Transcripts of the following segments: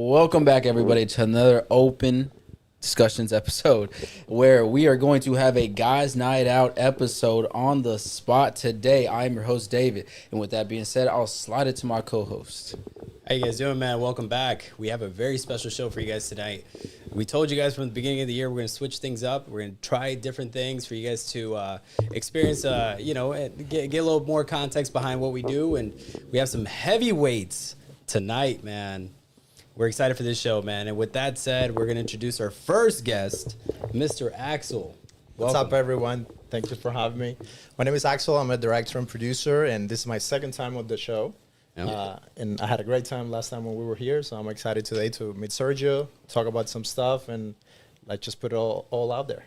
Welcome back, everybody, to another open discussions episode where we are going to have a guys night out episode on the spot today. I'm your host, David, and with that being said, I'll slide it to my co-host. How you guys doing, man? Welcome back. We have a very special show for you guys tonight. We told you guys from the beginning of the year we're going to switch things up. We're going to try different things for you guys to experience, get a little more context behind what we do. And we have some heavyweights tonight, man. We're excited for this show, man. And with that said, we're going to introduce our first guest, Mr. Axel. What's up, everyone? Thank you for having me. My name is Axel. I'm a director and producer, and this is my second time on the show. And I had a great time last time when we were here, so I'm excited today to meet Sergio, talk about some stuff, and like just put it all out there.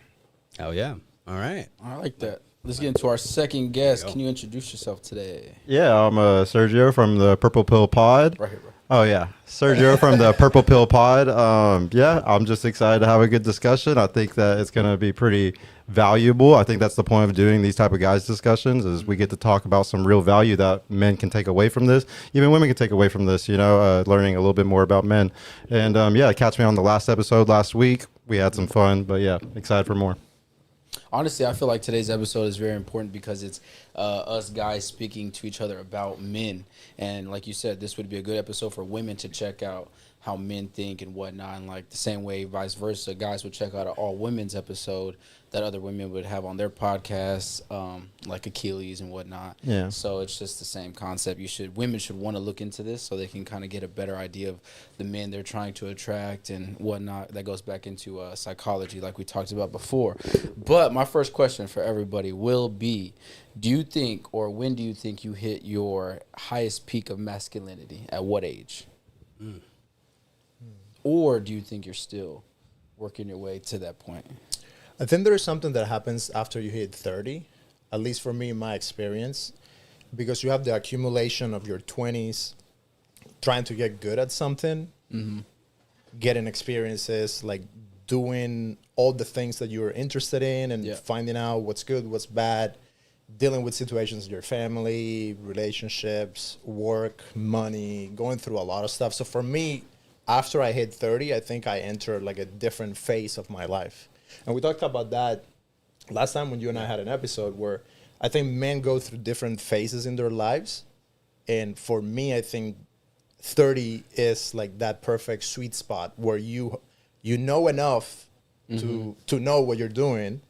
Oh, yeah. All right. I like that. Let's get into our second guest. Can you introduce yourself today? Yeah, I'm Sergio from the Purple Pill Pod. Right here, bro. Oh, yeah. Sergio from the Purple Pill Pod. Yeah, I'm just excited to have a good discussion. I think that it's going to be pretty valuable. I think that's the point of doing these type of guys discussions is we get to talk about some real value that men can take away from this. Even women can take away from this, learning a little bit more about men. And, catch me on the last episode last week. We had some fun, but, yeah, excited for more. Honestly, I feel like today's episode is very important because it's us guys speaking to each other about men. And like you said, this would be a good episode for women to check out how men think and whatnot. And like the same way, vice versa, guys would check out an all women's episode that other women would have on their podcasts, like Achilles and whatnot. Yeah. So it's just the same concept. Women should want to look into this so they can kind of get a better idea of the men they're trying to attract and whatnot. That goes back into psychology, like we talked about before. But my first question for everybody will be: do you think, or when do you think you hit your highest peak of masculinity? At what age? Or do you think you're still working your way to that point? I think there is something that happens after you hit 30, at least for me in my experience, because you have the accumulation of your 20s trying to get good at something, getting experiences, like doing all the things that you're interested in and finding out what's good, what's bad, dealing with situations in your family, relationships, work, money, going through a lot of stuff. So for me, after I hit 30, I think I entered like a different phase of my life. And we talked about that last time when you and I had an episode where I think men go through different phases in their lives. And for me, I think 30 is like that perfect sweet spot where you know enough to know what you're doing,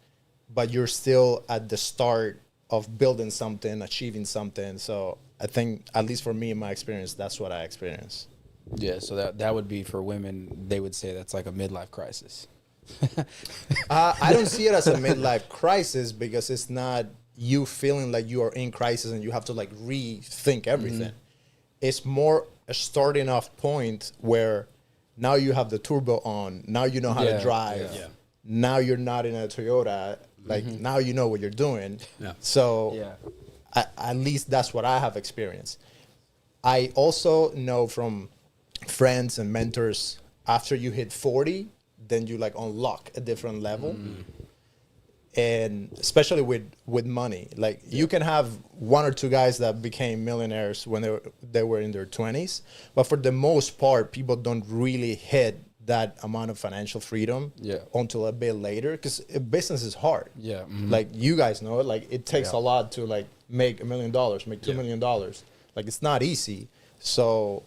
but you're still at the start of building something, achieving something. So I think, at least for me in my experience, that's what I experienced. Yeah, so that would be for women, they would say that's like a midlife crisis. I don't see it as a midlife crisis because it's not you feeling like you are in crisis and you have to like rethink everything. It's more a starting off point where now you have the turbo on, now you know how to drive, now you're not in a Toyota, like now you know what you're doing. So at least that's what I have experienced. I also know from friends and mentors, after you hit 40, then you like unlock a different level. And especially with money, like you can have one or two guys that became millionaires when they were in their 20s, but for the most part, people don't really hit that amount of financial freedom until a bit later, because business is hard. Like you guys know it, like it takes a lot to like make $1 million, make $2 million. Like it's not easy. So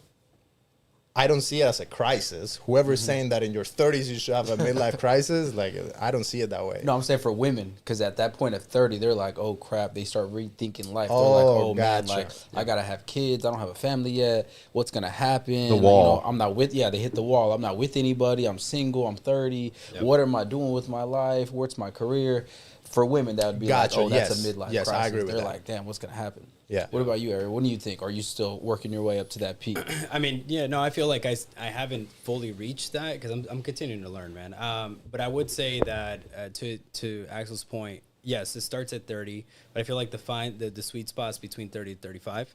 I don't see it as a crisis. Whoever's saying that in your 30s you should have a midlife crisis, like I don't see it that way. No, I'm saying for women, because at that point of 30, they're like, oh crap, they start rethinking life. They're like, oh man, like I gotta have kids. I don't have a family yet. What's gonna happen? The wall. I'm not with. Yeah, they hit the wall. I'm not with anybody. I'm single. I'm 30. What am I doing with my life? What's my career? For women, that would be like, oh, that's a midlife crisis. I agree with They're that. like, damn, what's gonna happen? Yeah. What about you, Eric? What do you think? Are you still working your way up to that peak? I mean, I feel like I haven't fully reached that because I'm continuing to learn, man. But I would say that to Axel's point, yes, it starts at 30, but I feel like the sweet spot's between 30 and 35.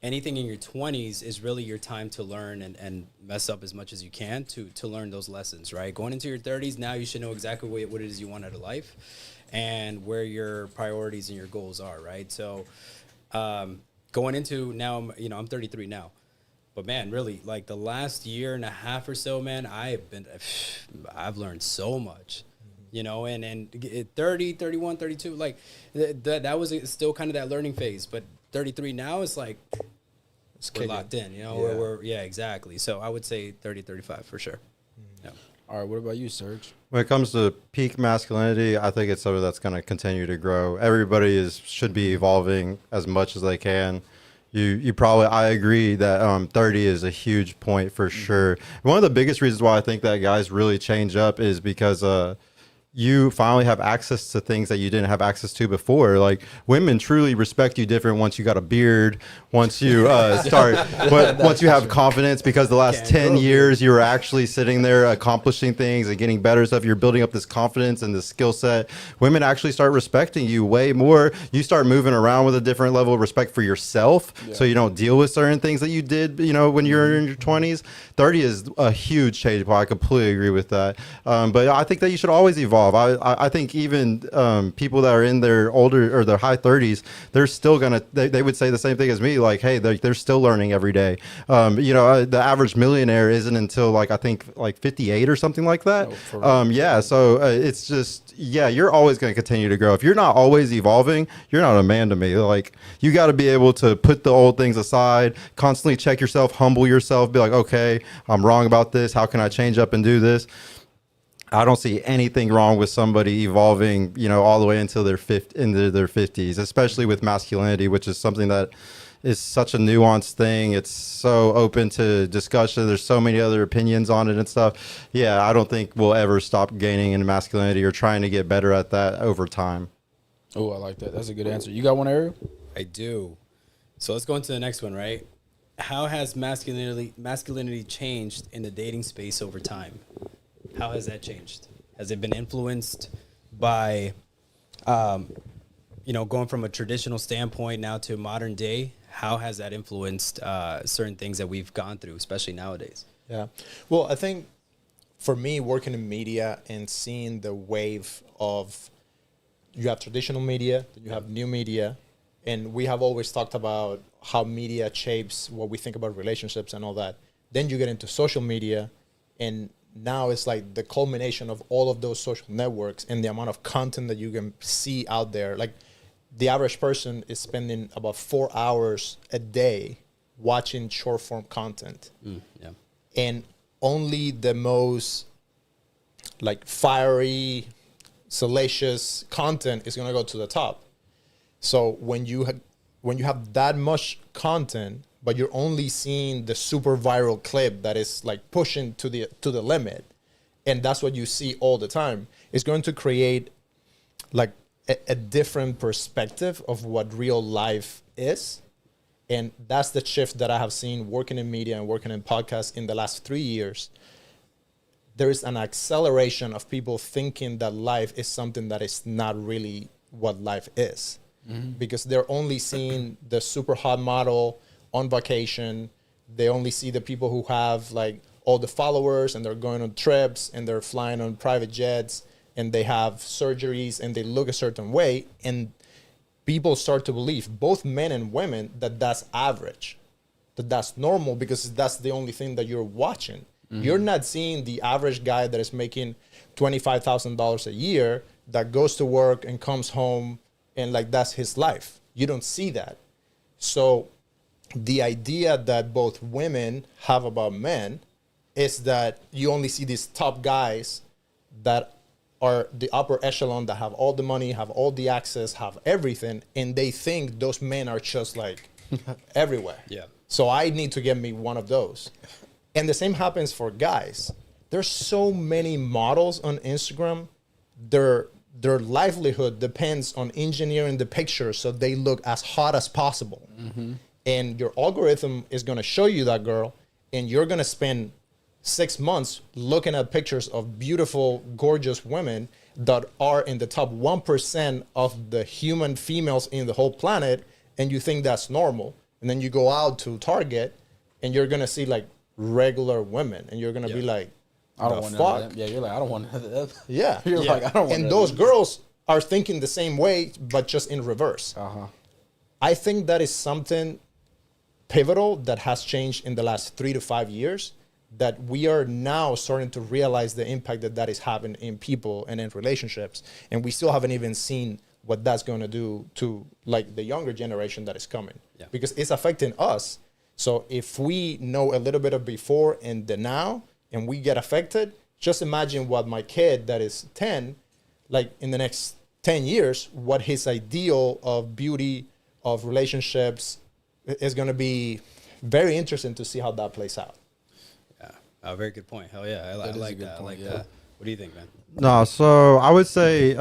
Anything in your 20s is really your time to learn and mess up as much as you can to learn those lessons, right? Going into your 30s, now you should know exactly what it is you want out of life and where your priorities and your goals are, right? So going into now, I'm 33 now. But man, really, like the last year and a half or so, man, I've learned so much, you know, and 30, 31, 32, like that was still kind of that learning phase. But 33 now is like, we're locked in, you know, we're exactly. So I would say 30, 35 for sure. Yeah. All right, what about you, Serge? When it comes to peak masculinity, I think it's something that's going to continue to grow. Everybody should be evolving as much as they can. You probably, I agree that 30 is a huge point for sure. One of the biggest reasons why I think that guys really change up is because you finally have access to things that you didn't have access to before. Like women truly respect you different once you got a beard, once you once you have confidence, because the last 10 years you were actually sitting there accomplishing things and getting better stuff. You're building up this confidence and this skill set. Women actually start respecting you way more. You start moving around with a different level of respect for yourself. Yeah. So you don't deal with certain things that you did, you know, when you're in your 20s. 30 is a huge change. I completely agree with that. But I think that you should always evolve. I think even people that are in their older or their high 30s, they're still gonna. They would say the same thing as me. Like, hey, they're still learning every day. You know, the average millionaire isn't until I think 58 or something like that. Yeah. So it's just you're always going to continue to grow. If you're not always evolving, you're not a man to me. Like, you got to be able to put the old things aside, constantly check yourself, humble yourself, be like, okay, I'm wrong about this. How can I change up and do this? I don't see anything wrong with somebody evolving, you know, all the way until into their 50s, especially with masculinity, which is something that is such a nuanced thing. It's so open to discussion. There's so many other opinions on it and stuff. Yeah, I don't think we'll ever stop gaining in masculinity or trying to get better at that over time. Oh, I like that. That's a good answer. You got one, Ariel? I do. So let's go into the next one, right? How has masculinity changed in the dating space over time? How has that changed? Has it been influenced by, you know, going from a traditional standpoint now to modern day? How has that influenced certain things that we've gone through, especially nowadays? Yeah. Well, I think for me, working in media and seeing the wave of, you have traditional media, you have new media, and we have always talked about how media shapes what we think about relationships and all that. Then you get into social media, and now it's like the culmination of all of those social networks and the amount of content that you can see out there. Like, the average person is spending about 4 hours a day watching short form content. And only the most like fiery, salacious content is going to go to the top. So when you have that much content, but you're only seeing the super viral clip that is like pushing to the limit, and that's what you see all the time, it's going to create like a different perspective of what real life is. And that's the shift that I have seen working in media and working in podcasts in the last 3 years. There is an acceleration of people thinking that life is something that is not really what life is. Because they're only seeing the super hot model on vacation. They only see the people who have like all the followers, and they're going on trips, and they're flying on private jets, and they have surgeries, and they look a certain way. And people start to believe, both men and women, that that's average, that that's normal, because that's the only thing that you're watching. You're not seeing the average guy that is making $25,000 a year that goes to work and comes home and like that's his life. You don't see that. So the idea that both women have about men is that you only see these top guys that are the upper echelon, that have all the money, have all the access, have everything, and they think those men are just like everywhere. Yeah. So I need to get me one of those. And the same happens for guys. There's so many models on Instagram. Their livelihood depends on engineering the picture so they look as hot as possible. And your algorithm is going to show you that girl, and you're going to spend 6 months looking at pictures of beautiful, gorgeous women that are in the top 1% of the human females in the whole planet, and you think that's normal. And then you go out to Target, and you're going to see like regular women, and you're going to be like, I don't want none of that. Yeah, you're like, I don't want none of that. Yeah. You're like, I don't want And those girls are thinking the same way, but just in reverse. I think that is something pivotal that has changed in the last 3 to 5 years, that we are now starting to realize the impact that that is having in people and in relationships. And we still haven't even seen what that's going to do to like the younger generation that is coming, because it's affecting us. So if we know a little bit of before and the now, and we get affected, just imagine what my kid that is 10, like in the next 10 years, what his ideal of beauty, of relationships is going to be. Very interesting to see how that plays out. Yeah, very good point. Hell yeah, I like that. I like that. What do you think, man? No, so I would say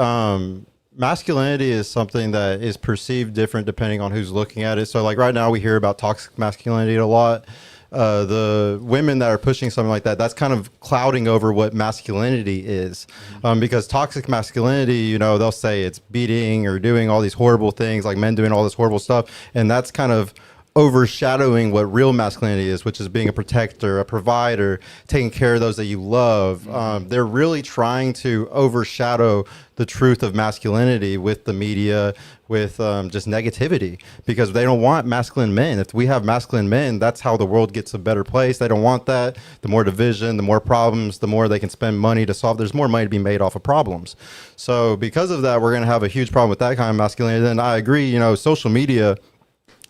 masculinity is something that is perceived different depending on who's looking at it. So like right now we hear about toxic masculinity a lot. The women that are pushing something like that, that's kind of clouding over what masculinity is. Because toxic masculinity, you know, they'll say it's beating or doing all these horrible things, like men doing all this horrible stuff. And that's kind of overshadowing what real masculinity is, which is being a protector, a provider, taking care of those that you love. They're really trying to overshadow the truth of masculinity with the media, with just negativity, because they don't want masculine men. If we have masculine men, that's how the world gets a better place. They don't want that. The more division, the more problems, the more they can spend money to solve. There's more money to be made off of problems. So because of that, we're going to have a huge problem with that kind of masculinity. Then I agree, you know, social media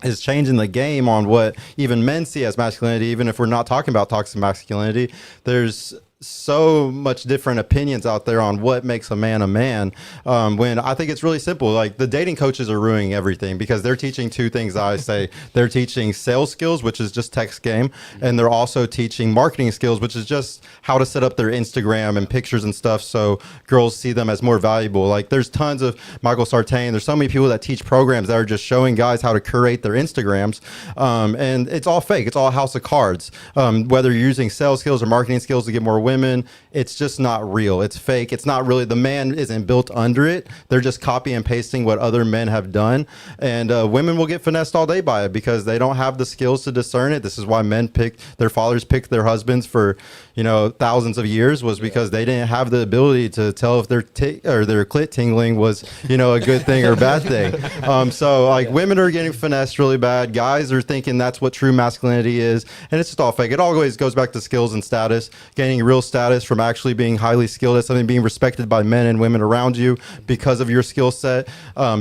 is changing the game on what even men see as masculinity. Even if we're not talking about toxic masculinity, there's so much different opinions out there on what makes a man, when I think it's really simple. Like the dating coaches are ruining everything because they're teaching two things. I say they're teaching sales skills, which is just text game, and they're also teaching marketing skills, which is just how to set up their Instagram and pictures and stuff so girls see them as more valuable. Like there's tons of Michael Sartain, there's so many people that teach programs that are just showing guys how to curate their Instagrams, and it's all fake. It's all a house of cards. Whether you're using sales skills or marketing skills to get more women, it's just not real. It's fake. It's not really, the man isn't built under it. They're just copy and pasting what other men have done, and women will get finessed all day by it because they don't have the skills to discern it. This is why men their fathers picked their husbands for, you know, thousands of years, was because they didn't have the ability to tell if their their clit tingling was, you know, a good thing or bad thing. So like women are getting finessed really bad. Guys are thinking that's what true masculinity is, and it's just all fake. It always goes back to skills and status, gaining real status from actually being highly skilled at something, being respected by men and women around you because of your skill set,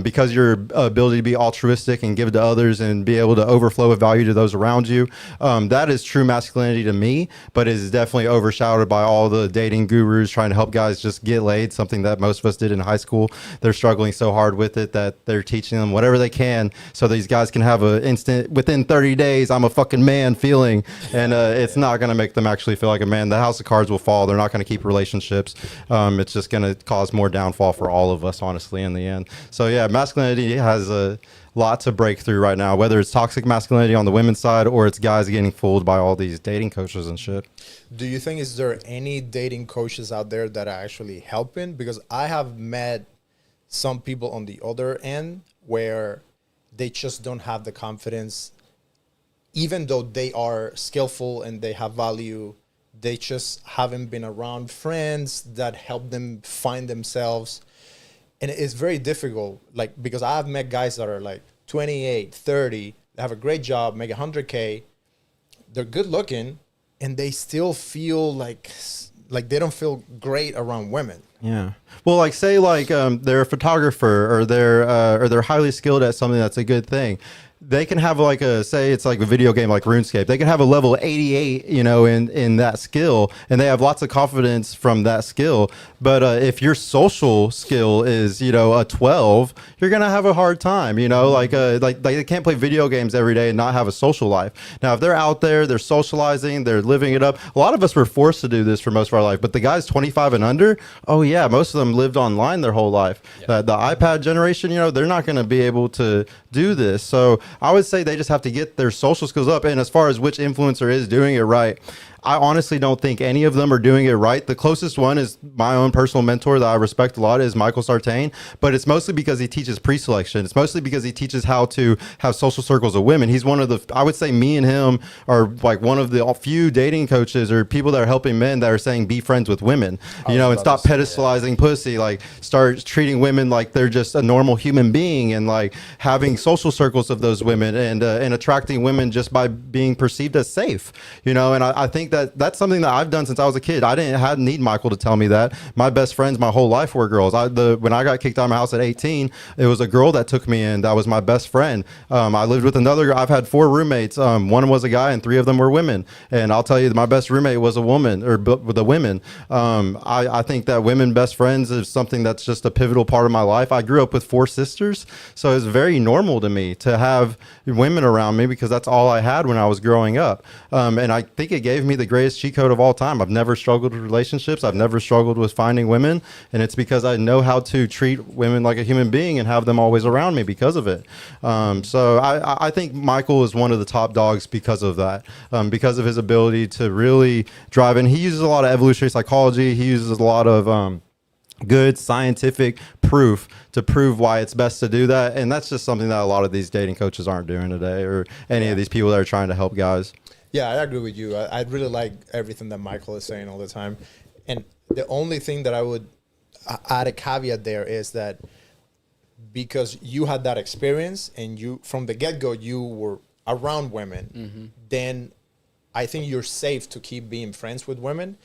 because your ability to be altruistic and give to others and be able to overflow with value to those around you. That is true masculinity to me, but it is definitely overshadowed by all the dating gurus trying to help guys just get laid, something that most of us did in high school. They're struggling so hard with it that they're teaching them whatever they can so these guys can have an instant, within 30 days, I'm a fucking man feeling, and it's not going to make them actually feel like a man. The house of cards will fall. They're not going to keep relationships. It's just going to cause more downfall for all of us, honestly, in the end. So yeah, masculinity has a lot to break through right now, whether it's toxic masculinity on the women's side or it's guys getting fooled by all these dating coaches and shit. Do you think, is there any dating coaches out there that are actually helping? Because I have met some people on the other end where they just don't have the confidence, even though they are skillful and they have value. They just haven't been around friends that help them find themselves. And it's very difficult, like, because I've met guys that are like 28, 30, they have a great job, make 100K, they're good looking, and they still feel like they don't feel great around women. Yeah. Well, like say like they're a photographer or they're highly skilled at something that's a good thing. They can have like say it's like a video game like RuneScape. They can have a level 88, you know, in that skill, and they have lots of confidence from that skill. But if your social skill is, you know, a 12, you're gonna have a hard time, you know, like they can't play video games every day and not have a social life. Now, if they're out there, they're socializing, they're living it up. A lot of us were forced to do this for most of our life, but the guys 25 and under, oh yeah, most of them lived online their whole life. Yeah. The iPad generation, you know, they're not gonna be able to do this. So I would say they just have to get their social skills up. And as far as which influencer is doing it right, I honestly don't think any of them are doing it right. The closest one is my own personal mentor that I respect a lot is Michael Sartain, but it's mostly because he teaches pre-selection. It's mostly because he teaches how to have social circles of women. He's one of the, I would say me and him are like one of the few dating coaches or people that are helping men that are saying be friends with women, you know, and stop pedestalizing pussy, like start treating women like they're just a normal human being, and like having social circles of those women, and attracting women just by being perceived as safe, you know. And I think that that's something that I've done since I was a kid. I didn't need Michael to tell me that. My best friends my whole life were girls. When I got kicked out of my house at 18, it was a girl that took me in. That was my best friend. I lived with another. I've had 4 roommates. One was a guy and 3 of them were women. And I'll tell you, my best roommate was a woman, or the women. I think that women best friends is something that's just a pivotal part of my life. I grew up with 4 sisters, so it's very normal to me to have women around me because that's all I had when I was growing up. And I think it gave me the greatest cheat code of all time. I've never struggled with relationships. I've never struggled with finding women. And it's because I know how to treat women like a human being and have them always around me because of it. So I think Michael is one of the top dogs because of that, because of his ability to really drive. And he uses a lot of evolutionary psychology. He uses a lot of good scientific proof to prove why it's best to do that. And that's just something that a lot of these dating coaches aren't doing today, or any of these people that are trying to help guys. Yeah, I agree with you. I really like everything that Michael is saying all the time. And the only thing that I would add a caveat there is that because you had that experience and you, from the get-go, you were around women, then I think you're safe to keep being friends with women.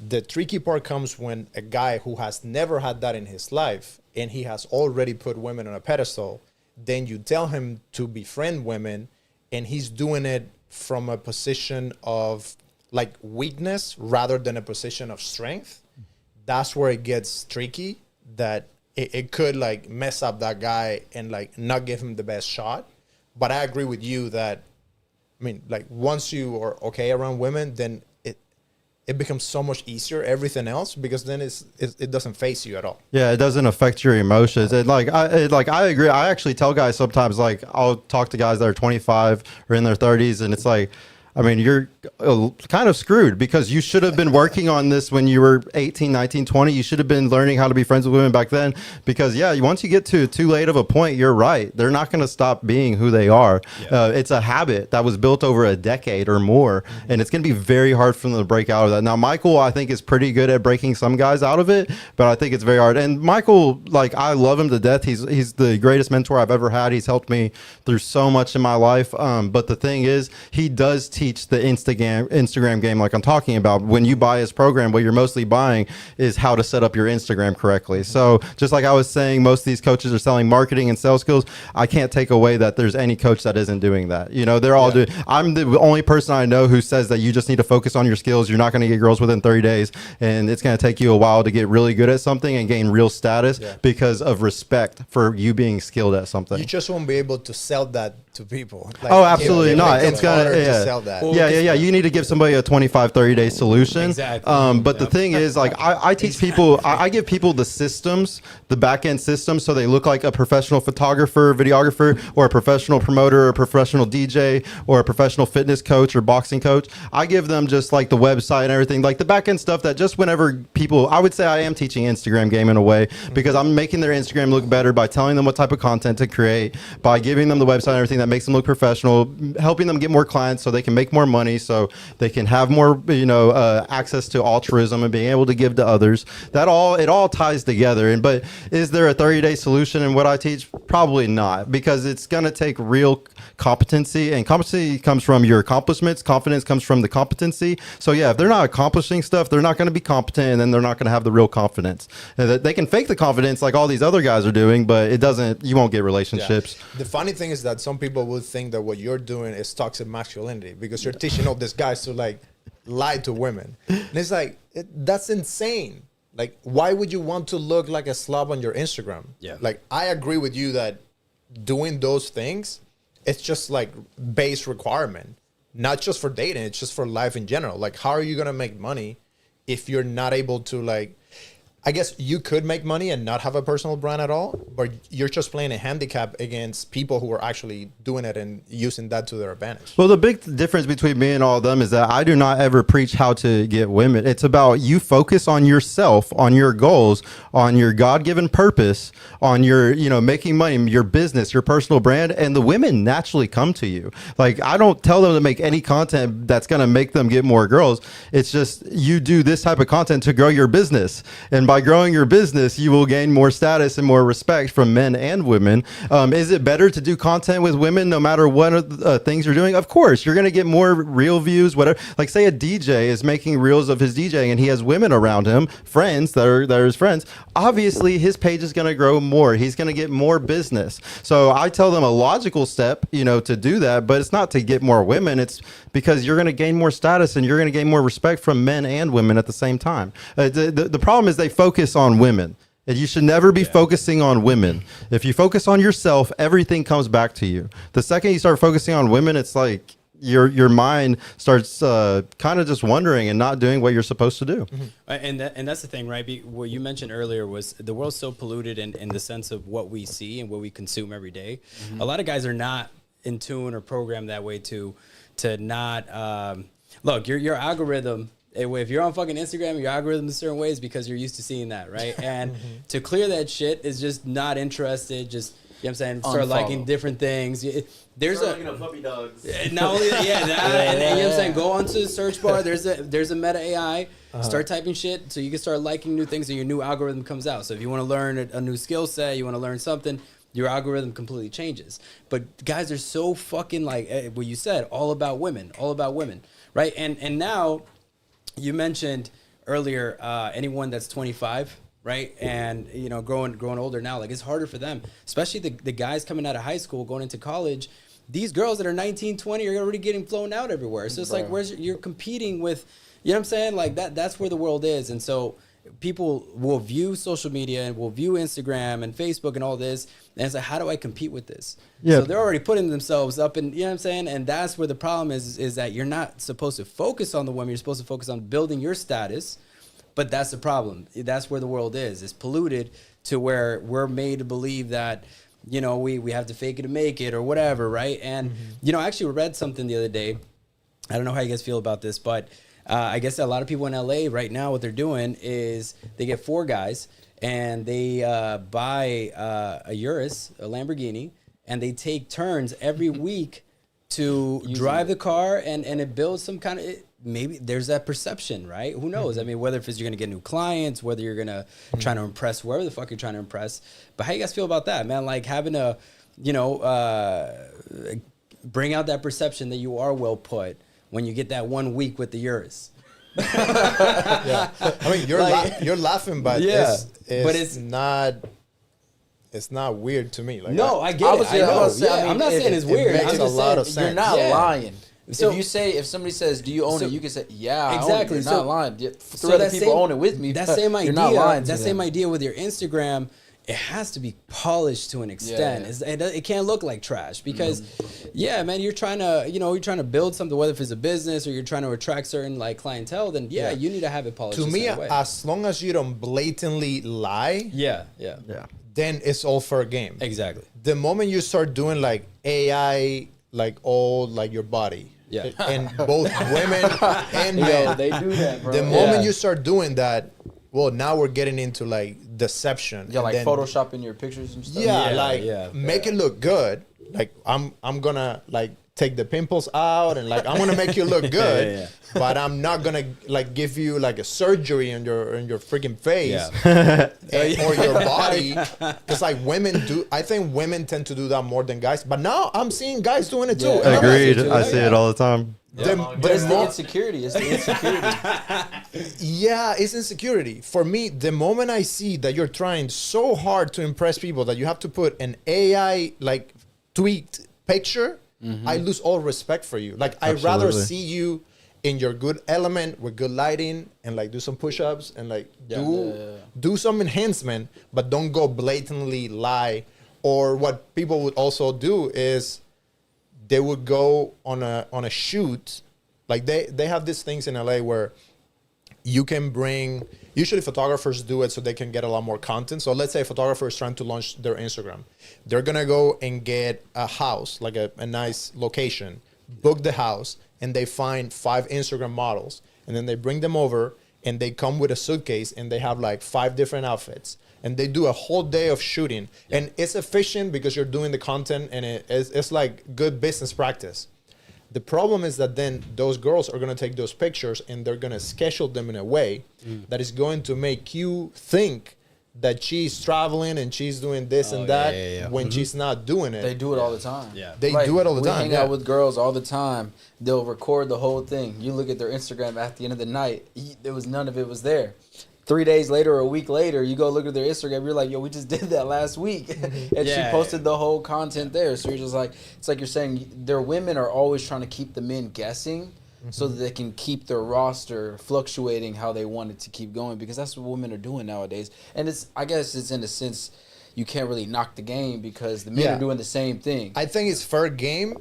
The tricky part comes when a guy who has never had that in his life and he has already put women on a pedestal, then you tell him to befriend women and he's doing it from a position of like weakness rather than a position of strength. That's where it gets tricky, that it could like mess up that guy and like not give him the best shot. But I agree with you that, I mean, like once you are okay around women, then it becomes so much easier, everything else, because then it doesn't face you at all. Yeah, it doesn't affect your emotions. And I agree. I actually tell guys sometimes, like I'll talk to guys that are 25 or in their 30s, and it's like, I mean, you're kind of screwed because you should have been working on this when you were 18, 19, 20. You should have been learning how to be friends with women back then, because once you get to too late of a point, you're right. They're not going to stop being who they are. Yeah. It's a habit that was built over a decade or more, and it's going to be very hard for them to break out of that. Now, Michael, I think, is pretty good at breaking some guys out of it, but I think it's very hard. And Michael, like, I love him to death. He's the greatest mentor I've ever had. He's helped me through so much in my life. But the thing is, he does teach the Instagram game, like I'm talking about. When you buy his program, what you're mostly buying is how to set up your Instagram correctly. So just like I was saying, most of these coaches are selling marketing and sales skills. I can't take away that there's any coach that isn't doing that. You know, they're all doing. I'm the only person I know who says that you just need to focus on your skills. You're not going to get girls within 30 days, and it's going to take you a while to get really good at something and gain real status because of respect for you being skilled at something. You just won't be able to sell that to people. Like, absolutely not. It's gonna to sell that. You need to give somebody a 25, 30-day solution. Exactly. But the thing is, like, I teach people, I give people the systems, the back end systems, so they look like a professional photographer, videographer, or a professional promoter, or a professional DJ, or a professional fitness coach or boxing coach. I give them just like the website and everything, like the back end stuff that just whenever people, I would say I am teaching Instagram game in a way, because I'm making their Instagram look better by telling them what type of content to create, by giving them the website and everything that makes them look professional, helping them get more clients so they can make more money, so they can have more, access to altruism and being able to give to others. It all ties together. But is there a 30-day solution in what I teach? Probably not, because it's going to take real competency, and competency comes from your accomplishments. Confidence comes from the competency. So if they're not accomplishing stuff, they're not going to be competent, and then they're not going to have the real confidence. And they can fake the confidence like all these other guys are doing, but you won't get relationships. Yeah. The funny thing is that some people would think that what you're doing is toxic masculinity, because you're teaching all these guys to like lie to women. And it's like, that's insane. Like, why would you want to look like a slob on your Instagram? Yeah. Like, I agree with you that doing those things, it's just like base requirement, not just for dating, it's just for life in general. Like, how are you going to make money if you're not able to, like, I guess you could make money and not have a personal brand at all, but you're just playing a handicap against people who are actually doing it and using that to their advantage. Well, the big difference between me and all of them is that I do not ever preach how to get women. It's about you focus on yourself, on your goals, on your God-given purpose, on your, you know, making money, your business, your personal brand, and the women naturally come to you. Like, I don't tell them to make any content that's going to make them get more girls. It's just you do this type of content to grow your business. And by growing your business, you will gain more status and more respect from men and women. Is it better to do content with women no matter what things you're doing? Of course, you're going to get more reel views, whatever. Like, say a DJ is making reels of his DJing and he has women around him, friends that are his friends. Obviously, his page is going to grow more. He's going to get more business. So I tell them a logical step, you know, to do that, but it's not to get more women. It's because you're going to gain more status and you're going to gain more respect from men and women at the same time. The problem is they focus on women. And you should never be focusing on women. If you focus on yourself, everything comes back to you. The second you start focusing on women, it's like your mind starts kind of just wondering and not doing what you're supposed to do. Mm-hmm. And that's the thing, right? What you mentioned earlier was the world's so polluted in the sense of what we see and what we consume every day. Mm-hmm. A lot of guys are not in tune or programmed that way to not look, your algorithm. If you're on fucking Instagram, your algorithm is certain ways because you're used to seeing that, right? And to clear that shit is just not interested. Just, you know what I'm saying? Start liking different things. There's puppy dogs. Not only that, and you know what I'm saying? Go onto the search bar. There's a Meta AI. Start typing shit so you can start liking new things and your new algorithm comes out. So if you want to learn a new skill set, you want to learn something, your algorithm completely changes. But guys are so fucking like what you said, all about women, right? And now. You mentioned earlier anyone that's 25, right? And, you know, growing older now, like it's harder for them, especially the guys coming out of high school, going into college. These girls that are 19, 20 are already getting flown out everywhere. So it's like, you're competing with, you know what I'm saying? Like that's where the world is. And so people will view social media and will view Instagram and Facebook and all this. And it's like, how do I compete with this? Yeah. So they're already putting themselves up in, you know what I'm saying? And that's where the problem is that you're not supposed to focus on the women. You're supposed to focus on building your status. But that's the problem. That's where the world is. It's polluted to where we're made to believe that, you know, we have to fake it to make it or whatever, right? And, you know, I actually read something the other day. I don't know how you guys feel about this, but I guess a lot of people in LA right now, what they're doing is they get 4 guys and they buy a Urus, a Lamborghini, and they take turns every week to drive the car and it builds some kind of, maybe there's that perception, right? Who knows? I mean, whether if it's you're going to get new clients, whether you're going to try to impress whoever the fuck you're trying to impress. But how you guys feel about that, man? Like having a, you know, bring out that perception that you are well put when you get that 1 week with the Urus. Yeah. I mean, you're laughing, but it's not weird to me. Like, no, I get it. I know. I'm not saying it's weird. It makes a lot of sense. You're not lying. So if somebody says, "Do you own it?" You can say, "Yeah, exactly." You're not lying. 3 other people own it with me. That same idea. You're not lying. That same idea with your Instagram. It has to be polished to an extent. Yeah. It can't look like trash because, man, you're trying to build something, whether if it's a business or you're trying to attract certain like clientele, then you need to have it polished. To me, as long as you don't blatantly lie, then it's all fair game. Exactly. The moment you start doing like AI, like all like your body, and both women and men, they do that, bro. The moment you start doing that. Well, now we're getting into like deception. Yeah, like photoshopping your pictures and stuff. Make it look good. Like I'm gonna like take the pimples out and like I'm gonna make you look good, but I'm not gonna like give you like a surgery in your freaking face or your body. Because like women do, I think women tend to do that more than guys. But now I'm seeing guys doing it too. Agreed. I see it all the time. But it's the insecurity. It's insecurity. For me, the moment I see that you're trying so hard to impress people that you have to put an AI like tweaked picture, I lose all respect for you. Like I'd rather see you in your good element with good lighting and like do some push-ups and like do some enhancement, but don't go blatantly lie. Or what people would also do is they would go on a shoot, like they have these things in LA where you can bring, usually photographers do it so they can get a lot more content. So let's say a photographer is trying to launch their Instagram. They're going to go and get a house, like a nice location, book the house, and they find 5 Instagram models. And then they bring them over and they come with a suitcase and they have like 5 different outfits. And they do a whole day of shooting. Yeah. And it's efficient because you're doing the content, and it's like good business practice. The problem is that then those girls are going to take those pictures and they're going to schedule them in a way that is going to make you think that she's traveling and she's doing this and that when she's not doing it. They do it all the time. Yeah. They do it all the time. We hang out with girls all the time. They'll record the whole thing. You look at their Instagram at the end of the night, there was none of it was there. 3 days later or a week later, you go look at their Instagram, you're like, yo, we just did that last week. And she posted the whole content there. So you're just like, it's like you're saying their women are always trying to keep the men guessing so that they can keep their roster fluctuating how they want it to keep going, because that's what women are doing nowadays. And it's, I guess it's in a sense, you can't really knock the game because the men are doing the same thing. I think it's fair game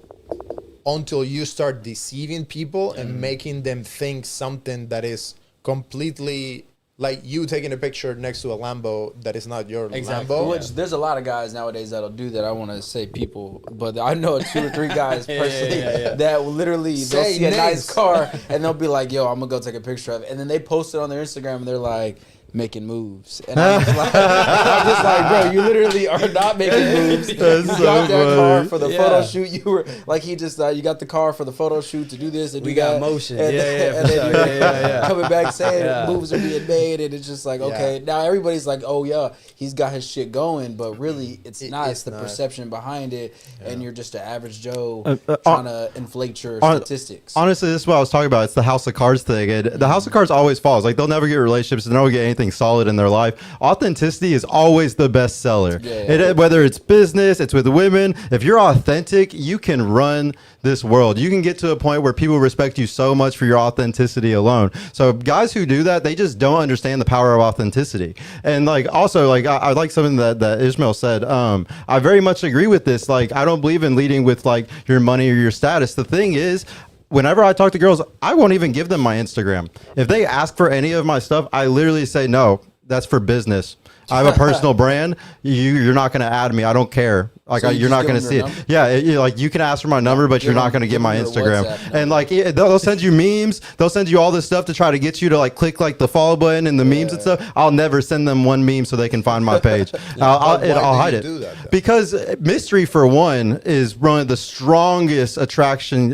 until you start deceiving people and making them think something that is completely... like you taking a picture next to a Lambo that is not your Lambo. Which there's a lot of guys nowadays that'll do that. I want to say people, but I know 2 or 3 guys personally that will literally they'll see a nice car and they'll be like, "Yo, I'm gonna go take a picture of it," and then they post it on their Instagram and they're like, making moves. And I'm just like, bro, you literally are not making moves. You got that car for the photo shoot. You were like, he just you got the car for the photo shoot to do this and we do got that. motion. And then coming back saying moves are being made, and it's just like, okay, now everybody's like, oh yeah, he's got his shit going, but really it's not. It's the perception behind it, and you're just an average Joe trying to inflate your statistics. Honestly, this is what I was talking about. It's the house of cards thing. And the house of cards always falls. Like, they'll never get relationships. They'll never get anything solid in their life. Authenticity is always the best seller. Whether it's business, it's with women. If you're authentic, you can run this world. You can get to a point where people respect you so much for your authenticity alone. So guys who do that, they just don't understand the power of authenticity. And like, also, like, I like something that Ishmael said. I very much agree with this. Like, I don't believe in leading with like your money or your status. The thing is, whenever I talk to girls, I won't even give them my Instagram. If they ask for any of my stuff, I literally say, no, that's for business. I have a personal brand. You're not going to add me. I don't care. Like, so you're not going to see it. Yeah, like, you can ask for my number, but you're not going to get my Instagram. And like, they'll send you memes. They'll send you all this stuff to try to get you to like click like the follow button and the memes and stuff. I'll never send them one meme so they can find my page. I'll hide it. Because mystery, for one, is one of the strongest attraction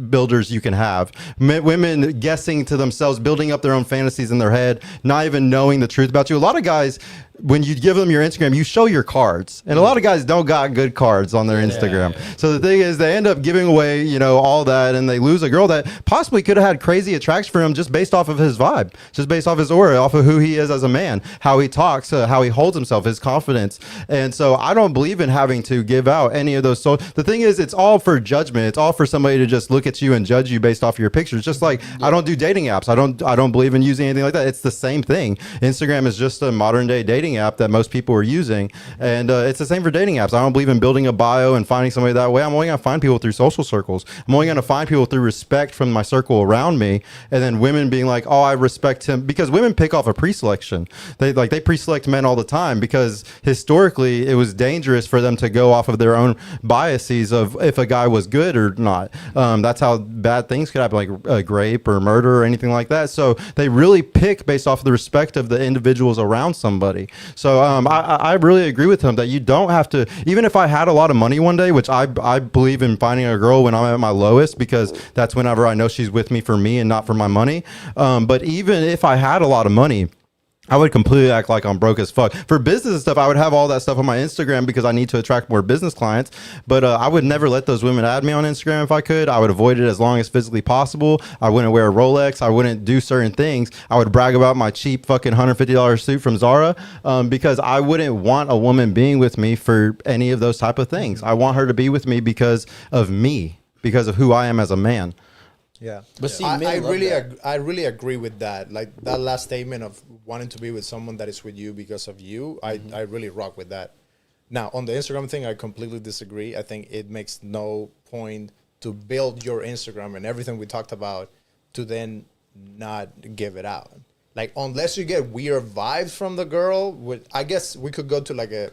builders you can have. Women guessing to themselves, building up their own fantasies in their head, not even knowing the truth about you. A lot of guys, when you give them your Instagram, you show your cards, and a lot of guys don't got good cards on their Instagram. So the thing is, they end up giving away, you know, all that, and they lose a girl that possibly could have had crazy attraction for him just based off of his vibe, just based off his aura, off of who he is as a man, how he talks, how he holds himself, his confidence. And so I don't believe in having to give out any of those. So the thing is, it's all for judgment. It's all for somebody to just look at you and judge you based off your pictures. Just like I don't do dating apps. I don't believe in using anything like that. It's the same thing. Instagram is just a modern day dating app that most people are using, and it's the same for dating apps. I don't believe in building a bio and finding somebody that way. I'm only going to find people through social circles. I'm only going to find people through respect from my circle around me, and then women being like, oh, I respect him, because women pick off a pre-selection. They pre-select men all the time because historically it was dangerous for them to go off of their own biases of if a guy was good or not. That's how bad things could happen, like rape or murder or anything like that. So they really pick based off of the respect of the individuals around somebody. So I really agree with him that you don't have to, even if I had a lot of money one day, which I believe in finding a girl when I'm at my lowest, because that's whenever I know she's with me for me and not for my money. But even if I had a lot of money, I would completely act like I'm broke as fuck. For business and stuff, I would have all that stuff on my Instagram because I need to attract more business clients. But I would never let those women add me on Instagram if I could. I would avoid it as long as physically possible. I wouldn't wear a Rolex. I wouldn't do certain things. I would brag about my cheap fucking $150 suit from Zara because I wouldn't want a woman being with me for any of those type of things. I want her to be with me because of me, because of who I am as a man. Yeah, but see, I really agree with that. Like that last statement of wanting to be with someone that is with you because of you. I really rock with that. Now on the Instagram thing, I completely disagree. I think it makes no point to build your Instagram and everything we talked about to then not give it out. Like, unless you get weird vibes from the girl, I guess we could go to like a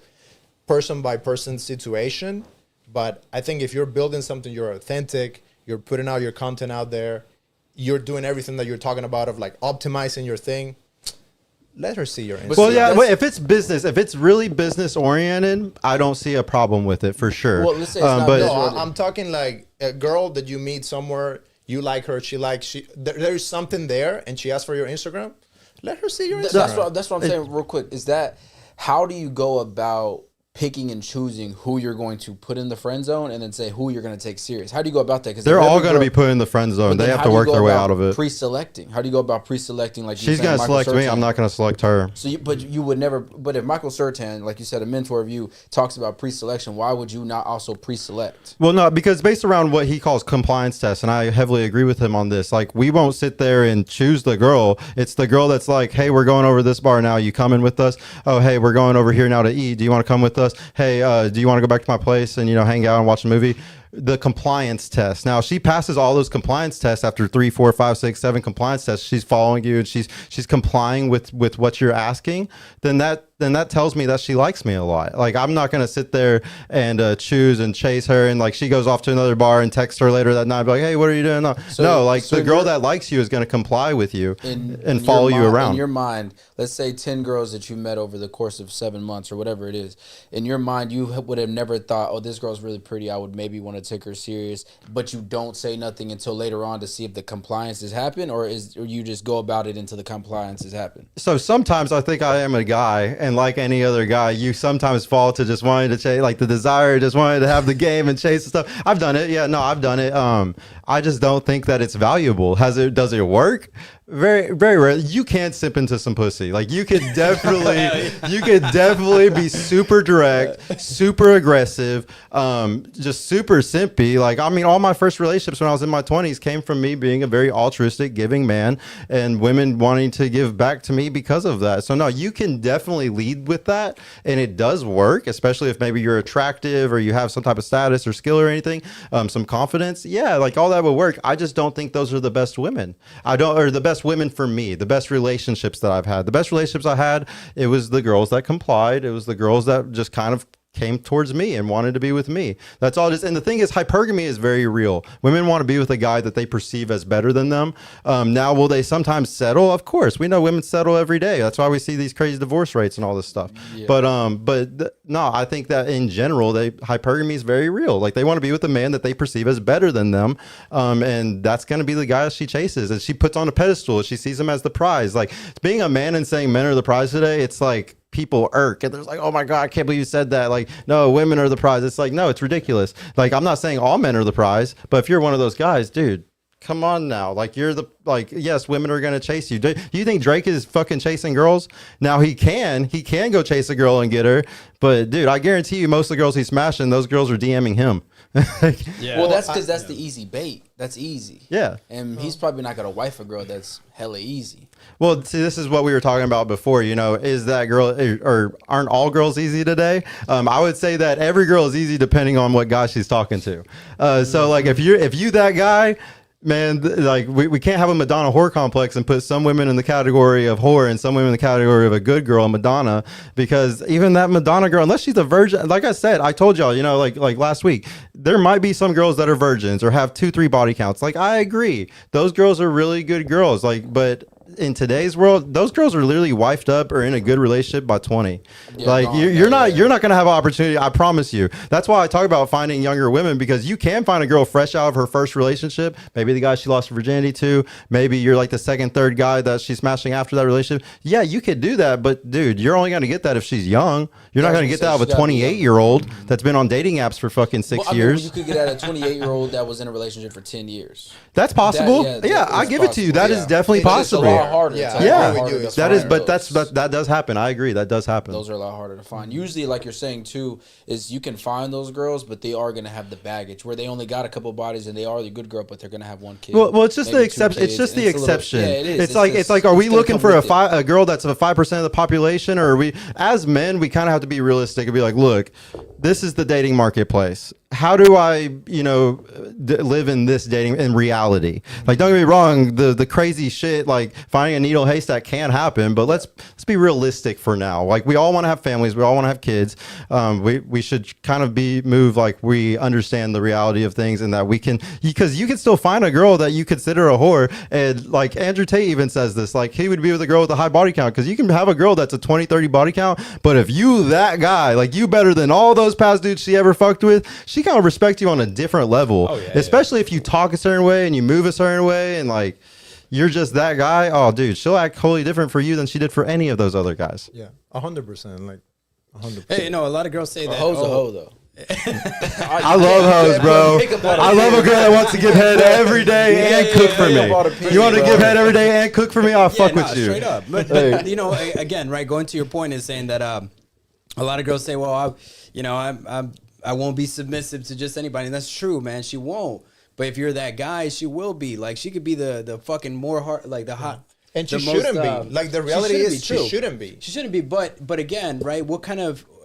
person by person situation. But I think if you're building something, you're authentic, you're putting out your content out there, you're doing everything that you're talking about of like optimizing your thing, let her see your Instagram. Well, yeah, if it's business, if it's really business oriented, I don't see a problem with it for sure. Well, let's say it's not but business. No, I'm talking like a girl that you meet somewhere, you like her, there's something there, and she asks for your Instagram. Let her see your Instagram. That's what I'm saying real quick. Is that how do you go about picking and choosing who you're going to put in the friend zone and then say who you're going to take serious? How do you go about that? Because they're all going to be put in the friend zone. They have to work their way out of it. Pre-selecting. How do you go about pre-selecting? Like she's going to select me. I'm not going to select her. So, but you would never. But if Michael Surtan, like you said, a mentor of you, talks about pre-selection, why would you not also pre-select? Well, no, because based around what he calls compliance tests, and I heavily agree with him on this. Like, we won't sit there and choose the girl. It's the girl that's like, hey, we're going over this bar now. You coming with us? Oh, hey, we're going over here now to eat. Do you want to come with us? Hey, do you want to go back to my place and, hang out and watch a movie? The compliance test. Now, she passes all those compliance tests after 3, 4, 5, 6, 7 compliance tests. She's following you and she's complying with what you're asking. Then that tells me that she likes me a lot. Like, I'm not going to sit there and choose and chase her. And like, she goes off to another bar and text her later that night, be like, hey, what are you doing? No, the girl that likes you is going to comply with you and follow you around. In your mind, let's say 10 girls that you met over the course of 7 months or whatever it is. In your mind, you would have never thought, oh, this girl's really pretty. I would maybe want to take her serious, but you don't say nothing until later on to see if the compliance has happened, or you just go about it until the compliance has happened. So sometimes I think I am a guy, and like any other guy, you sometimes fall to just wanting to chase, like the desire, just wanting to have the game and chase and stuff. I've done it. Yeah, no, I've done it. I just don't think that it's valuable. Does it work? Very, very rare. You can't sip into some pussy. Like, you could definitely be super direct, super aggressive, just super simpy. Like, I mean, all my first relationships when I was in my 20s came from me being a very altruistic, giving man, and women wanting to give back to me because of that. So no, you can definitely lead with that, and it does work, especially if maybe you're attractive or you have some type of status or skill or anything, some confidence. Yeah, like all that would work. I just don't think those are the best women. Or the best women for me, the best relationships that I've had. The best relationships I had, it was the girls that complied. It was the girls that just kind of came towards me and wanted to be with me. That's all it is. And the thing is, hypergamy is very real. Women want to be with a guy that they perceive as better than them. Now, will they sometimes settle? Of course. We know women settle every day. That's why we see these crazy divorce rates and all this stuff. Yeah. No, I think that in general, hypergamy is very real. Like, they want to be with a man that they perceive as better than them. And that's going to be the guy she chases. And she puts on a pedestal. She sees him as the prize. Like, being a man and saying men are the prize today, it's like, people irk and there's like, oh my God, I can't believe you said that. Like, no, women are the prize. It's like, no, it's ridiculous. Like, I'm not saying all men are the prize, but if you're one of those guys, dude, come on now. Like, yes, women are going to chase you. Do you think Drake is fucking chasing girls? Now he can go chase a girl and get her. But dude, I guarantee you most of the girls he's smashing, those girls are DMing him. Yeah. Well, that's because that's the easy bait. That's easy. Yeah. And he's probably not going to wife a girl that's hella easy. Well, see, this is what we were talking about before, is that girl, or aren't all girls easy today? I would say that every girl is easy depending on what guy she's talking to. So like, if you that guy, man, like we can't have a Madonna whore complex and put some women in the category of whore and some women in the category of a good girl, Madonna, because even that Madonna girl, unless she's a virgin, like I said, I told y'all, like last week, there might be some girls that are virgins or have 2-3 body counts. Like, I agree. Those girls are really good girls. Like, but in today's world, those girls are literally wifed up or in a good relationship by 20. Yeah, like, you're not going to have an opportunity. I promise you. That's why I talk about finding younger women, because you can find a girl fresh out of her first relationship. Maybe the guy she lost her virginity to. Maybe you're like the second, third guy that she's smashing after that relationship. Yeah, you could do that. But dude, you're only going to get that if she's young. You're not going to get that out of a 28-year-old that's been on dating apps for fucking 6 years. You could get at a 28-year-old that was in a relationship for 10 years. That's possible. I give it to you. That is definitely possible. Harder. That does happen. I agree. That does happen. Those are a lot harder to find. Usually, like you're saying too, is you can find those girls, but they are going to have the baggage where they only got a couple bodies and they are the good girl, but they're going to have one kid. Well, it's just the exception. It's just the exception. It is. It's like, are we looking for a girl that's 5% of the population, or are we, as men, we kind of have to be realistic and be like, look, this is the dating marketplace. How do I, live in this dating in reality? Like, don't get me wrong, the crazy shit, like finding a needle haystack can happen, but let's be realistic for now. Like, we all want to have families, we all want to have kids. We should kind of be moved like we understand the reality of things, and that we can, because you can still find a girl that you consider a whore. And like Andrew Tate even says this, like he would be with a girl with a high body count, because you can have a girl that's a 20-30 body count, but if you that guy, like you better than all those past dudes she ever fucked with, she kind of respect you on a different level. Especially if you talk a certain way and you move a certain way, and like you're just that guy. Oh, dude, she'll act wholly different for you than she did for any of those other guys. Yeah, 100%. Like 100%. Hey, a lot of girls say that. A hoe's a hoe, though. I love hoes, bro. I love a girl that wants to give head every day and cook for me. You want to give head every day and cook for me? I'll fuck with you. Straight up. But again, right, going to your point is saying that a lot of girls say, well, I won't be submissive to just anybody. And that's true, man. She won't. But if you're that guy, she will be. Like, she could be the fucking more hard, like the hot. And she shouldn't be. Like, the reality is she shouldn't be. She shouldn't be. But again, right,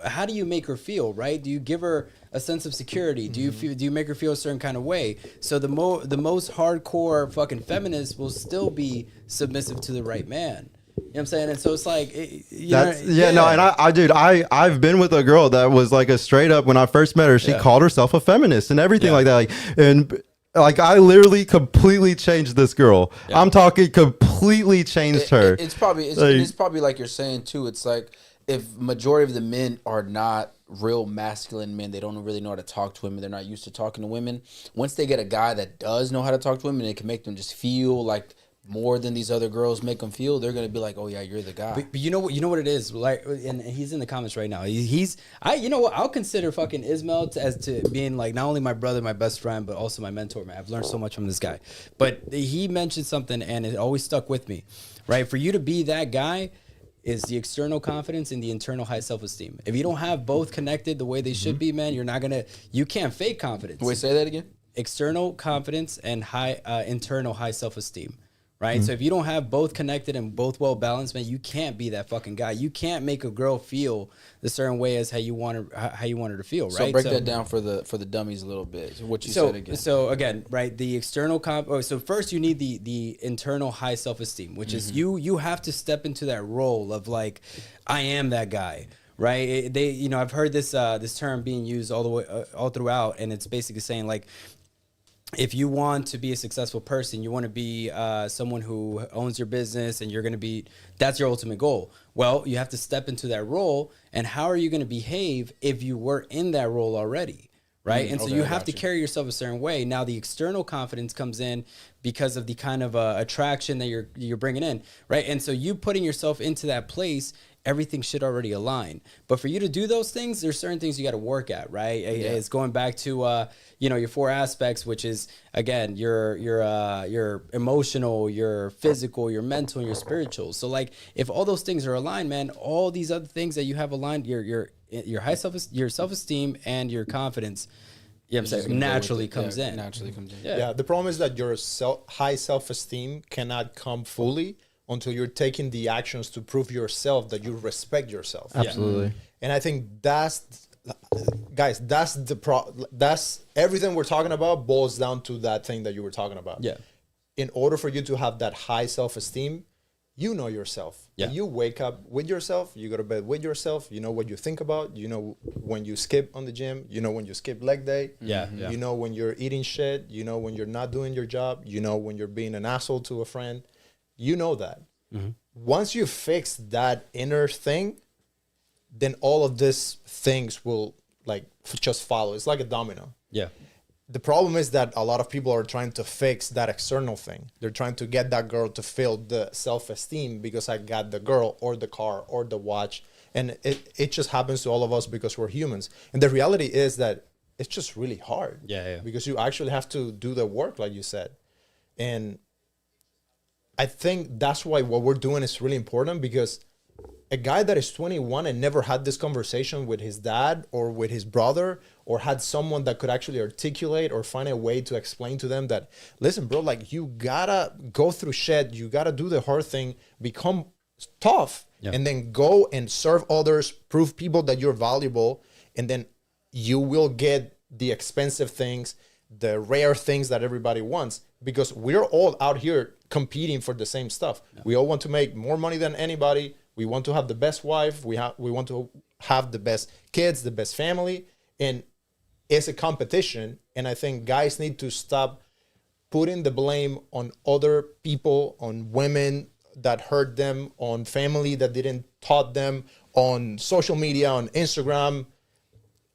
how do you make her feel, right? Do you give her a sense of security? Do you make her feel a certain kind of way? So the most hardcore fucking feminist will still be submissive to the right man. You know what I'm saying? And so it's like, I've been with a girl that was like a straight up, when I first met her, she called herself a feminist and everything like that. Like, I literally completely changed this girl. Yeah. I'm talking completely changed her. It's probably like you're saying too. It's like, if majority of the men are not real masculine men, they don't really know how to talk to women, they're not used to talking to women. Once they get a guy that does know how to talk to women, it can make them just feel like more than these other girls make them feel. They're gonna be like, oh yeah, you're the guy. But you know what it is, like, and he's in the comments right now. I'll consider fucking Ismail as to being like not only my brother, my best friend, but also my mentor, man. I've learned so much from this guy. But he mentioned something and it always stuck with me, right? For you to be that guy is the external confidence and the internal high self-esteem. If you don't have both connected the way they should be, man, you can't fake confidence. Wait, say that again. External confidence and internal high self-esteem. Right. So if you don't have both connected and both well balanced, man, you can't be that fucking guy. You can't make a girl feel the certain way as how you want her to feel. Right. So break that down for the dummies a little bit. What you said again. So again, right, the external so first you need the internal high self-esteem, which is you have to step into that role of like, I am that guy. Right. I've heard this term being used all throughout, and it's basically saying like, if you want to be a successful person, you want to be someone who owns your business, and that's your ultimate goal. Well, you have to step into that role, and how are you going to behave if you were in that role already, right? And so you have to carry yourself a certain way. Now, the external confidence comes in because of the kind of attraction that you're bringing in, right? And so you putting yourself into that place, everything should already align. But for you to do those things, there's certain things you got to work at, right? Yeah. It's going back to your 4 aspects, which is again your emotional, your physical, your mental, and your spiritual. So like, if all those things are aligned, man, all these other things that you have aligned, your self-esteem and your confidence, you know what I'm saying, naturally comes in. Yeah, the problem is that your high self-esteem cannot come fully until you're taking the actions to prove yourself that you respect yourself. Absolutely. And I think that's everything we're talking about boils down to that thing that you were talking about. Yeah. In order for you to have that high self-esteem, you know yourself. Yeah. You wake up with yourself, you go to bed with yourself, you know what you think about, you know when you skip on the gym, you know when you skip leg day, you know when you're eating shit, you know when you're not doing your job, you know when you're being an asshole to a friend. You know that. Mm-hmm. Once you fix that inner thing, then all of these things will like just follow. It's like a domino. Yeah. The problem is that a lot of people are trying to fix that external thing. They're trying to get that girl to feel the self-esteem because I got the girl or the car or the watch. And it just happens to all of us because we're humans. And the reality is that it's just really hard. Yeah. Because you actually have to do the work, like you said. And I think that's why what we're doing is really important, because a guy that is 21 and never had this conversation with his dad or with his brother, or had someone that could actually articulate or find a way to explain to them that, listen, bro, like you gotta go through shit, you gotta do the hard thing, become tough, and then go and serve others, prove people that you're valuable, and then you will get the expensive things, the rare things that everybody wants, because we're all out here competing for the same stuff. Yeah. We all want to make more money than anybody. We want to have the best wife. We want to have the best kids, the best family. And it's a competition. And I think guys need to stop putting the blame on other people, on women that hurt them, on family that didn't taught them, on social media, on Instagram.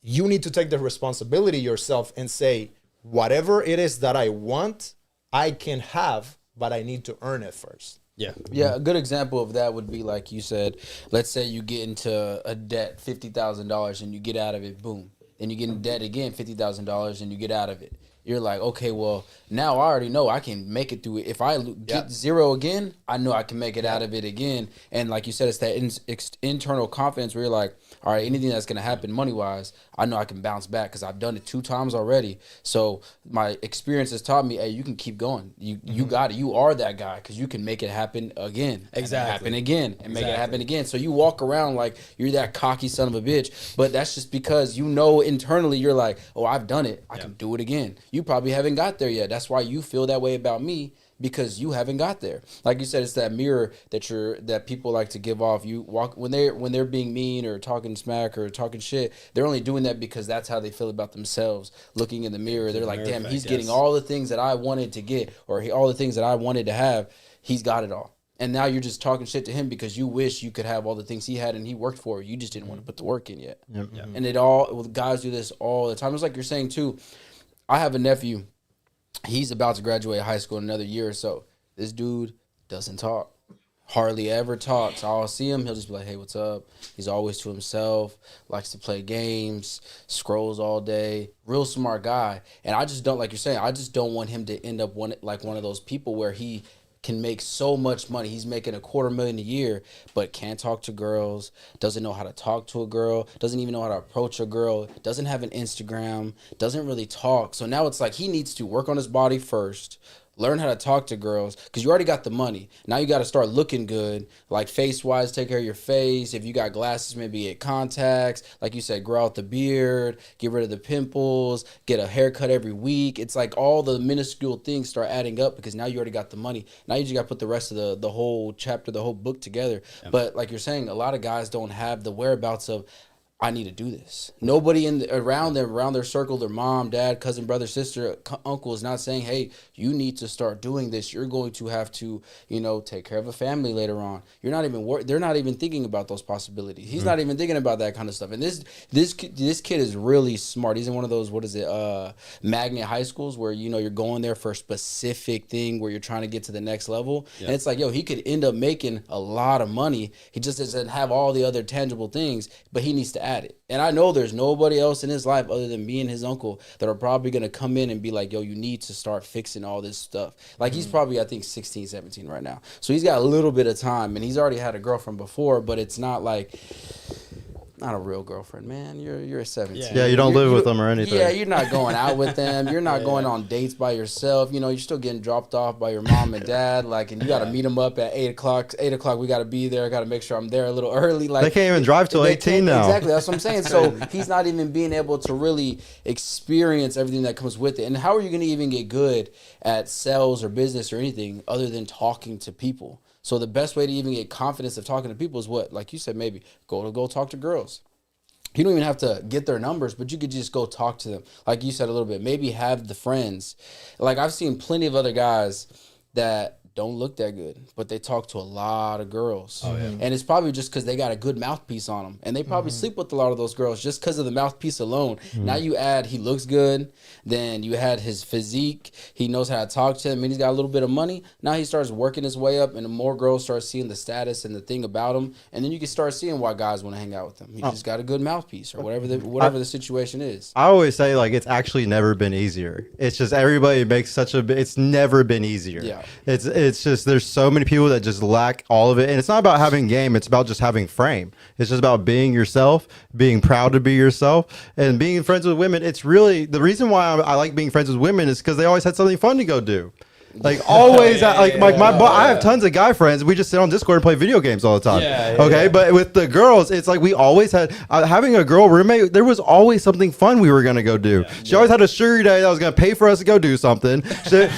You need to take the responsibility yourself and say, whatever it is that I want, I can have, but I need to earn it first. Yeah. Yeah, a good example of that would be like you said, let's say you get into a debt, $50,000, and you get out of it, boom. Then you get in debt again, $50,000, and you get out of it. You're like, okay, well, now I already know I can make it through it. If I get zero again, I know I can make it out of it again. And like you said, it's that internal confidence where you're like, all right, anything that's going to happen money-wise, I know I can bounce back because I've done it 2 times already. So my experience has taught me, hey, you can keep going. You got it. You are that guy because you can make it happen again. Exactly. Happen again and make it happen again. So you walk around like you're that cocky son of a bitch, but that's just because you know internally you're like, oh, I've done it. I can do it again. You probably haven't got there yet. That's why you feel that way about me, because you haven't got there. Like you said, it's that mirror that people like to give off. You walk when they're being mean or talking smack or talking shit, they're only doing that because that's how they feel about themselves. Looking in the mirror, they're like, damn, he's getting all the things that I wanted to get, or all the things that I wanted to have. He's got it all. And now you're just talking shit to him because you wish you could have all the things he had and he worked for. You just didn't want to put the work in yet. Yep. And guys do this all the time. It's like you're saying too. I have a nephew. He's about to graduate high school in another year or so. This dude doesn't talk. Hardly ever talks. I'll see him. He'll just be like, hey, what's up? He's always to himself. Likes to play games. Scrolls all day. Real smart guy. And I just don't, like you're saying, I just don't want him to end up one of those people where he can make so much money. He's making $250,000 a year, but can't talk to girls, doesn't know how to talk to a girl, doesn't even know how to approach a girl, doesn't have an Instagram, doesn't really talk. So now it's like he needs to work on his body first, learn how to talk to girls, because you already got the money. Now you got to start looking good, like face-wise, take care of your face. If you got glasses, maybe get contacts. Like you said, grow out the beard, get rid of the pimples, get a haircut every week. It's like all the minuscule things start adding up because now you already got the money. Now you just got to put the rest of the whole chapter, the whole book together. Yeah. But like you're saying, a lot of guys don't have the whereabouts of, I need to do this. Nobody around their circle, their mom, dad, cousin, brother, sister, uncle is not saying, hey, you need to start doing this. You're going to have to, take care of a family later on. You're not even they're not even thinking about those possibilities. He's not even thinking about that kind of stuff. And this kid is really smart. He's in one of those, magnet high schools where, you're going there for a specific thing where you're trying to get to the next level. Yeah. And it's like, he could end up making a lot of money. He just doesn't have all the other tangible things, but he needs to add it. And I know there's nobody else in his life other than me and his uncle that are probably going to come in and be like, yo, you need to start fixing all this stuff. Like he's probably, I think, 16, 17 right now. So he's got a little bit of time, and he's already had a girlfriend before, but it's not like... Not a real girlfriend, man. You're 17. Yeah, you don't live with them or anything. Yeah, you're not going out with them. You're not going on dates by yourself. You're still getting dropped off by your mom and dad. Like, and you got to meet them up at 8 o'clock. 8 o'clock, we got to be there. I got to make sure I'm there a little early. Like, they can't even drive till 18 now. Exactly, that's what I'm saying. So he's not even being able to really experience everything that comes with it. And how are you going to even get good at sales or business or anything other than talking to people? So the best way to even get confidence of talking to people is what? Like you said, maybe go talk to girls. You don't even have to get their numbers, but you could just go talk to them. Like you said a little bit, maybe have the friends. Like I've seen plenty of other guys that don't look that good, but they talk to a lot of girls. Oh, yeah. And it's probably just because they got a good mouthpiece on them. And they probably sleep with a lot of those girls just because of the mouthpiece alone. Now you add he looks good, then you had his physique, he knows how to talk to them, and he's got a little bit of money. Now he starts working his way up, and the more girls start seeing the status and the thing about him, and then you can start seeing why guys want to hang out with him. He just got a good mouthpiece or whatever the situation is. I always say, like, it's actually never been easier. It's just everybody makes it's never been easier. Yeah. It's just there's so many people that just lack all of it, and it's not about having game, it's about just having frame. It's just about being yourself, being proud to be yourself, and being friends with women. It's really the reason why I like being friends with women is because they always had something fun to go do. Like always, I have yeah. tons of guy friends. We just sit on Discord and play video games all the time. Yeah, Okay, but with the girls, it's like we always had having a girl roommate. There was always something fun we were gonna go do. She always had a sugar daddy that was gonna pay for us to go do something.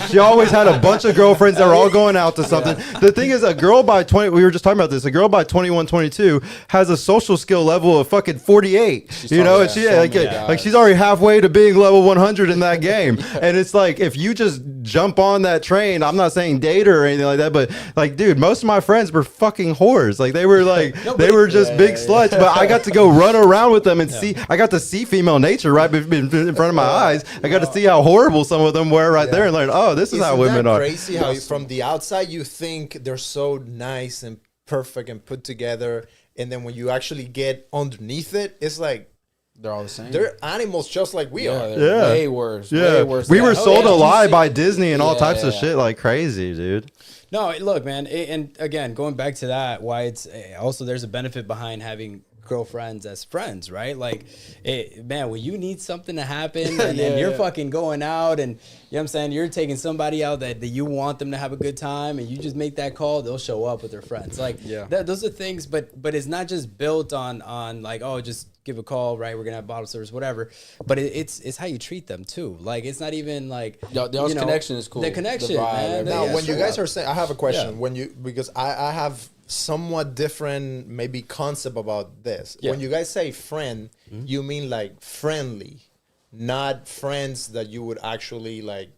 She always had a bunch of girlfriends that were all going out to something. The thing is, a girl by 20, we were just talking about this. A girl by 21, 22 has a social skill level of fucking 48. You know, and she like she's already halfway to being level 100 in that game. And it's like if you just jump on that train, I'm not saying date her or anything like that, but like, dude, most of my friends were fucking whores. Like they were like they were just big sluts. But I got to go run around with them and see. I got to see female nature right in front of my eyes. I got to see how horrible some of them were right there, and learn, oh, this is how women are. Crazy how from the outside you think they're so nice and perfect and put together, and then when you actually get underneath it, it's like they're all the same. They're animals just like we are. Yeah, way worse. Yeah, way worse. We were sold a lie by Disney Disney and all types of shit like crazy, dude. No, look, man, and again, going back to that, why it's also there's a benefit behind having girlfriends as friends, right? Like, man, when you need something to happen and then you're fucking going out and, you know what I'm saying, you're taking somebody out that you want them to have a good time and you just make that call, they'll show up with their friends. Like, those are things, but it's not just built on like, oh, just give a call, right? We're gonna have bottle service, whatever. But it's how you treat them too. Like, it's not even like the connection is cool. The connection, the vibe, man. Now, when you guys are saying, I have a question. Yeah. Because I have somewhat different maybe concept about this. When you guys say friend, you mean like friendly, not friends that you would actually like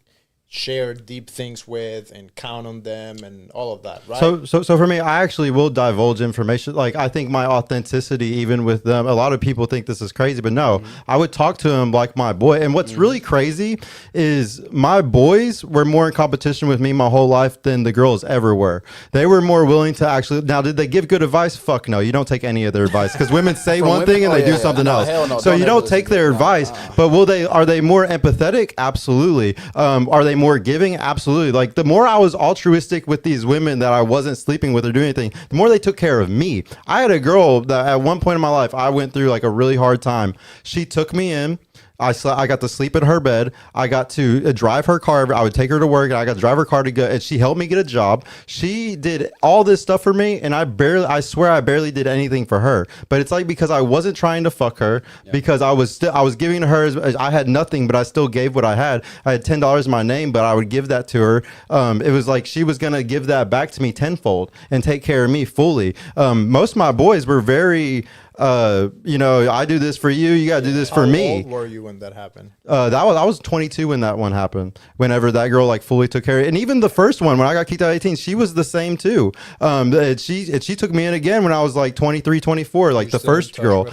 share deep things with and count on them and all of that, right? So for me, I actually will divulge information. Like, I think my authenticity, even with them, a lot of people think this is crazy, but no, I would talk to him like my boy. And what's really crazy is my boys were more in competition with me my whole life than the girls ever were. They were more willing to actually. Now, did they give good advice? Fuck no. You don't take any of their advice, because women say one thing and they do something else. No, so you don't take their advice. But are they more empathetic? Absolutely. Are they more giving? Absolutely. Like, the more I was altruistic with these women that I wasn't sleeping with or doing anything, the more they took care of me. I had a girl that at one point in my life, I went through like a really hard time. She took me in. I got to sleep in her bed. I got to drive her car. I would take her to work, and I got to drive her car to go. And she helped me get a job. She did all this stuff for me, and I swear I barely did anything for her. But it's like, because I wasn't trying to fuck her, because I was giving to her. I had nothing, but I still gave what I had. I had $10 in my name, but I would give that to her. It was like she was gonna give that back to me tenfold and take care of me fully. Most of my boys were very. I do this for you. You gotta do this for me. How old were you when that happened? I was 22 when that one happened. Whenever that girl like fully took care of it. And even the first one, when I got kicked out at 18, she was the same too. She took me in again when I was like 23, 24, like the first girl.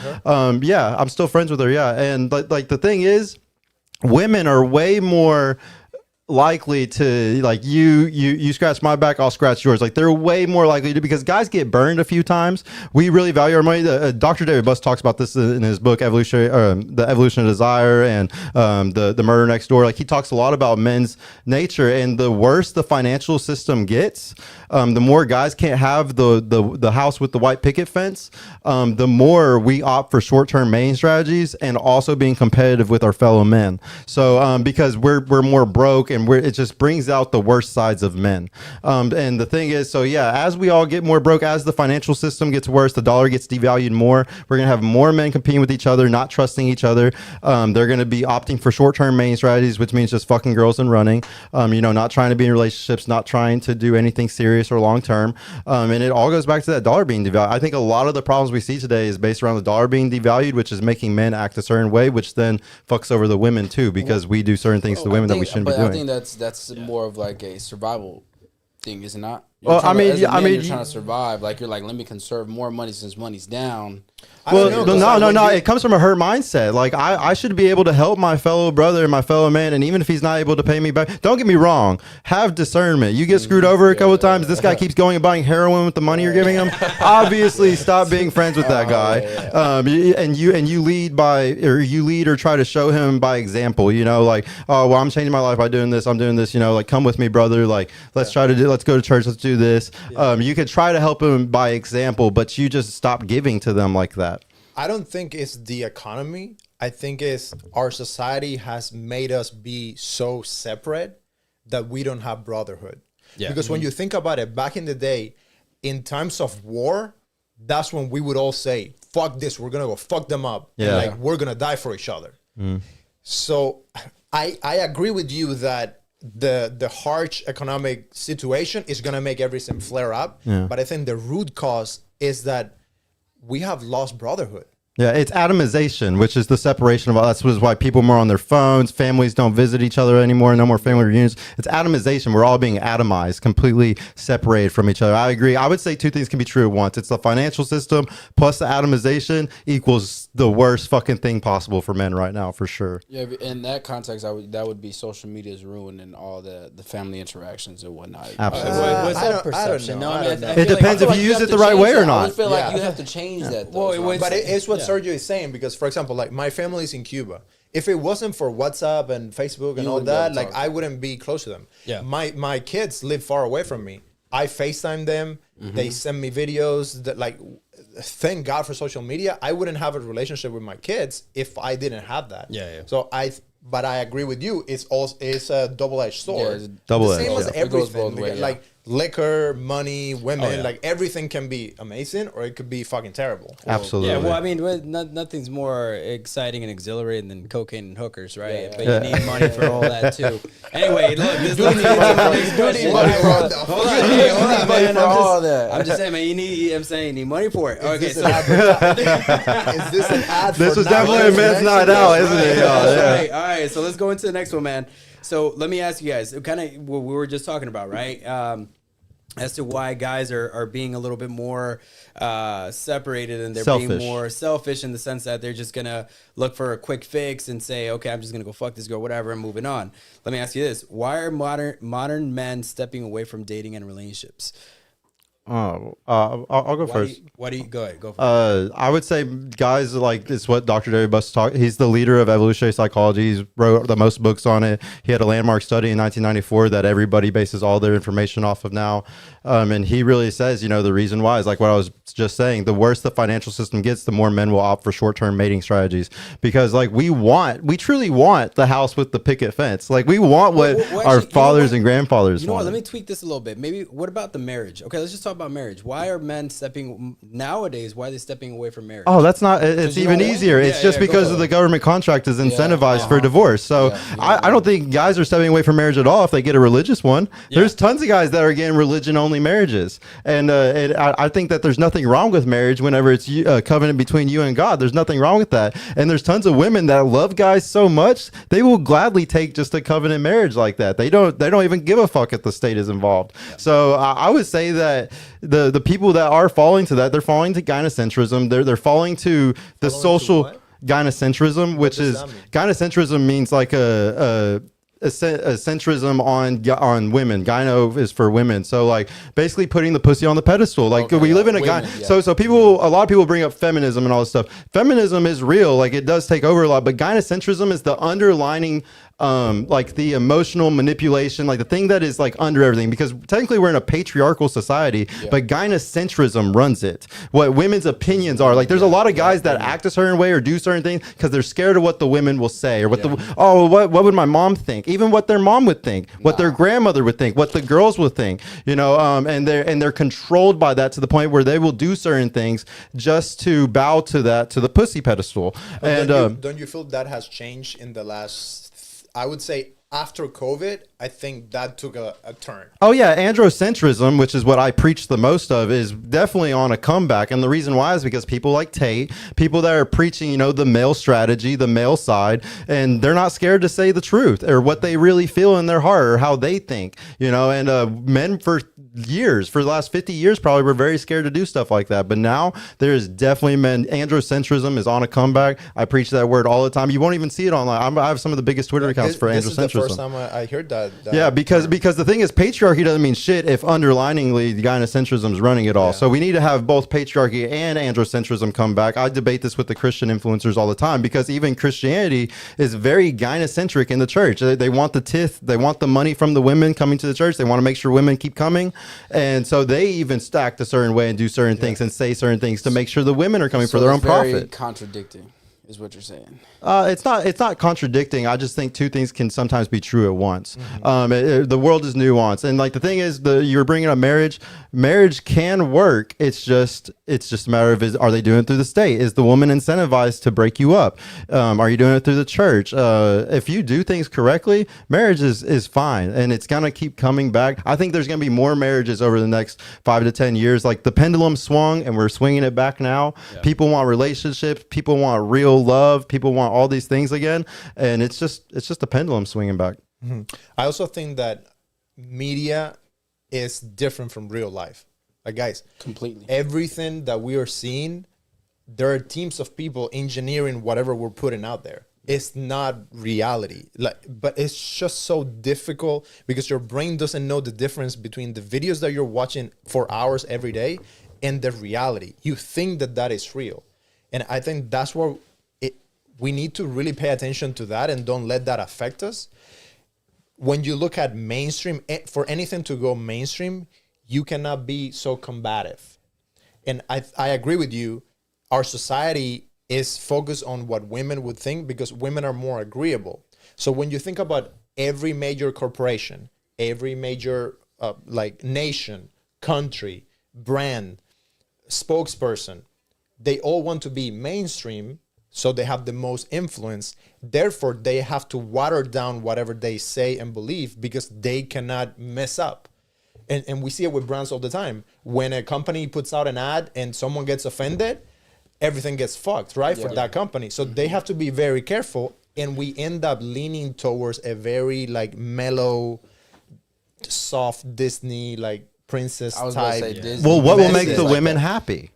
Yeah, I'm still friends with her. Yeah, and like the thing is, women are way more likely to, like, you scratch my back, I'll scratch yours. Like, they're way more likely to, because guys get burned a few times. We really value our money. Dr. David Buss talks about this in his book The Evolution of Desire, and the Murder Next Door. Like, he talks a lot about men's nature, and the worse the financial system gets, the more guys can't have the house with the white picket fence, the more we opt for short-term mating strategies and also being competitive with our fellow men. So because we're more broke, and it just brings out the worst sides of men. And the thing is, so yeah, as we all get more broke, as the financial system gets worse, the dollar gets devalued more, we're going to have more men competing with each other, not trusting each other. They're going to be opting for short-term mating strategies, which means just fucking girls and running, not trying to be in relationships, not trying to do anything serious or long-term. And it all goes back to that dollar being devalued. I think a lot of the problems we see today is based around the dollar being devalued, which is making men act a certain way, which then fucks over the women too, because we do certain things to women that we shouldn't be doing. I think that's more of like a survival thing, is it not? Well, you're trying to survive. Like, you're like, let me conserve more money since money's down. Well, no. It comes from a hurt mindset. Like, I should be able to help my fellow brother and my fellow man, and even if he's not able to pay me back, don't get me wrong, have discernment. You get screwed over a couple of times. This guy keeps going and buying heroin with the money you're giving him. Obviously, stop being friends with that guy. And you lead or try to show him by example. Like, oh, well, I'm changing my life by doing this. I'm doing this. Like, come with me, brother. Like, let's go to church. Let's do this. You could try to help him by example, but you just stop giving to them like that. I don't think it's the economy. I think it's our society has made us be so separate that we don't have brotherhood. Yeah. Because when you think about it, back in the day, in times of war, that's when we would all say, fuck this, we're gonna go fuck them up. Yeah. And like we're gonna die for each other. So I agree with you that the harsh economic situation is gonna make everything flare up. Yeah. But I think the root cause is that we have lost brotherhood. Yeah, it's atomization, which is the separation of all. That's why people are more on their phones. Families don't visit each other anymore. No more family reunions. It's atomization. We're all being atomized, completely separated from each other. I agree. I would say two things can be true at once. It's the financial system plus the atomization equals the worst fucking thing possible for men right now, for sure. Yeah, in that context, that would be social media's ruin and all the family interactions and whatnot. Absolutely. What's I that don't perception? know. No, I I mean, don't know. I It feel like- depends if you use it the right way or I not. feel like Yeah. you have to change that. Though, Well, so it was- But it's what Yeah. Sergio is saying, because, for example, like my family is in Cuba. If it wasn't for WhatsApp and Facebook and You all wouldn't be able that, to like talk. I wouldn't be close to them. Yeah. My kids live far away from me. I FaceTime them. They send me videos that, like, thank God for social media. I wouldn't have a relationship with my kids if I didn't have that. Yeah. So but I agree with you. It's a double-edged sword. it's double-edged, The same as yeah. It goes everything. both ways, Like liquor, money, women, yeah. like everything can be amazing or it could be fucking terrible. Absolutely. Yeah, well, I mean, nothing's more exciting and exhilarating than cocaine and hookers, right? Yeah, yeah. But you need money for all that too. Anyway, look, this do leads need me to money my for- next you do question. need money for- Hold on, hey, hold on, money man. for all that. I'm just saying, man. I'm saying, you need money for it. Okay, Is so this an ad This for was definitely a Nike? men's night out, isn't it? All Yeah. right. So let's go into the next one, man. So let me ask you guys, kind of what we were just talking about, right? As to why guys are being a little bit more separated and they're being Selfish. more selfish in the sense that they're just gonna look for a quick fix and say, okay, I'm just gonna go fuck this girl, whatever, and moving on. Let me ask you this: why are modern men stepping away from dating and relationships? I'll go first. Why do you go ahead? Go for it. I would say guys like it's what Dr. Dave Buss talked. He's the leader of evolutionary psychology. He's wrote the most books on it. He had a landmark study in 1994 that everybody bases all their information off of now. And he really says, the reason why is like what I was just saying. The worse the financial system gets, the more men will opt for short-term mating strategies because like we truly want the house with the picket fence. Like we want what Well, our actually, fathers what? and grandfathers You know what? wanted. Let me tweak this a little bit. Maybe what about the marriage? Okay, let's just talk about marriage. Why are men nowadays? Why are they stepping away from marriage? Oh, that's not. It's you even don't want- easier. It's Yeah, just yeah, go because for of it. the government contract is incentivized for divorce. So Yeah, I don't think guys are stepping away from marriage at all if they get a religious one. Yeah. There's tons of guys that are getting religion-only marriages, and I think that there's nothing wrong with marriage whenever it's a covenant between you and God. There's nothing wrong with that. And there's tons of women that love guys so much they will gladly take just a covenant marriage like that. They don't even give a fuck if the state is involved. Yeah. So I would say that the people that are falling to that, they're falling to gynocentrism. They're falling to the social what? gynocentrism, which does is that mean? gynocentrism means like a centrism on women. Gyno is for women, so like basically putting the pussy on the pedestal. Like Okay, we live in a women, guy. yeah. So a lot of people bring up feminism and all this stuff. Feminism is real, like it does take over a lot, but gynocentrism is the underlining like the emotional manipulation, like the thing that is like under everything, because technically we're in a patriarchal society, but gynocentrism runs it. What women's opinions are, like there's a lot of guys that act a certain way or do certain things because they're scared of what the women will say or what would my mom think, even what their mom would think, what their grandmother would think, what the girls would think, and they're controlled by that to the point where they will do certain things just to bow to the pussy pedestal. And Don't you feel that has changed in the last, I would say after COVID, I think that took a turn. Oh yeah, androcentrism, which is what I preach the most of, is definitely on a comeback. And the reason why is because people like Tate, people that are preaching, the male strategy, the male side, and they're not scared to say the truth or what they really feel in their heart or how they think, and men for the last 50 years probably were very scared to do stuff like that. But now there's definitely men. Androcentrism is on a comeback. I preach that word all the time. You won't even see it online. I have some of the biggest Twitter accounts for This is the androcentrism. first time I heard that. Yeah, because the thing is, patriarchy doesn't mean shit if underliningly the gynocentrism is running it all. Yeah. So we need to have both patriarchy and androcentrism come back. I debate this with the Christian influencers all the time because even Christianity is very gynocentric in the church. They want the tithe, they want the money from the women coming to the church. They want to make sure women keep coming, and so they even stacked a certain way and do certain things and say certain things to make sure the women are coming for their own it's very profit. contradicting. is what you're saying. It's not contradicting. I just think two things can sometimes be true at once. The world is nuanced, and like the thing is, you're bringing up marriage. Marriage can work. It's just a matter of are they doing it through the state? Is the woman incentivized to break you up? Are you doing it through the church? If you do things correctly, marriage is fine, and it's gonna keep coming back. I think there's gonna be more marriages over the next 5 to 10 years. Like the pendulum swung, and we're swinging it back now. Yeah. People want relationships. People want real love. People want all these things again, and it's just a pendulum swinging back. I also think that media is different from real life. Like, guys, completely everything that we are seeing, there are teams of people engineering whatever we're putting out there. It's not reality. But it's just so difficult because your brain doesn't know the difference between the videos that you're watching for hours every day and the reality. You think that is real, and I think that's where we need to really pay attention to that and don't let that affect us. When you look at mainstream, for anything to go mainstream, you cannot be so combative. And I agree with you. Our society is focused on what women would think because women are more agreeable. So when you think about every major corporation, every major like nation, country, brand, spokesperson, they all want to be mainstream. So they have the most influence. Therefore, they have to water down whatever they say and believe because they cannot mess up. And we see it with brands all the time. When a company puts out an ad and someone gets offended, everything gets fucked, right? For that company. So they have to be very careful. And we end up leaning towards a very like mellow, soft Disney, like princess type. Well, what will make the women happy?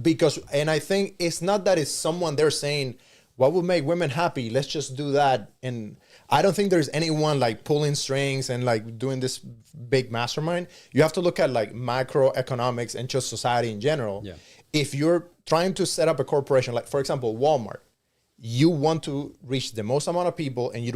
Because, and I think it's not that it's someone they're saying, what would make women happy? Let's just do that. And I don't think there's anyone like pulling strings and like doing this big mastermind. You have to look at like macroeconomics and just society in general. Yeah. If you're trying to set up a corporation, like for example, Walmart, you want to reach the most amount of people and you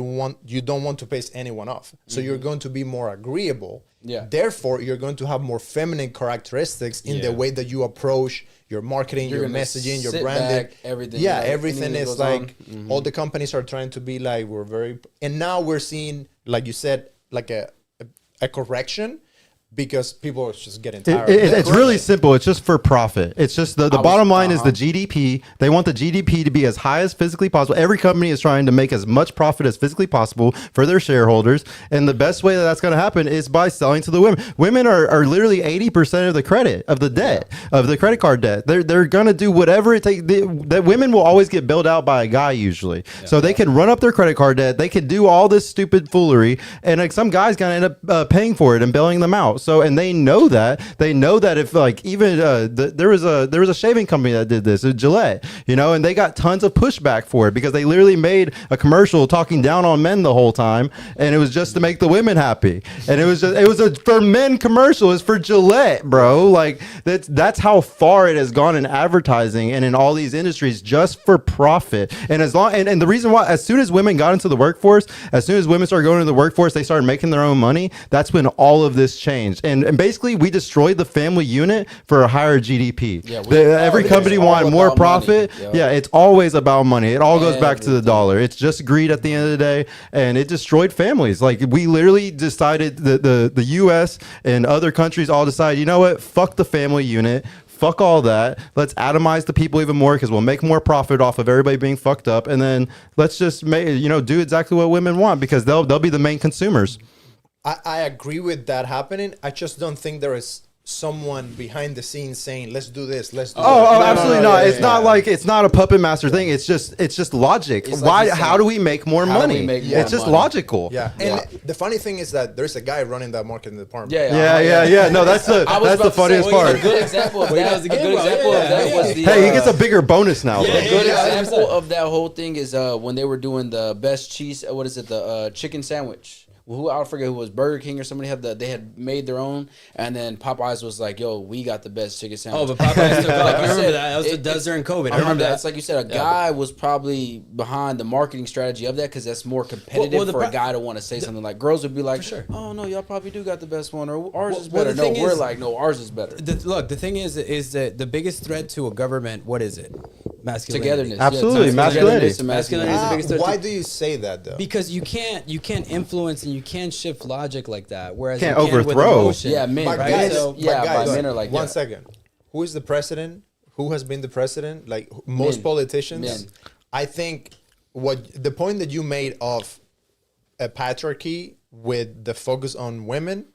don't want to piss anyone off. So you're going to be more agreeable. Yeah. Therefore, you're going to have more feminine characteristics in the way that you approach your marketing, your messaging, your branding. Everything. Yeah, everything is like all the companies are trying to be like and now we're seeing, like you said, like a correction. Because people are just getting tired. It's really simple. It's just for profit. It's just the bottom line is the GDP. They want the GDP to be as high as physically possible. Every company is trying to make as much profit as physically possible for their shareholders. And the best way that that's going to happen is by selling to the women. Women are literally 80% of the credit, of the debt, of the credit card debt. They're going to do whatever it takes. That women will always get bailed out by a guy usually. Yeah. So they can run up their credit card debt. They can do all this stupid foolery. And like some guy's going to end up paying for it and bailing them out. So, and they know that if like even there was a shaving company that did this, Gillette, and they got tons of pushback for it because they literally made a commercial talking down on men the whole time, and it was just to make the women happy, and it was a for men commercial. It's for Gillette, bro. Like that's how far it has gone in advertising and in all these industries just for profit. And and the reason why, as soon as women got into the workforce, as soon as women started going into the workforce, they started making their own money. That's when all of this changed. And basically, we destroyed the family unit for a higher GDP. Yeah, every company wanted more profit. Yeah, it's always about money. It all goes back to the dollar. It's just greed at the end of the day, and it destroyed families. Like we literally decided the U.S. and other countries all decided, you know what? Fuck the family unit. Fuck all that. Let's atomize the people even more because we'll make more profit off of everybody being fucked up, and then let's just do exactly what women want because they'll be the main consumers. I agree with that happening. I just don't think there is someone behind the scenes saying, let's do this, let's do that. Oh, absolutely not. It's not like it's not a puppet master thing. It's just logic. Like how do we make more money? It's just logical. Yeah. And the funny thing is that there's a guy running that marketing department. Yeah. No, that's the funniest part. A good example of that. Was the, hey, he gets a bigger bonus now. A good example of that whole thing is when they were doing the best cheese. What is it? The chicken sandwich. I forget who was Burger King or somebody they had made their own, and then Popeyes was like, "Yo, we got the best chicken sandwich." Oh, but Popeyes took off. I remember that. That was during COVID. I remember that. It's like you said, a guy was probably behind the marketing strategy of that because that's more competitive for a guy to want to say something like. Girls would be like, "Oh no, y'all probably do got the best one, or ours is better." No, we're like, "No, ours is better." Look, the thing is that the biggest threat to a government, what is it? masculinity. Togetherness. Absolutely, Yeah, masculinity. togetherness and Masculinity is the biggest threat. Why do you say that though? Because you can't influence and you can't shift logic like that. Whereas Can't you can with overthrow. emotion. Yeah, men, But right? guys, So, yeah, guys, but men are like one that. second. Who is the president? Who has been the president? Like most Men. politicians. Men. I think what the point that you made of a patriarchy with the focus on women,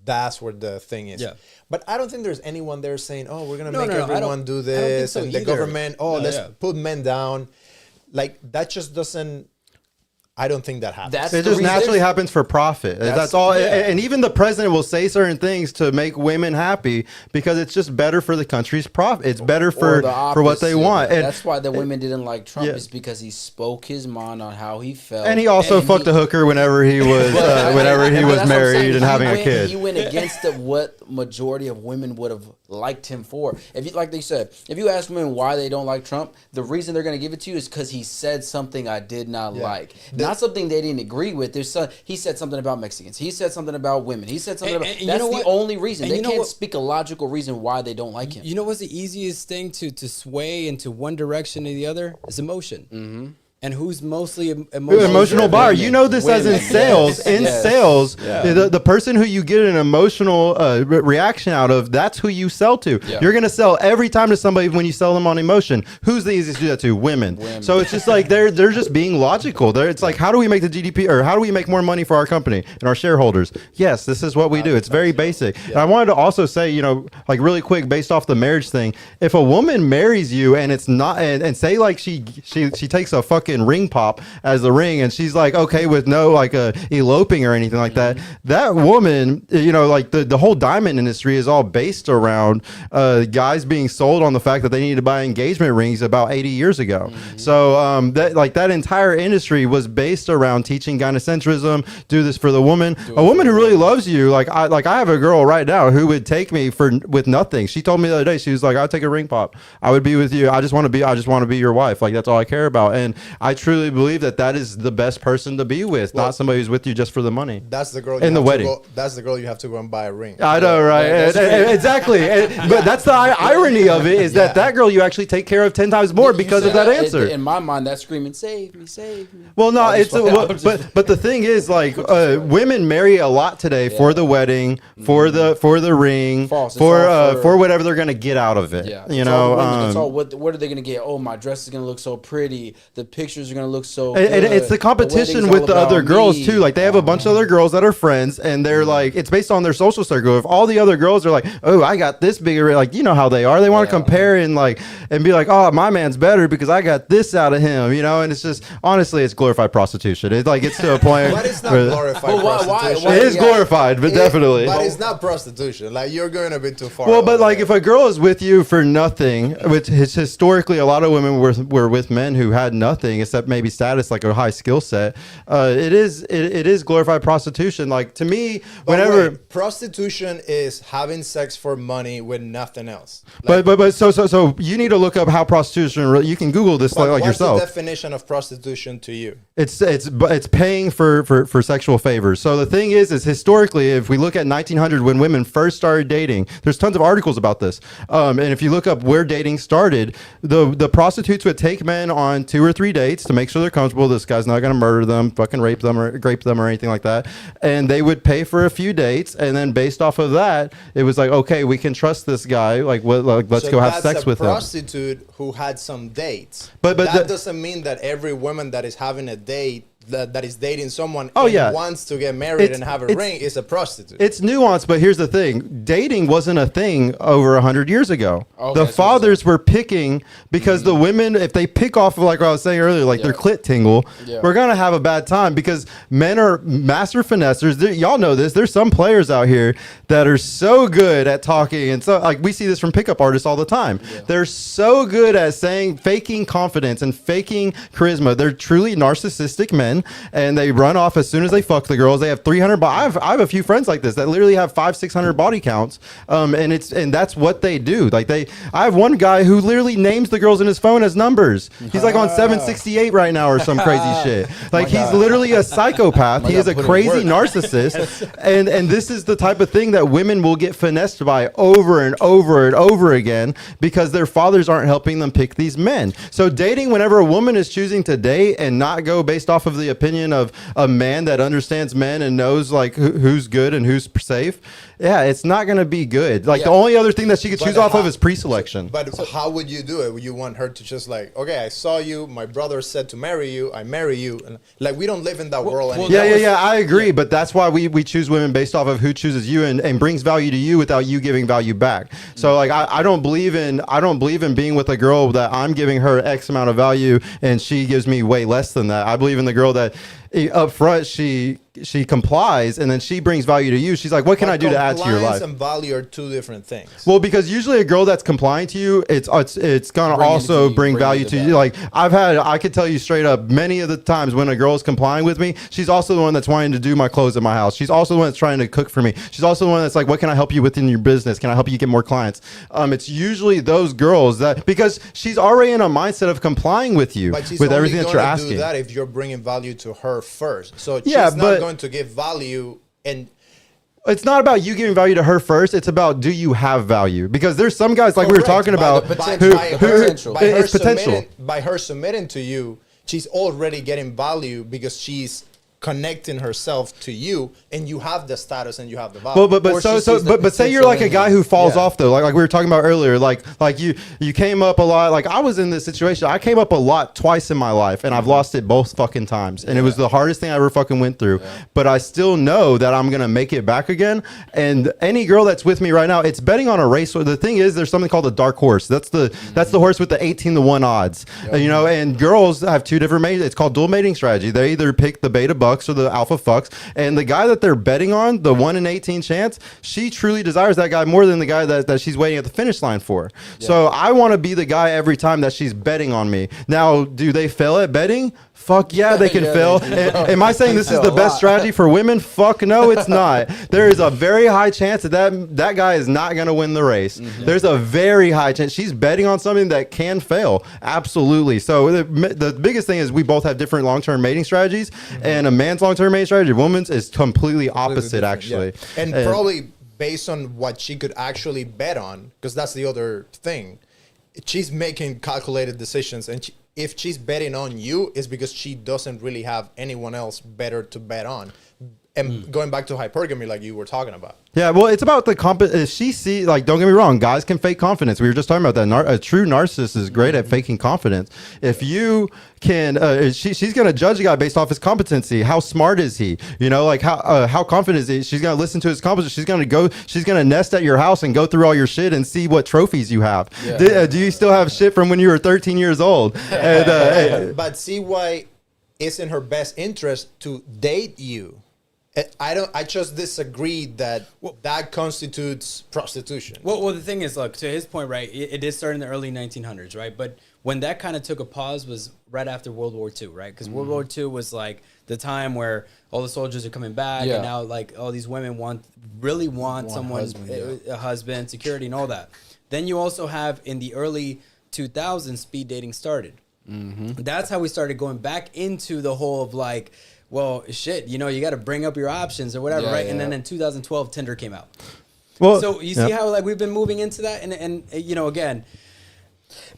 that's where the thing is. Yeah. But I don't think there's anyone there saying, "Oh, we're gonna No, make no, no, I everyone don't- do I don't think this," so and the either. government, "Oh, No, let's yeah. put men down." Like that just doesn't. I don't think that happens. That's It the just reason- naturally happens for profit. That's all. yeah. And even the president will say certain things to make women happy because it's just better for the country's profit. It's better Or for the what they opposite. want. And That's why the women didn't like Trump. Yeah. Is because he spoke his mind on how he felt. and he also And fucked a hooker whenever he was whenever he But was that's what I'm saying. married and He having a went- kid. He went against what majority of women would have liked him for. If you, like they said, if you ask women why they don't like Trump, the reason they're going to give it to you is because he said something I did not like, not something they didn't agree with. He said something about Mexicans. He said something about women. He said something about. and you That's know the what? only reason. And They you know can't what? speak a logical reason why they don't like him. You know what's the easiest thing to sway into one direction or the other? Is emotion. Mm-hmm. And who's mostly Emotional buyer. You know this as in Women. sales. Yes. In Yes. sales, Yeah. the person who you get an emotional reaction out of, that's who you sell to. Yeah. You're going to sell every time to somebody when you sell them on emotion. Who's the easiest to do that to? Women. So it's just like they're just being logical. It's like, how do we make the GDP or how do we make more money for our company and our shareholders? Yes, this is what we do. It's very basic. And I wanted to also say, like really quick, based off the marriage thing, if a woman marries you and it's not, and say like she takes a fucking ring pop as the ring and she's like okay with no like eloping or anything like that, that woman, like the whole diamond industry is all based around guys being sold on the fact that they need to buy engagement rings about 80 years ago. So that entire industry was based around teaching gynocentrism, do this for the woman. A woman who really loves you, like I have a girl right now who would take me with nothing. She told me the other day, she was like, I'll take a ring pop, I would be with you, I just want to be your wife, like that's all I care about. And I truly believe that is the best person to be with, not somebody who's with you just for the money. That's the girl. In the wedding. That's the girl you have to go and buy a ring. I know, right? Exactly. But that's the irony of it is that girl you actually take care of 10 times more because of that answer. In my mind, that's screaming, "Save me, save me." Well, no, I'm just fucking- but the thing is, like, women marry a lot today for the wedding, for the ring, False. It's for all for whatever they're gonna get out of it. Yeah, You it's know, all women. It's all what are they gonna get? Oh, my dress is gonna look so pretty. The pictures are gonna look so. and good. it's the competition wedding's with all the about other girls me. too. Like they have a bunch of other girls that are friends, and they're like, it's based on their social circle. If all the other girls are like, oh, I got this bigger, like you know how they are. They want to compare and be like, oh, my man's better because I got this out of him. And it's just honestly, it's glorified prostitution. It's like it's to a point. But it's not where- glorified But why- prostitution. why- It is glorified, but definitely. But it's not prostitution. Like you're going a bit too far. Well, but over like there. if a girl is with you for nothing, which is historically a lot of women were with men who had nothing except maybe status, like a high skill set. It is glorified prostitution. Like to me, But whenever. wait, prostitution is having sex for money with nothing else. But so you need to look up how prostitution. You can Google this like what's yourself. the definition of prostitution to you? It's paying for sexual favors. So the thing is historically, if we look at 1900 when women first started dating, there's tons of articles about this. And if you look up where dating started, the prostitutes would take men on 2 or 3 dates to make sure they're comfortable. This guy's not going to murder them, fucking rape them or anything like that. And they would pay for a few dates, and then based off of that, it was like, okay, we can trust this guy. Let's go have sex with him. That's a prostitute who had some dates. But that doesn't mean that every woman that is having a date that is dating someone wants to get married and have a ring is a prostitute. It's nuanced, but here's the thing. Dating wasn't a thing over 100 years ago. Okay, the so fathers were picking because the women, if they pick off of like what I was saying earlier, like their clit tingle, we're going to have a bad time because men are master finessers. Y'all know this. There's some players out here that are so good at talking. And so like we see this from pickup artists all the time. They're so good at faking confidence and faking charisma. They're truly narcissistic men. men, and they run off as soon as they fuck the girls. They have 300. I have a few friends like this that literally have 500-600 body counts, and that's what they do. Like I have one guy who literally names the girls in his phone as numbers. He's like on 768 right now or some crazy shit. Like he's literally a psychopath. He is a crazy narcissist, and this is the type of thing that women will get finessed by over and over and over again because their fathers aren't helping them pick these men. So dating, whenever a woman is choosing to date and not go based off of the opinion of a man that understands men and knows like who's good and who's safe, yeah, it's not going to be good. Like the only other thing that she could choose off of is pre-selection. But how would you do it? Would you want her to just like, okay, I saw you, my brother said to marry you, I marry you, and like we don't live in that world anymore. Yeah, I agree. But that's why we choose women based off of who chooses you and brings value to you without you giving value back. So like I don't believe in being with a girl that I'm giving her X amount of value and she gives me way less than that. I believe in the girl that up front she complies and then she brings value to you. She's like, what can I do to add to your life? Compliance and value are two different things. Well, because usually a girl that's complying to you, it's gonna also bring value to you. Like I could tell you straight up, many of the times when a girl is complying with me, she's also the one that's wanting to do my clothes at my house. She's also the one that's trying to cook for me. She's also the one that's like, what can I help you with in your business? Can I help you get more clients? It's usually those girls that, because she's already in a mindset of complying with you with everything that you're asking. Do that if you're bringing value to her first. So she's not going to give value, and it's not about you giving value to her first. It's about, do you have value? Because there's some guys like we were talking about it's potential. By her submitting to you, she's already getting value because she's connecting herself to you, and you have the status and you have the value. Well, but say you're like a guy who falls off though, like we were talking about earlier, like you came up a lot. Like I was in this situation. I came up a lot twice in my life, and I've lost it both fucking times, and it was the hardest thing I ever fucking went through. But I still know that I'm gonna make it back again. And any girl that's with me right now, it's betting on a race. So the thing is, there's something called a dark horse. That's the horse with the 18-1 odds. You know, and girls have two different mating. It's called dual mating strategy. They either pick the beta bucks or the alpha fucks, and the guy that they're betting on, the 1 in 18 chance, she truly desires that guy more than the guy that she's waiting at the finish line for. So I want to be the guy every time that she's betting on me. Now, do they fail at betting? Fuck yeah, they can fail. Am I saying this is the best strategy for women? Fuck no, it's not. There is a very high chance that guy is not going to win the race. There's a very high chance. She's betting on something that can fail. Absolutely. So the biggest thing is we both have different long-term mating strategies, and a man's long-term mating strategy, a woman's is completely opposite, actually. Yeah. And probably based on what she could actually bet on, because that's the other thing. She's making calculated decisions, and if she's betting on you, it's because she doesn't really have anyone else better to bet on. And going back to hypergamy, like you were talking about. Yeah, well, it's about the she see, like, don't get me wrong, guys can fake confidence. We were just talking about that. A true narcissist is great at faking confidence. If you can, she's going to judge a guy based off his competency. How smart is he? You know, like how confident is he? She's going to listen to his competence. She's going to nest at your house and go through all your shit and see what trophies you have. Yeah. Do you still have shit from when you were 13 years old? But see why it's in her best interest to date you. I just disagree that that constitutes prostitution. Well, the thing is, look, to his point, right, it did start in the early 1900s, right? But when that kind of took a pause was right after World War II, right? Because World War II was like the time where all the soldiers are coming back, and now like all these women really want someone, a husband, security, and all that. Then you also have in the early 2000s, speed dating started. That's how we started going back into the whole of like, well, shit, you know, you got to bring up your options or whatever, right? And then in 2012, Tinder came out. Well, so you see how like we've been moving into that, and you know, again,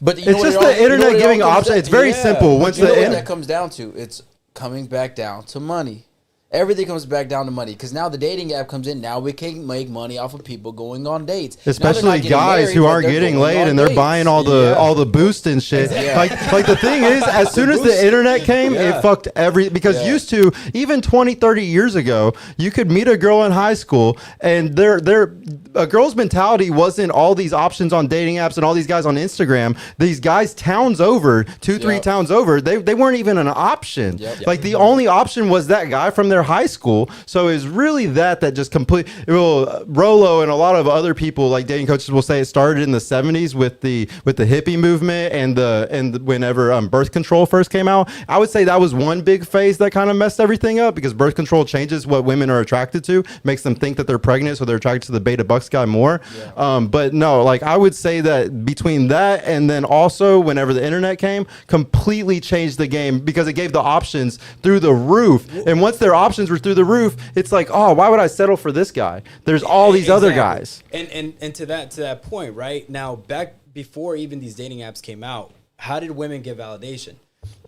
but it's just the internet giving options. It's very simple. Once the internet comes down to, it's coming back down to money. Everything comes back down to money because now the dating app comes in. Now we can make money off of people going on dates, especially guys who aren't getting laid and they're buying all the boost and shit. Like the thing is, as soon as the internet came, it fucked because used to, even 20, 30 years ago, you could meet a girl in high school and a girl's mentality wasn't all these options on dating apps and all these guys on Instagram. These guys towns over, 2-3 towns over, they weren't even an option. Like the only option was that guy from their their high school. So it's really that just Rolo and a lot of other people like dating coaches will say it started in the 70s with the hippie movement and whenever birth control first came out. I would say that was one big phase that kind of messed everything up, because birth control changes what women are attracted to, makes them think that they're pregnant, so they're attracted to the beta bucks guy more. But no, like I would say that between that and then also whenever the internet came, completely changed the game, because it gave the options through the roof. And once their options were through the roof, it's like, oh, why would I settle for this guy? There's all these other guys. And to that point, right now, back before even these dating apps came out, how did women get validation?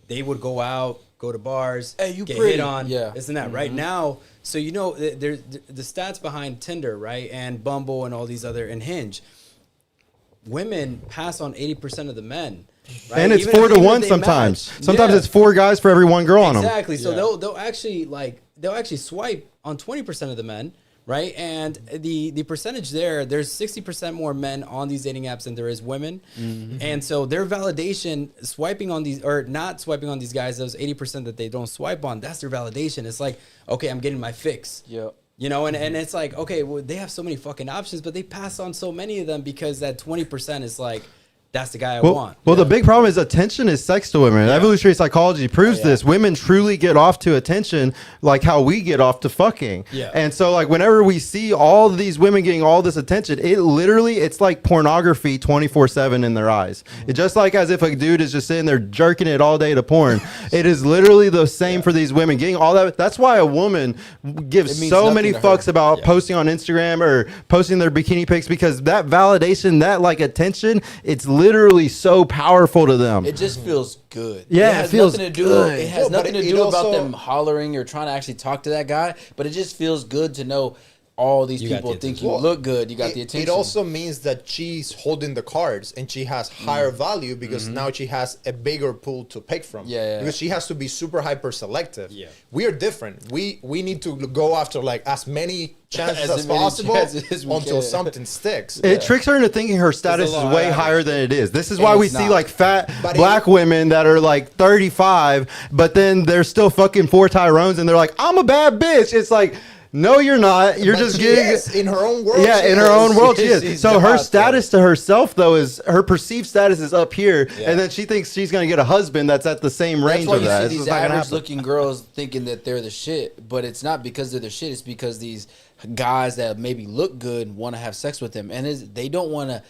They would go out, go to bars, get hit on, isn't that right now? So there's the stats behind Tinder, right, and Bumble and all these other, and Hinge. Women pass on 80% of the men. Right? And it's 4 to 1 sometimes. Sometimes it's 4 guys for every 1 girl on them. Exactly. So they'll actually swipe on 20% of the men, right? And the percentage there's 60% more men on these dating apps than there is women. And so their validation, swiping on these, or not swiping on these guys, those 80% that they don't swipe on, that's their validation. It's like, okay, I'm getting my fix. Yep. And it's like, okay, well, they have so many fucking options, but they pass on so many of them because that 20% is like, that's the guy I want. Well, the big problem is attention is sex to women. Evolutionary psychology proves this. Women truly get off to attention like how we get off to fucking. And so like whenever we see all these women getting all this attention, it's like pornography 24/7 in their eyes. It's just like as if a dude is just sitting there jerking it all day to porn. It is literally the same for these women getting all that. That's why a woman gives so many fucks about posting on Instagram or posting their bikini pics, because that validation, that like attention, it's literally so powerful to them. It just feels good. Yeah, it feels nothing to do. good. It has nothing to do about them hollering or trying to actually talk to that guy, but it just feels good to know all these people think you look good. You got the attention. It also means that she's holding the cards and she has higher value, because now she has a bigger pool to pick from. Because she has to be super hyper selective. We are different. We need to go after like as many chances as possible until something sticks. It tricks her into thinking her status is way higher than it is. This is why we see like fat black women that are like 35, but then they're still fucking 4 Tyrones and they're like, I'm a bad bitch. It's like, no, you're not. You're just getting in her own world. Yeah, in her own world, she is. So her status to herself, though, is her perceived status is up here, and then she thinks she's gonna get a husband that's at the same range of that. That's why you see these average-looking girls thinking that they're the shit, but it's not because they're the shit. It's because these guys that maybe look good want to have sex with them, and they don't want to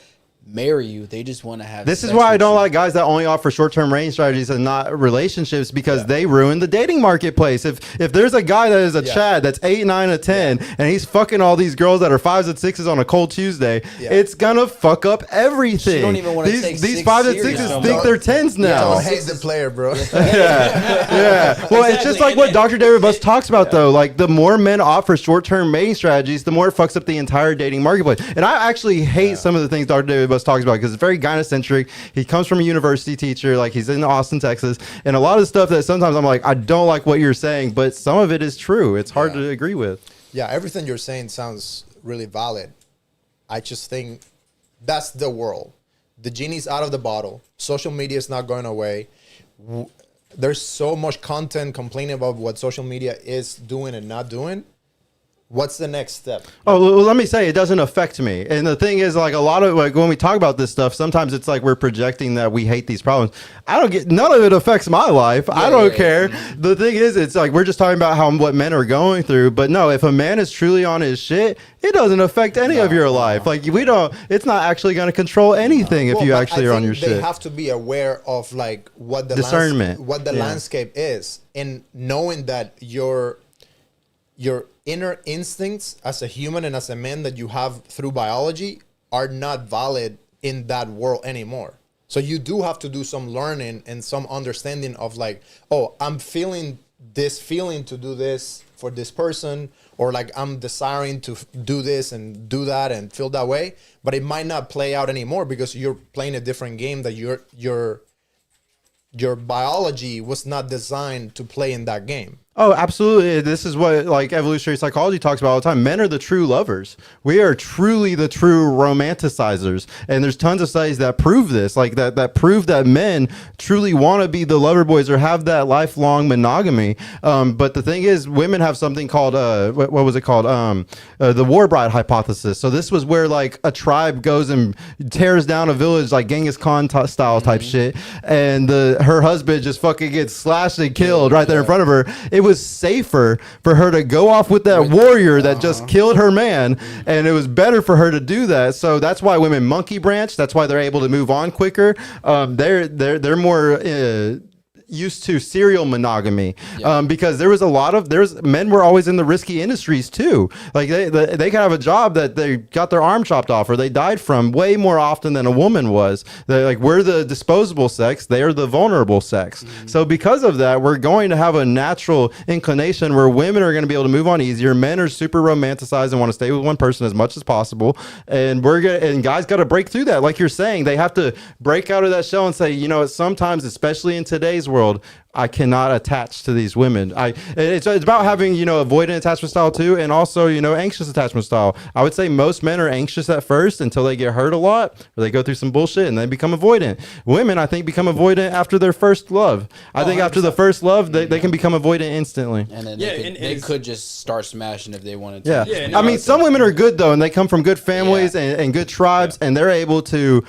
marry you. They just want to have this is why I don't like guys that only offer short-term range strategies and not relationships, because they ruin the dating marketplace. If there's a guy that is a Chad that's 8, 9, or 10 and he's fucking all these girls that are 5s and 6s on a cold Tuesday, it's gonna fuck up everything. She don't even want to take these 5s and 6s think they're 10s now. Don't hate the player, bro. Well, it's just like what Dr. David Buss talks about though. Like the more men offer short-term mating strategies, the more it fucks up the entire dating marketplace. And I actually hate some of the things Dr. David Buss talks about, because it's very gynocentric. He comes from a university teacher, like he's in Austin, Texas, and a lot of stuff that sometimes I'm like, I don't like what you're saying, but some of it is true. It's hard to agree with. Yeah, everything you're saying sounds really valid. I just think that's the world. The genie's out of the bottle. Social media is not going away. There's so much content complaining about what social media is doing and not doing. What's the next step? Oh, well, let me say, it doesn't affect me. And the thing is, like, a lot of, like, when we talk about this stuff, sometimes it's like we're projecting that we hate these problems. None of it affects my life. I don't care. The thing is, it's like we're just talking about what men are going through. But no, if a man is truly on his shit, it doesn't affect any of your life. Like, it's not actually going to control anything if you actually are on your shit. They have to be aware of, like, what the discernment, what the landscape is, and knowing that your inner instincts as a human and as a man that you have through biology are not valid in that world anymore. So you do have to do some learning and some understanding of like, oh, I'm feeling this feeling to do this for this person, or like I'm desiring to do this and do that and feel that way, but it might not play out anymore because you're playing a different game that your biology was not designed to play in that game. Oh, absolutely. This is what like evolutionary psychology talks about all the time. Men are the true lovers. We are truly the true romanticizers. And there's tons of studies that prove this, like that prove that men truly want to be the lover boys or have that lifelong monogamy. But the thing is, women have something called, what was it called? The war bride hypothesis. So this was where like a tribe goes and tears down a village like Genghis Khan style type shit. And her husband just fucking gets slashed and killed right there in front of her. It was safer for her to go off with that warrior that just killed her man, and it was better for her to do that. So that's why women monkey branch. That's why they're able to move on quicker. They're more used to serial monogamy, because there's men were always in the risky industries too. Like they can have a job that they got their arm chopped off or they died from way more often than a woman was. We're the disposable sex, they are the vulnerable sex. So because of that, we're going to have a natural inclination where women are going to be able to move on easier. Men are super romanticized and want to stay with one person as much as possible, and guys got to break through that. Like you're saying, they have to break out of that shell and say, you know, sometimes, especially in today's world, I cannot attach to these women. It's about having, you know, avoidant attachment style too, and also, you know, anxious attachment style. I would say most men are anxious at first until they get hurt a lot or they go through some bullshit and they become avoidant. Women, I think, become avoidant after their first love. I think 100%. After the first love, they can become avoidant instantly. And then they could just start smashing if they wanted to. Yeah. I mean, some women are good though, and they come from good families and good tribes, and they're able to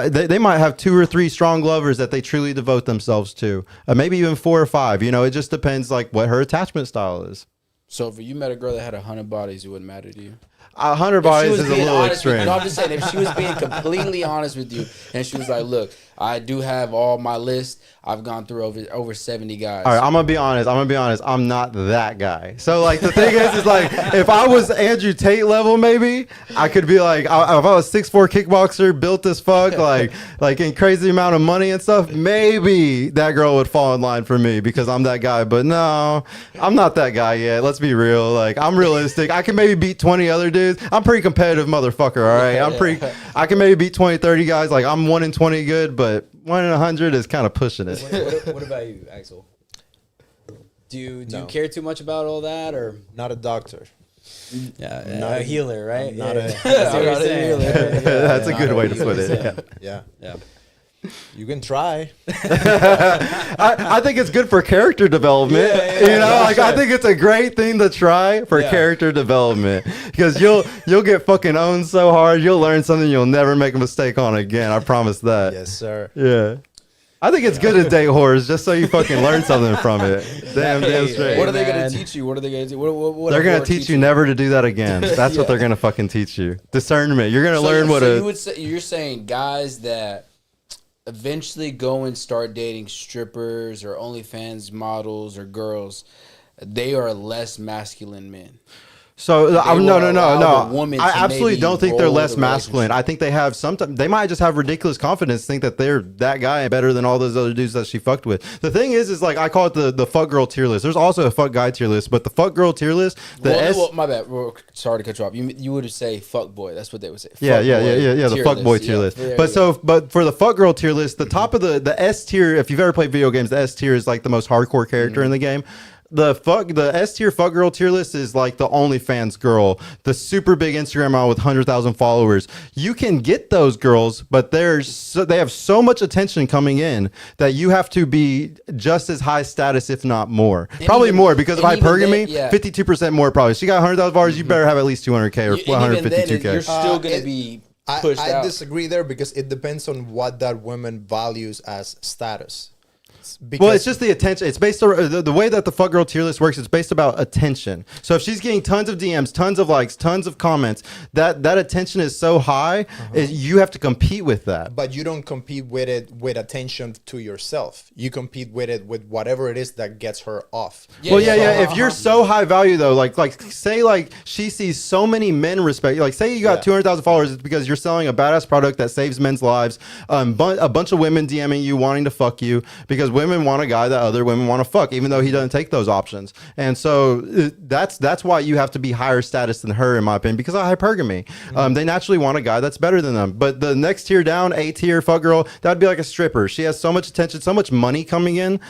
they might have 2 or 3 strong lovers that they truly devote themselves to, maybe even 4 or 5. You know, it just depends like what her attachment style is. So if you met a girl that had 100 bodies, it wouldn't matter to you. 100 bodies is a little extreme. No, I'm just saying, if she was being completely honest with you and she was like, look, I do have all my list. I've gone through over 70 guys. All right, I'm gonna be honest. I'm not that guy. So like the thing is like if I was Andrew Tate level, maybe I could be like, if I was 6'4" kickboxer, built as fuck, like in crazy amount of money and stuff, maybe that girl would fall in line for me because I'm that guy. But no, I'm not that guy yet. Let's be real. Like I'm realistic. I can maybe beat 20 other dudes. I'm pretty competitive motherfucker. All right, I can maybe beat 20, 30 guys. Like I'm 1 in 20 good, but 1 in 100 is kind of pushing it. What about you, Axel? Do you care too much about all that, or not a doctor? Yeah, not a healer, right? Not a healer. That's a good way to put it. Yeah. You can try. I think it's good for character development. You know, like I think it's a great thing to try for character development because you'll get fucking owned so hard, you'll learn something you'll never make a mistake on again. I promise that. Yes, sir. Yeah. I think it's good to date whores just so you fucking learn something from it. Damn straight. What are they going to teach you? What are they going to do? What they're going to teach you never to do that again. That's what they're going to fucking teach you. Discernment. You're going to learn what you would say. You're saying guys that eventually go and start dating strippers or OnlyFans models or girls, they are less masculine men. So no. I absolutely don't think they're less masculine. I think they have they might just have ridiculous confidence, think that they're that guy better than all those other dudes that she fucked with. The thing is like I call it the fuck girl tier list. There's also a fuck guy tier list, but the fuck girl tier list. My bad. Sorry to cut you off. You would say fuck boy. That's what they would say. Yeah. The fuck boy tier list. But for the fuck girl tier list, the top of the S tier. If you've ever played video games, the S tier is like the most hardcore character in the game. The S tier fuck girl tier list is like the OnlyFans girl, the super big Instagram model with 100,000 followers. You can get those girls, but they have so much attention coming in that you have to be just as high status, if not more. Probably more because of hypergamy. 52% more probably. She got 100,000 followers. You better have at least 200K or 152K. You're still going to be pushed out. I disagree there because it depends on what that woman values as status. Well, it's just the attention. It's based on the way that the fuck girl tier list works. It's based about attention. So if she's getting tons of DMs, tons of likes, tons of comments, that attention is so high, you have to compete with that. But you don't compete with it with attention to yourself. You compete with it with whatever it is that gets her off. If you're so high value though, like say like she sees so many men respect you. Like say you got 200,000 followers, it's because you're selling a badass product that saves men's lives. A bunch of women DMing you wanting to fuck you because women want a guy that other women want to fuck, even though he doesn't take those options. And so that's why you have to be higher status than her, in my opinion, because of hypergamy. They naturally want a guy that's better than them. But the next tier down, A tier fuck girl, that'd be like a stripper. She has so much attention, so much money coming in,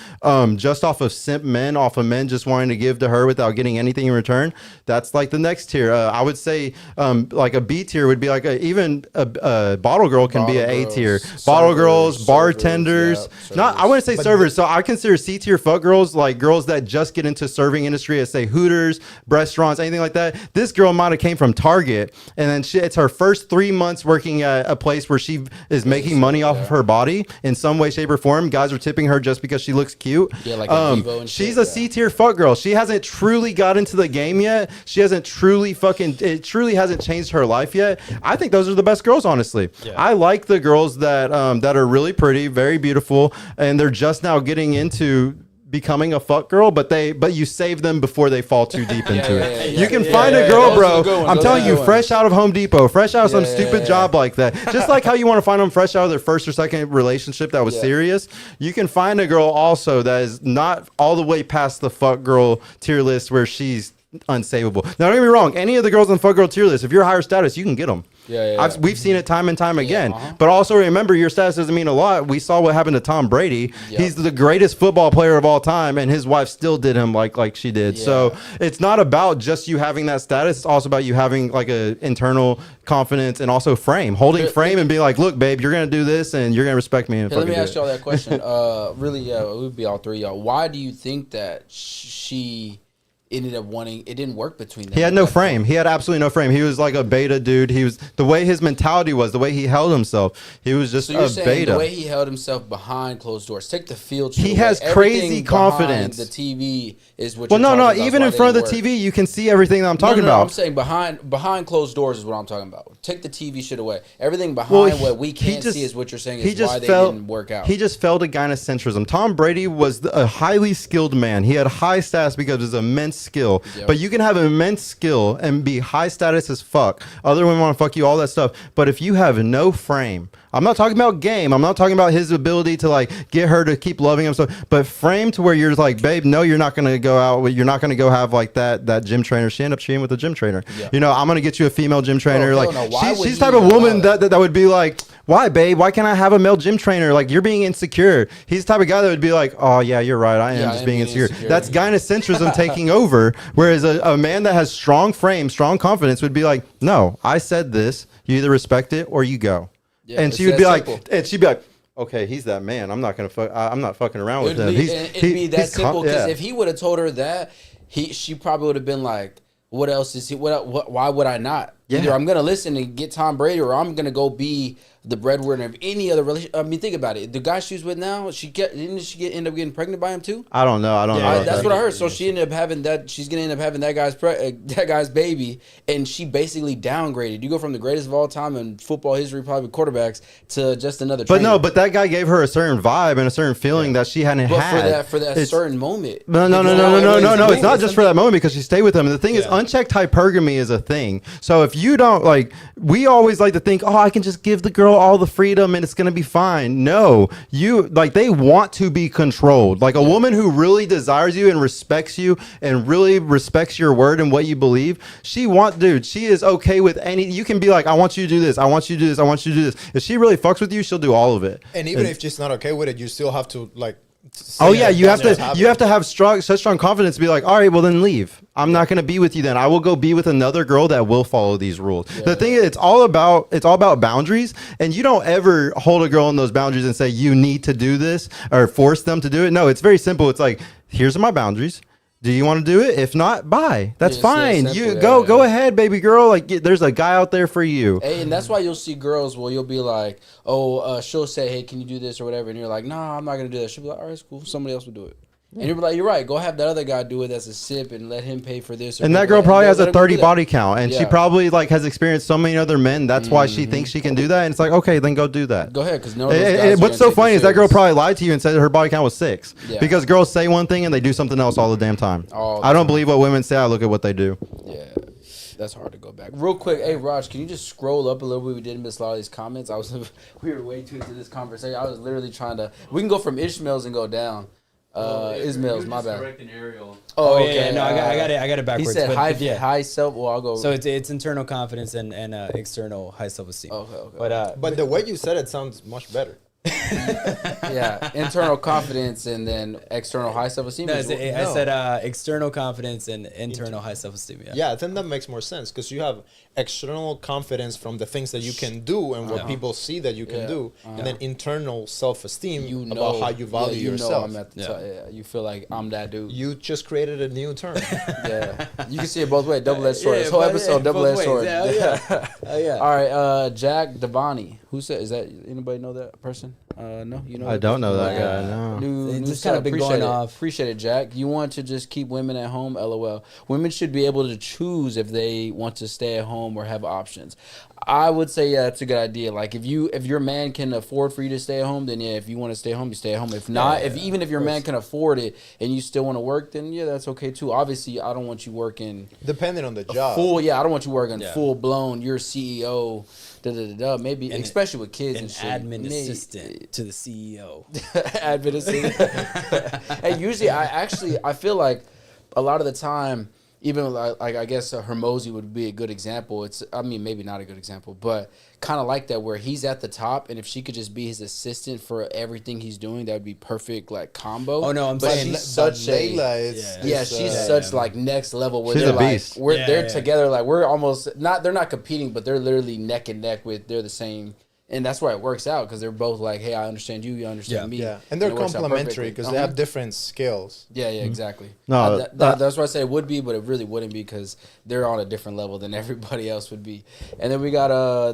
just off of simp men, off of men just wanting to give to her without getting anything in return. That's like the next tier. I would say like a B tier would be like even a bottle girl can be an A tier. Bottle girls, bartenders. Not, I wouldn't say servers. So I consider C tier fuck girls like girls that just get into serving industry as say Hooters, restaurants, anything like that. This girl might have came from Target, and then it's her first 3 months working at a place where she is making money off of her body in some way, shape, or form. Guys are tipping her just because she looks cute. Yeah, like a Vivo and she's shit, a C tier fuck girl. She hasn't truly got into the game yet. She hasn't truly it truly hasn't changed her life yet. I think those are the best girls, honestly. I like the girls that that are really pretty, very beautiful, and they're just now getting into becoming a fuck girl, but you save them before they fall too deep into it. You can find a girl, bro. I'm telling you, fresh out of Home Depot, fresh out of some stupid job like that. Just like how you want to find them fresh out of their first or second relationship that was serious, you can find a girl also that is not all the way past the fuck girl tier list where she's unsavable. Now, don't get me wrong. Any of the girls on fuck girl tier list, if you're higher status, you can get them. We've seen it time and time again. But also remember, your status doesn't mean a lot. We saw what happened to Tom Brady. He's the greatest football player of all time, and his wife still did him like she did. So it's not about just you having that status. It's also about you having like a internal confidence and also holding frame and being like, look, babe, you're gonna do this and you're gonna respect me. And let me ask y'all that question. Really, it would be all three of y'all. Why do you think that she ended up wanting, it didn't work between them? He had no frame. He had absolutely no frame. He was like a beta dude. He was, the way his mentality was, the way he held himself, he was just a beta. The way he held himself behind closed doors. Take the field. He has crazy confidence. The TV is what. Well, no. Even in front of the TV, you can see everything that I'm talking about. I'm saying behind closed doors is what I'm talking about. Take the TV shit away. Everything behind what we can't see is what you're saying is why they didn't work out. He just fell to gynocentrism. Tom Brady was a highly skilled man. He had high stats because of his immense skill. But you can have immense skill and be high status as fuck. Other women want to fuck you, all that stuff. But if you have no frame, I'm not talking about game. I'm not talking about his ability to like get her to keep loving him. So, but frame to where you're like, babe, no, you're not going to go out. You're not going to go have like that gym trainer. She ended up cheating with a gym trainer. You know, I'm going to get you a female gym trainer. She's the type of woman that would be like, why, babe? Why can't I have a male gym trainer? Like, you're being insecure. He's the type of guy that would be like, oh, yeah, you're right. I am just being insecure. That's gynocentrism taking over. Whereas a man that has strong frame, strong confidence would be like, no, I said this. You either respect it or you go. And she would be like, okay, he's that man. I'm not fucking around with him. It'd be that simple, because if he would have told her that, she probably would have been like, what else is he? Why would I not? Either I'm gonna listen and get Tom Brady, or I'm gonna go be the breadwinner of any other relationship. I mean, think about it. The guy she's with now, didn't she end up getting pregnant by him too? I don't know. That's what I heard. So she ended up having that. She's gonna end up having that guy's baby, and she basically downgraded. You go from the greatest of all time in football history, probably quarterbacks, to just another. Trainer. But that guy gave her a certain vibe and a certain feeling that she hadn't had for that certain moment. No. It's not just for that moment, because she stayed with him. And the thing is, unchecked hypergamy is a thing. So if you don't like, we always like to think, oh, I can just give the girl all the freedom and it's gonna be fine. No, they want to be controlled. Like a woman who really desires you and respects you and really respects your word and what you believe, she is okay with any. You can be like, I want you to do this, I want you to do this, I want you to do this. If she really fucks with you, she'll do all of it. And even if she's not okay with it, you still have to like. You have to have such strong confidence to be like, all right, well then leave. I'm not going to be with you then. I will go be with another girl that will follow these rules. The thing is, it's all about boundaries, and you don't ever hold a girl in those boundaries and say you need to do this or force them to do it. No, it's very simple. It's like, here's my boundaries. Do you want to do it? If not, bye. That's fine. Go ahead, baby girl. Like, there's a guy out there for you. Hey, and that's why you'll see girls. Well, you'll be like, she'll say, hey, can you do this or whatever? And you're like, nah, I'm not gonna do that. She'll be like, all right, it's cool. Somebody else will do it. And you're like, you're right. Go have that other guy do it. That's a sip, and let him pay for this. And that girl probably has a 30 body count, and she probably like has experienced so many other men. That's why she thinks she can do that. And it's like, okay, then go do that. Go ahead, because what's so funny is that girl probably lied to you and said her body count was 6. Because girls say one thing and they do something else all the damn time. I don't believe what women say. I look at what they do. Yeah. That's hard to go back. Real quick, hey Raj, can you just scroll up a little bit? We didn't miss a lot of these comments. We were way too into this conversation. I was literally trying to. We can go from Ishmael's and go down. Ismail's, my bad. Correcting Ariel. Oh, okay. No, I got it backwards. He said but, high self. Well, I'll go. So it's internal confidence and external high self esteem. Okay. But the way you said it sounds much better. Yeah, internal confidence and then external high self esteem. No, I said external confidence and internal high self esteem. Yeah, I think that makes more sense because you have external confidence from the things that you can do and what people see that you can do, and then internal self esteem about how you value yourself. I'm at the top. Yeah, you feel like I'm that dude. You just created a new term. Yeah, you can see it both ways. Double-edged sword. This whole episode, double-edged sword. Yeah. All right, Jack Devani. Who said? Is that anybody know that person? No, you know. I don't know that guy. No. New just kind of been going off. Appreciate it, Jack. You want to just keep women at home? LOL. Women should be able to choose if they want to stay at home or have options. I would say it's a good idea. Like if your man can afford for you to stay at home, then if you want to stay home, you stay at home. If not, even if your man can afford it and you still want to work, then that's okay too. Obviously, I don't want you working depending on the job. I don't want you working full blown. You're CEO. Maybe especially with kids and shit. Admin assistant to the CEO. Admin assistant. And usually, I feel like a lot of the time, even like I guess Hermosi would be a good example. Maybe not a good example, but kind of like that where he's at the top, and if she could just be his assistant for everything he's doing, that would be perfect like combo. Oh no, she's such she's such like next level where she's they're a beast. Like they're together, like we're almost not. They're not competing, but they're literally neck and neck with. They're the same. And that's why it works out because they're both like, hey, I understand you, you understand me. Yeah, and they're complementary because they have different skills. Yeah, exactly. No, that's why I say it would be, but it really wouldn't be because they're on a different level than everybody else would be. And then we got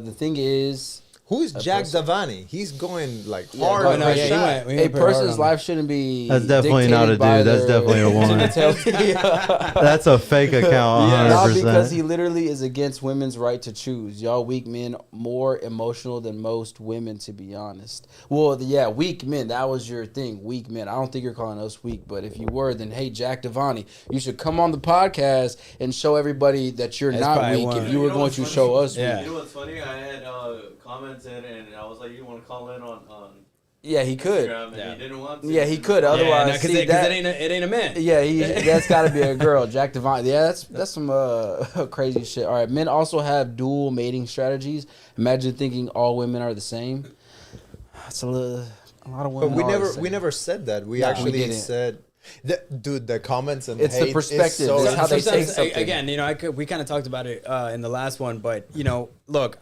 the thing is. Who's Jack Davani? He's going like hard. A person's life shouldn't be. That's definitely not a dude. That's definitely a woman. That's a fake account. 100%. Not because he literally is against women's right to choose. Y'all weak men more emotional than most women, to be honest. Well, weak men. That was your thing. Weak men. I don't think you're calling us weak, but if you were, then hey, Jack Davani, you should come on the podcast and show everybody that you're not weak. If you were going to show us weak. You know what's funny? I had commented and I was like, you want to call in on yeah, he could. Instagram, and he didn't want to. Yeah, he could. Otherwise, because it ain't a man. Yeah, that's got to be a girl. Jack Devine. Yeah, that's some crazy shit. All right, men also have dual mating strategies. Imagine thinking all women are the same. That's a lot of women. But we never said that. We actually said. The comments and it's hate the perspective. It's how they say something. Again, we kind of talked about it in the last one, but look,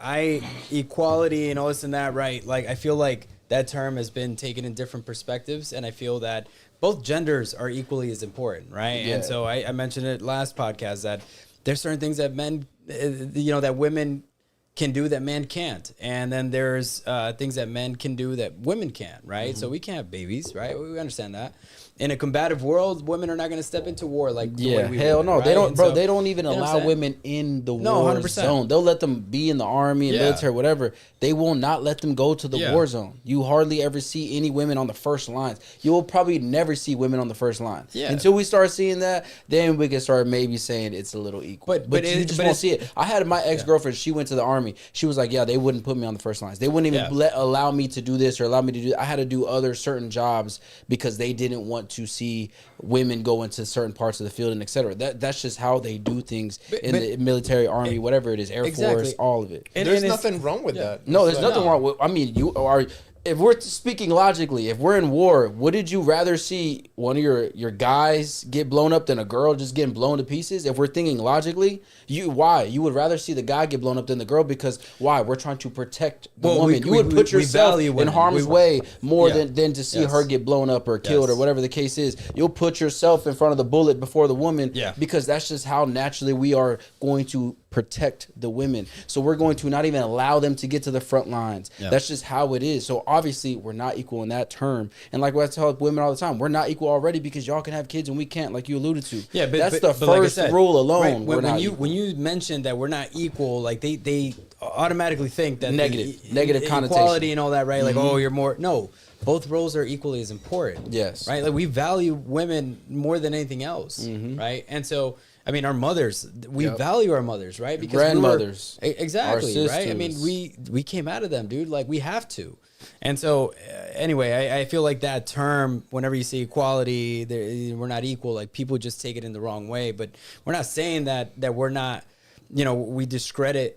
equality and all this and that, right? Like, I feel like that term has been taken in different perspectives, and I feel that both genders are equally as important, right? Yeah. And so I mentioned it last podcast that there's certain things that men, that women can do that men can't, and then there's things that men can do that women can't, right? So we can't have babies, right? We understand that. In a combative world, women are not going to step into war like the way we hell would, no, right? they don't, bro. They don't even allow women in the war 100%. zone. They'll let them be in the army and military, whatever. They will not let them go to the war zone. You hardly ever see any women on the first lines. You will probably never see women on the first line until we start seeing that. Then we can start maybe saying it's a little equal. But you just won't see it. I had my ex-girlfriend. She went to the army. She was like, they wouldn't put me on the first lines. They wouldn't even allow me to do this or allow me to do that. I had to do other certain jobs because they didn't want to see women go into certain parts of the field and etc. That's just how they do things in the military, army, whatever it is, Air Force, all of it. And there's nothing wrong with that. No, there's nothing wrong with. I mean, you are. If we're speaking logically, if we're in war, wouldn't you rather see one of your guys get blown up than a girl just getting blown to pieces? If we're thinking logically, you would rather see the guy get blown up than the girl because why? We're trying to protect the woman. You would put yourself in harm's way more than to see her get blown up or killed or whatever the case is. You'll put yourself in front of the bullet before the woman because that's just how naturally we are going to protect the women. So we're going to not even allow them to get to the front lines. That's just how it is. So obviously we're not equal in that term. And like what I tell women all the time, we're not equal already because y'all can have kids and we can't, like you alluded to. Yeah, but that's the first rule alone. Right. When you mentioned that we're not equal, like they automatically think that negative connotation, equality and all that, right? Like, you're more. No, both roles are equally as important. Yes. Right. Like we value women more than anything else. Right. And so I mean, our mothers, we Yep. value our mothers, right? Because Grandmothers. Exactly, Our right? I mean, sisters. we came out of them, dude. Like, we have to. And so, anyway, I feel like that term, whenever you say equality, we're not equal, like, people just take it in the wrong way. But we're not saying that we're not, you know, we discredit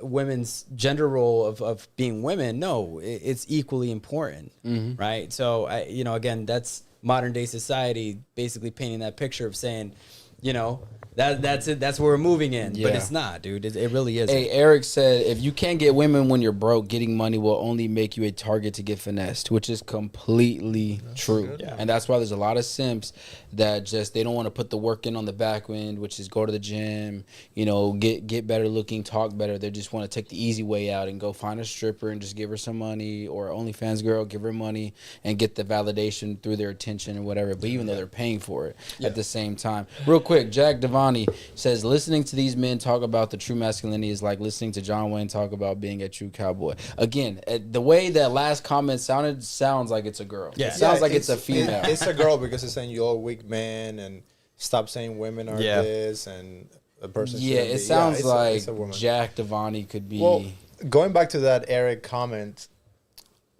women's gender role of being women. No, it's equally important, right? So, you know, again, that's modern day society basically painting that picture of saying, you know, that's it. That's where we're moving in, but Yeah. it's not, dude. It really isn't. Hey, Eric said, if you can't get women when you're broke, getting money will only make you a target to get finessed, which is completely true. Yeah. And that's why there's a lot of simps that just, they don't want to put the work in on the back end, which is go to the gym, you know, get better looking, talk better. They just want to take the easy way out and go find a stripper and just give her some money, or OnlyFans girl, give her money and get the validation through their attention and whatever. But even though they're paying for it at the same time. Real quick, Jack Devani says, listening to these men talk about the true masculinity is like listening to John Wayne talk about being a true cowboy. Again, the way that last comment sounds like it's a girl. Yeah. It sounds like it's a female. It's a girl because it's saying you're a weak man and stop saying women are this and a person. Yeah, shouldn't it be. sounds it's like it's a woman. Jack Devani could be. Well, going back to that Eric comment,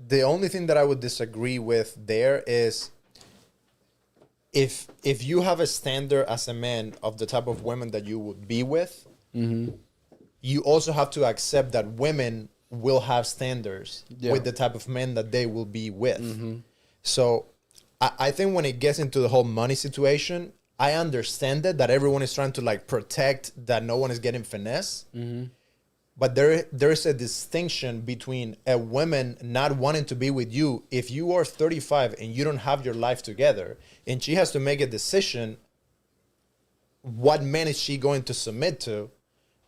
the only thing that I would disagree with there is if you have a standard as a man of the type of women that you would be with, you also have to accept that women will have standards with the type of men that they will be with. So I think when it gets into the whole money situation, I understand that everyone is trying to like protect that no one is getting finesse. But there is a distinction between a woman not wanting to be with you if you are 35 and you don't have your life together, and she has to make a decision. What man is she going to submit to?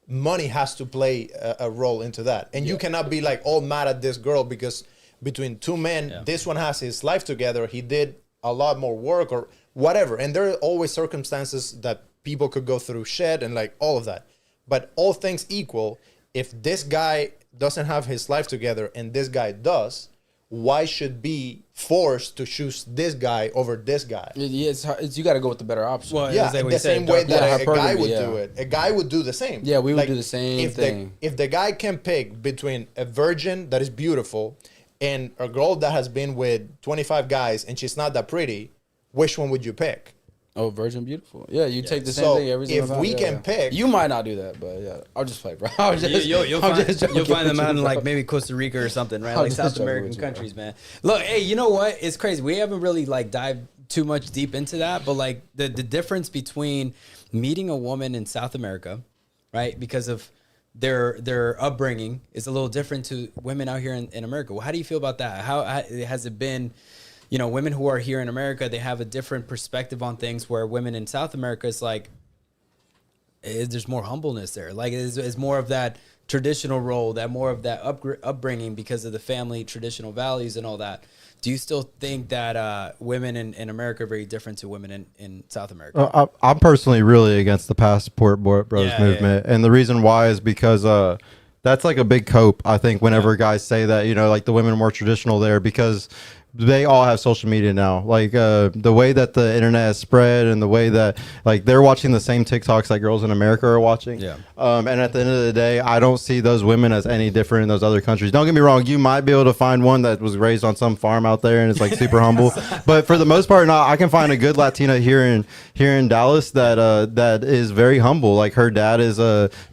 Money has to play a role into that, and you cannot be like all mad at this girl because between two men, this one has his life together. He did a lot more work or whatever, and there are always circumstances that people could go through shit and like all of that. But all things equal, if this guy doesn't have his life together and this guy does, why should be forced to choose this guy over this guy? It's you got to go with the better option. Well, Yeah, as they the would say, same way that a guy hypergamy, would do it. A guy would do the same. Yeah, we would do the same thing. If the guy can pick between a virgin that is beautiful and a girl that has been with 25 guys and she's not that pretty, which one would you pick? Oh, virgin beautiful. Yeah, you take the same So thing every single if time. we can pick- you might not do that, but yeah, I'll just play, bro. I'll just, You'll I'm find, just you'll joking find them with out in you, like bro. maybe Costa Rica or something, right? I'm Like just South joking American with you, countries, man. Look, hey, you know what? It's crazy. We haven't really like dived too much deep into that, but like the difference between meeting a woman in South America, right? Because of their upbringing is a little different to women out here in America. Well, how do you feel about that? How has it been? You know, women who are here in America, they have a different perspective on things, where women in South America, it's like, there's more humbleness there. Like, it's more of that traditional role, that more of that upbringing because of the family traditional values and all that. Do you still think that women in America are very different to women in South America? I'm personally really against the Passport Bros Yeah, movement. And the reason why is because that's like a big cope, I think, whenever guys say that, you know, like the women are more traditional there, because they all have social media now. Like the way that the internet has spread and the way that like they're watching the same TikToks that girls in America are watching. Yeah. And at the end of the day, I don't see those women as any different in those other countries. Don't get me wrong. You might be able to find one that was raised on some farm out there and is like super humble. But for the most part, no, I can find a good Latina here in Dallas that is very humble. Like her dad is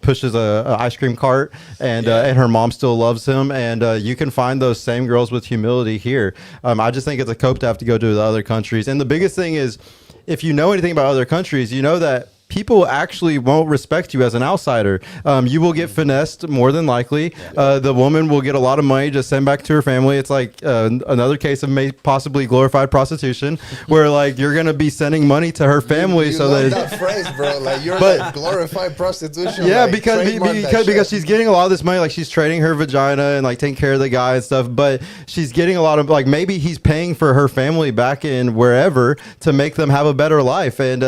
pushes a ice cream cart and her mom still loves him. And you can find those same girls with humility here. I just think it's a cope to have to go to the other countries. And the biggest thing is, if you know anything about other countries, you know that people actually won't respect you as an outsider. You will get finessed more than likely. The woman will get a lot of money just sent back to her family. It's like another case of possibly glorified prostitution, where like you're gonna be sending money to her family You so love that. that phrase, bro. Like you're But- like glorified prostitution. Yeah, like, because trademark that because shit. she's getting a lot of this money, like she's trading her vagina and like taking care of the guy and stuff. But she's getting a lot of like maybe he's paying for her family back in wherever to make them have a better life. And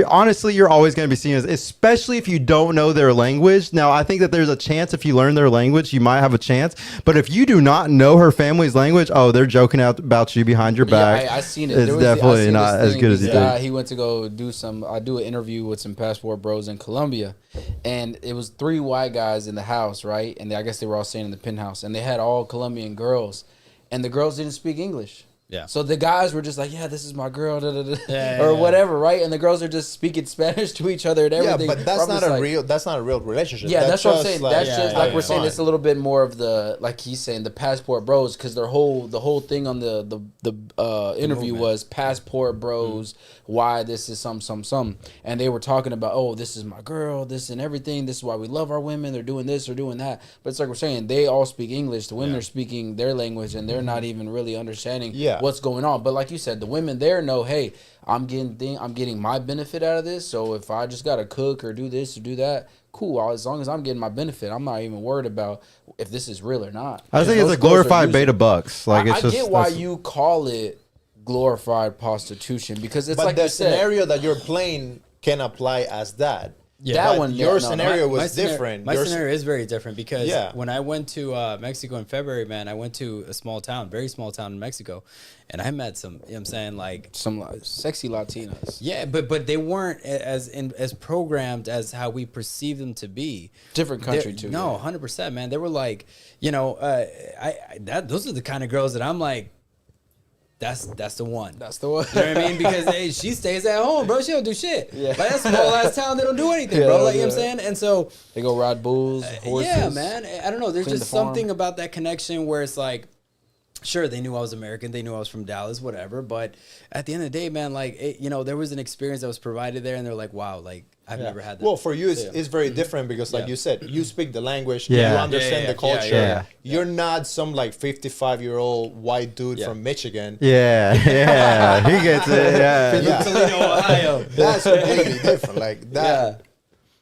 honestly, you're always going to be seen as, especially if you don't know their language. Now, I think that there's a chance if you learn their language, you might have a chance. But if you do not know her family's language, oh, they're joking out about you behind your back. Yeah, I seen it. It's definitely not as good as you think. He went to go do an interview with some passport bros in Colombia, and it was 3 white guys in the house, right? And I guess they were all staying in the penthouse, and they had all Colombian girls, and the girls didn't speak English. Yeah. So the guys were just like, yeah, this is my girl, or whatever, right? And the girls are just speaking Spanish to each other and everything. Yeah, but that's not a real relationship. Yeah, that's what I'm saying. That's just like we're saying. fine. It's a little bit more of the, like he's saying, the passport bros, because the whole thing on the interview was passport bros. Why this is some, and they were talking about, oh, this is my girl, this and everything. This is why we love our women. They're doing this, they're doing that. But it's like we're saying, they all speak English. The women are speaking their language, and they're not even really understanding what's going on. But like you said, the women there know, hey, I'm getting my benefit out of this. So if I just gotta cook or do this or do that, cool. As long as I'm getting my benefit, I'm not even worried about if this is real or not. I think it's a glorified beta bucks. Like it's I just get why you call it glorified prostitution, because it's But like the you said, scenario that you're playing can apply as that. Yeah. that But one, your no, scenario was My scenario- different. My Your scenario is very different because Yeah. when I went to Mexico in February, man, I went to a small town, very small town in Mexico, and I met some, you know what I'm saying, like, some sexy Latinas, yeah, but they weren't as programmed as how we perceive them to be. different country too. No, 100%, man. They were like, you know, those are the kind of girls that I'm like, that's the one. That's the one. You know what I mean? Because hey, she stays at home, bro. She don't do shit. Yeah. Like that small ass town, they don't do anything, bro. Like you know what I'm saying? And so They go ride bulls, horses. yeah, man. I don't know. There's clean just the farm. something about that connection where it's like, sure, they knew I was American. They knew I was from Dallas, whatever. But at the end of the day, man, like, you know, there was an experience that was provided there, and they're like, wow, like, I've never had that. Well, for you, it's very different because, like you said, you speak the language, Yeah. you understand the culture. yeah. You're not some like 55-year-old white dude from Michigan. Yeah, he gets it. Yeah. Toledo, Ohio. That's completely different. Like that.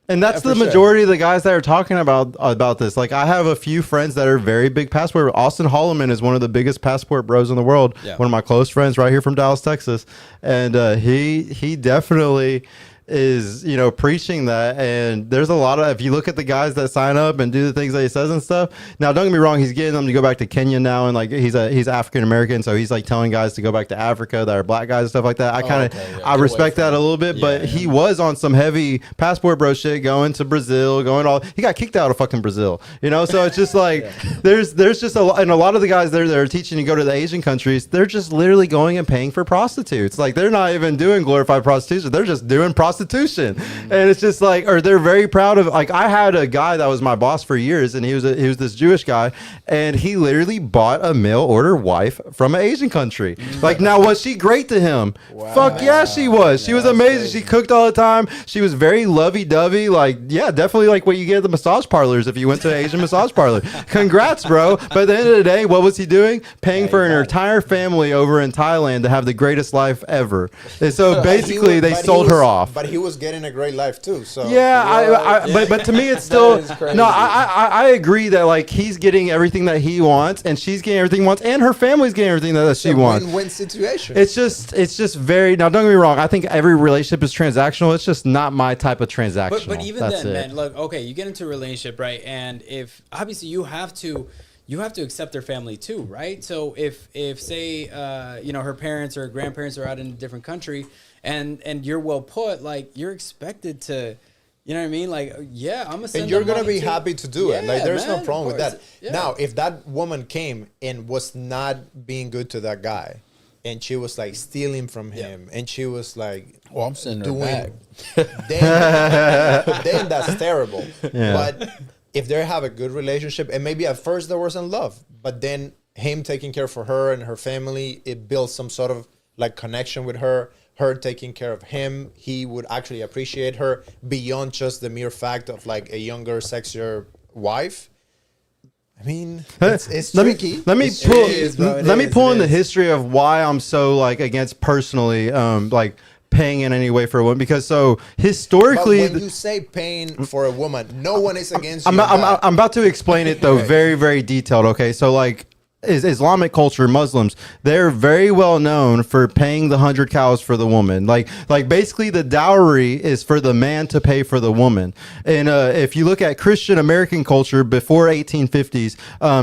And that's the for sure. majority of the guys that are talking about this. Like, I have a few friends that are very big passport. Austin Holloman is one of the biggest passport bros in the world. Yeah. One of my close friends right here from Dallas, Texas. And he definitely is, you know, preaching that. And there's a lot of, if you look at the guys that sign up and do the things that he says and stuff. Now, don't get me wrong, he's getting them to go back to Kenya now, and like he's African American, so he's like telling guys to go back to Africa that are black guys and stuff like that. I kind of I respect that a little bit, but he was on some heavy passport bro shit, going to Brazil, he got kicked out of fucking Brazil, you know. So it's just like there's just a lot, and a lot of the guys there that are teaching to go to the Asian countries, they're just literally going and paying for prostitutes. Like, they're not even doing glorified prostitution, they're just doing prostitution. And it's just like, or they're very proud of, like, I had a guy that was my boss for years, and he was this Jewish guy, and he literally bought a mail order wife from an Asian country. Like, now, was she great to him? Fuck yeah, she was. She was amazing. She cooked all the time. She was very lovey-dovey. Like, yeah, definitely like what you get at the massage parlors if you went to an Asian massage parlor. Congrats, bro. But at the end of the day, what was he doing? Paying for an entire family over in Thailand to have the greatest life ever. And so basically, they sold her off. But he was getting a great life too. So yeah, but to me, it's still That is crazy. no. I agree that, like, he's getting everything that he wants, and she's getting everything he wants, and her family's getting everything that she wants. Win-win situation. It's just very, now don't get me wrong, I think every relationship is transactional. It's just not my type of transactional. But even That's then, it. man, look, okay, you get into a relationship, right? And if obviously you have to accept their family too, right? So if say you know, her parents or grandparents are out in a different country, and you're well put, like, you're expected to, you know what I mean? Like, yeah, I'm gonna send and you're them gonna money be too. happy to do it. Like, Yeah, there's no man, problem with of that. course. Yeah. Now, if that woman came and was not being good to that guy, and she was like stealing from him, and she was like, Well, I'm sending her doing, back. then that's terrible. Yeah. But if they have a good relationship, and maybe at first there wasn't love, but then him taking care for her and her family, it builds some sort of like connection with her. Her taking care of him, he would actually appreciate her beyond just the mere fact of like a younger, sexier wife. I mean, it's tricky. Let me It's pull. tricky. Let me pull in the history of why I'm so, like, against personally, like, paying in any way for a woman, because so historically, But when you say paying for a woman, no one is against you. I'm about to explain it though, very, very detailed. Okay, so, like, is Islamic culture, Muslims, they're very well known for paying the 100 cows for the woman. Like basically the dowry is for the man to pay for the woman. And if you look at Christian American culture before 1850s,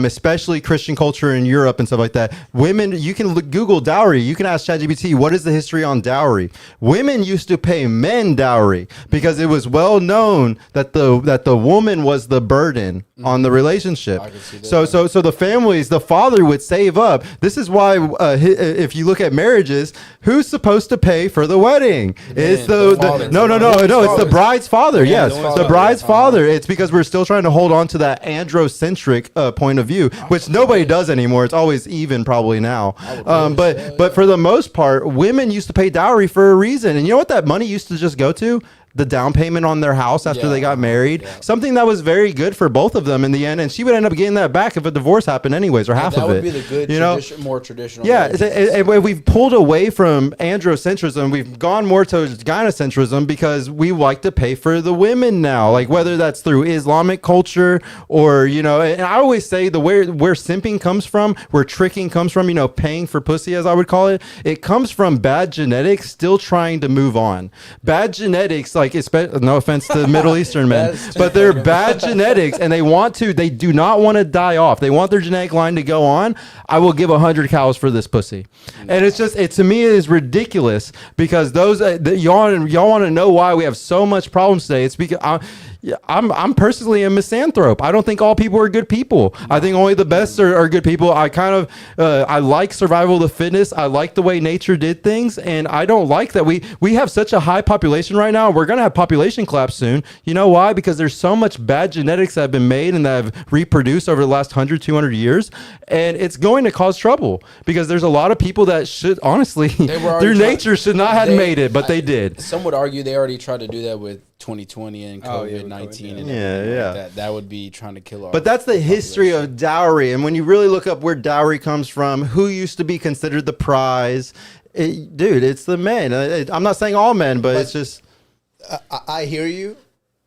especially Christian culture in Europe and stuff like that, women, you can Google dowry. You can ask ChatGPT, what is the history on dowry? Women used to pay men dowry because it was well known that the woman was the burden on the relationship. I can see that, So the families, the father would save up. This is why if you look at marriages, who's supposed to pay for the wedding? It's the father. no, it's the bride's father. Yeah, Yes, the the father. bride's father. It's because we're still trying to hold on to that androcentric point of view, which nobody does anymore. It's always even probably now. But for the most part, women used to pay dowry for a reason. And you know what that money used to just go to? The down payment on their house after they got married. Yeah. Something that was very good for both of them in the end. And she would end up getting that back if a divorce happened anyways, or half of it. That would be the good, more traditional. Yeah, we've pulled away from androcentrism. We've gone more to gynocentrism because we like to pay for the women now. Like whether that's through Islamic culture or, and I always say where simping comes from, where tricking comes from, paying for pussy, as I would call it, it comes from bad genetics still trying to move on. Bad genetics, no offense to Middle Eastern men, but they're bad genetics and they do not want to die off. They want their genetic line to go on. I will give 100 cows for this pussy. And it's just, to me, it is ridiculous because those, y'all want to know why we have so much problems today. It's because I'm personally a misanthrope. I don't think all people are good people. I think only the best are good people. I I like survival of the fittest. I like the way nature did things. And I don't like that we have such a high population right now. We're going to have population collapse soon. You know why? Because there's so much bad genetics that have been made and that have reproduced over the last 100, 200 years. And it's going to cause trouble because there's a lot of people that should, honestly, through nature should not have made it, but they did. Some would argue they already tried to do that with 2020 and COVID-19 and everything like that. That would be trying to kill our. But that's the history of dowry. And when you really look up where dowry comes from, who used to be considered the prize, it's the men. I'm not saying all men, but it's just. I hear you.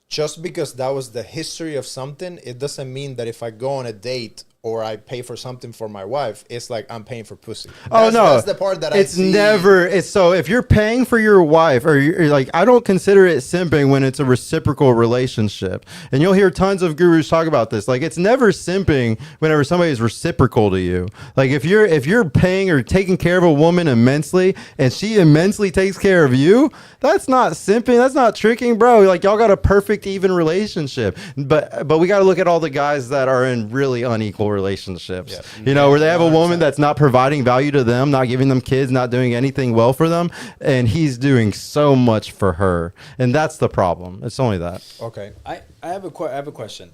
Just because that was the history of something, it doesn't mean that if I go on a date or I pay for something for my wife, it's like I'm paying for pussy. That's the part that I see. So if you're paying for your wife, or you're like, I don't consider it simping when it's a reciprocal relationship. And you'll hear tons of gurus talk about this. Like, it's never simping whenever somebody is reciprocal to you. Like if you're paying or taking care of a woman immensely and she immensely takes care of you, that's not simping. That's not tricking, bro. Like, y'all got a perfect even relationship. But we got to look at all the guys that are in really unequal relationships, where they have a woman that's not providing value to them, not giving them kids, not doing anything well for them, and he's doing so much for her, and that's the problem. It's only that. Okay. I have a question.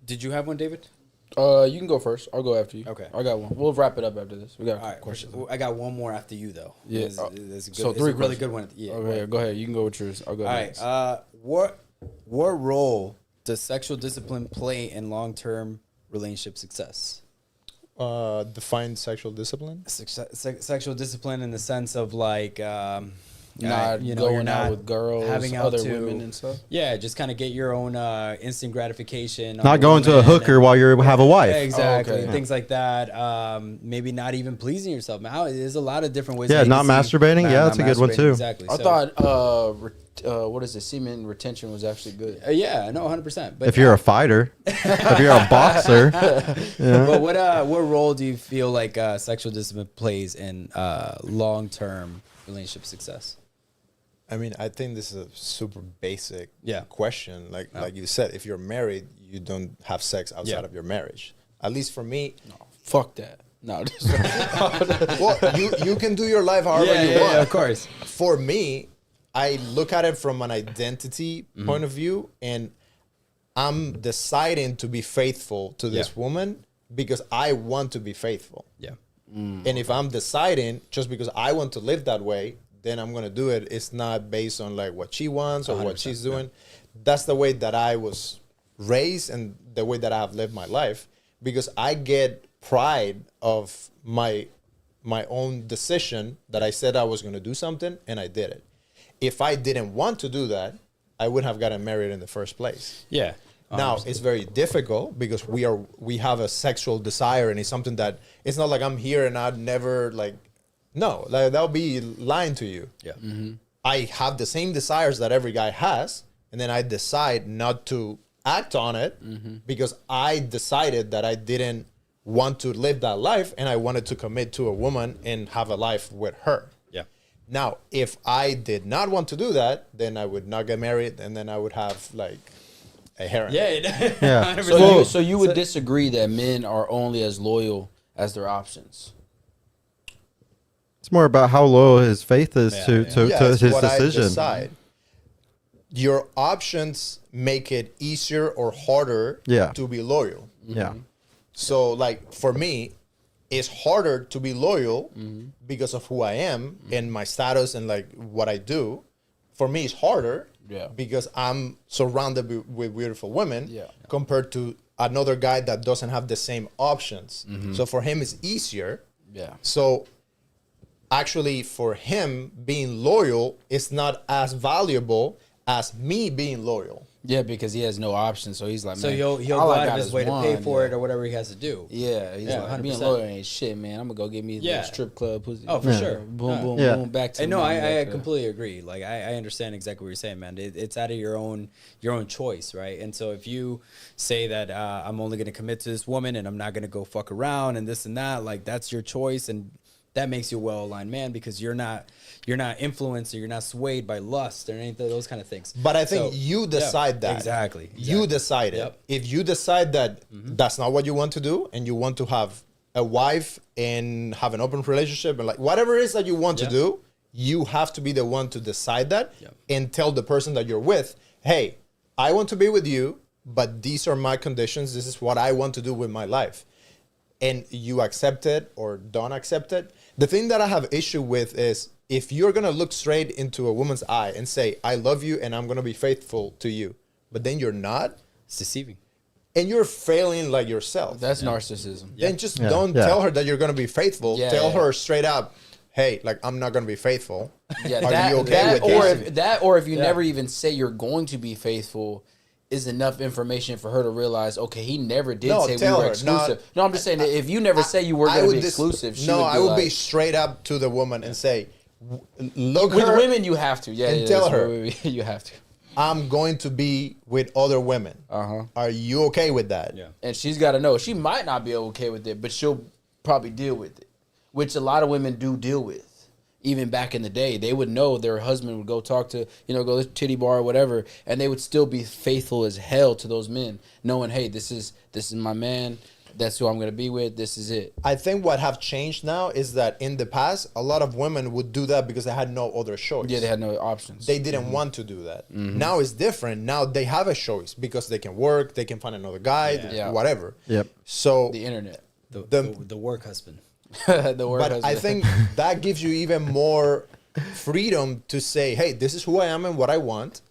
Did you have one, David? You can go first. I'll go after you. Okay. I got one. We'll wrap it up after this. We got All right, questions. I got one more after you though. Yeah. It's good. So it's three a really questions. good one. Yeah. Okay, go ahead. You can go with yours. I'll go. All next. right. What role does sexual discipline play in long-term relationship success? Define sexual discipline. Sexual discipline in the sense of like Not going out with girls, having other out to, women and stuff. Yeah, just kind of get your own instant gratification. Not going to a hooker while you have a wife. Exactly, okay. things like that. Maybe not even pleasing yourself. Now, there's a lot of different ways. Yeah, not masturbating. Yeah, that's a good one too. Exactly. I thought what is it? Semen retention was actually good. Yeah, no, 100%. But if you're a fighter, if you're a boxer. But what role do you feel like sexual discipline plays in long-term relationship success? I mean, I think this is a super basic Yeah. question. Like you said, if you're married, you don't have sex outside of your marriage. At least for me. No, fuck that. No. Well, you can do your life however you want. Yeah, of course. For me, I look at it from an identity point of view, and I'm deciding to be faithful to this woman because I want to be faithful. Yeah. And if I'm deciding just because I want to live that way, then I'm going to do it. It's not based on like what she wants or what she's doing. Yeah. That's the way that I was raised and the way that I have lived my life, because I get pride of my own decision that I said I was going to do something and I did it. If I didn't want to do that, I wouldn't have gotten married in the first place. Yeah. Now it's very difficult because we have a sexual desire, and it's something that it's not like I'm here and I'd never like, no, like that'll be lying to you. Yeah. I have the same desires that every guy has, and then I decide not to act on it because I decided that I didn't want to live that life, and I wanted to commit to a woman and have a life with her. Yeah. Now, if I did not want to do that, then I would not get married, and then I would have like a harem. Yeah. Yeah. 100%. So you would disagree that men are only as loyal as their options? It's more about how loyal his faith is Yeah, to yeah. to, Yeah, to it's his what decision. I decide. Your options make it easier or harder Yeah. to be loyal. Yeah. So, like, for me, it's harder to be loyal because of who I am and my status and, like, what I do. For me, it's harder because I'm surrounded with beautiful women compared to another guy that doesn't have the same options. So, for him, it's easier. Yeah. So, actually, for him, being loyal is not as valuable as me being loyal. Yeah, because he has no options, so he's like, So man, he'll all go I out of got his is way to one, pay for it or whatever he has to do. Yeah, he's Yeah, like, being 100%. loyal ain't shit, man. I'm gonna go get me a Yeah. little strip club pussy. Oh, for sure. Boom, Yeah. boom, Yeah. boom. Back to I know. the I money, back to- completely agree. Like I understand exactly what you're saying, man. It's out of your own choice, right? And so if you say that I'm only going to commit to this woman and I'm not going to go fuck around and this and that, like that's your choice, and that makes you a well-aligned man because you're not influenced or you're not swayed by lust or anything, those kind of things. But I think you decide that. Exactly. You decide it. Yep. If you decide that that's not what you want to do and you want to have a wife and have an open relationship and like whatever it is that you want to do, you have to be the one to decide that and tell the person that you're with, hey, I want to be with you, but these are my conditions. This is what I want to do with my life. And you accept it or don't accept it. The thing that I have issue with is if you're going to look straight into a woman's eye and say, I love you and I'm going to be faithful to you, but then you're not, It's deceiving. and you're failing like yourself, That's narcissism. then just Yeah. don't Yeah. tell her that you're going to be faithful. Yeah, Tell yeah. her straight up, hey, like, I'm not going to be faithful. Yeah, Are that, you okay that, with or that? if you never even say you're going to be faithful, is enough information for her to realize, okay, he never did No, say we tell were her, exclusive. No, I'm just saying that if you never say you were I going to would be dis- exclusive, she no, would be I would be like- straight up to the woman and say, look with her, women you have to, and tell that's her. what you have to. I'm going to be with other women. Are you okay with that? Yeah. And she's got to know she might not be okay with it, but she'll probably deal with it, which a lot of women do deal with. Even back in the day, they would know their husband would go talk to, go to titty bar or whatever, and they would still be faithful as hell to those men, knowing, hey, this is my man. That's who I'm going to be with. This is it. I think what have changed now is that in the past, a lot of women would do that because they had no other choice. Yeah, they had no options. They didn't want to do that. Now it's different. Now they have a choice because they can work, they can find another guy, Yeah. whatever. Yep. So, The internet. The work husband. The word but husband. I think that gives you even more freedom to say, hey, this is who I am and what I want.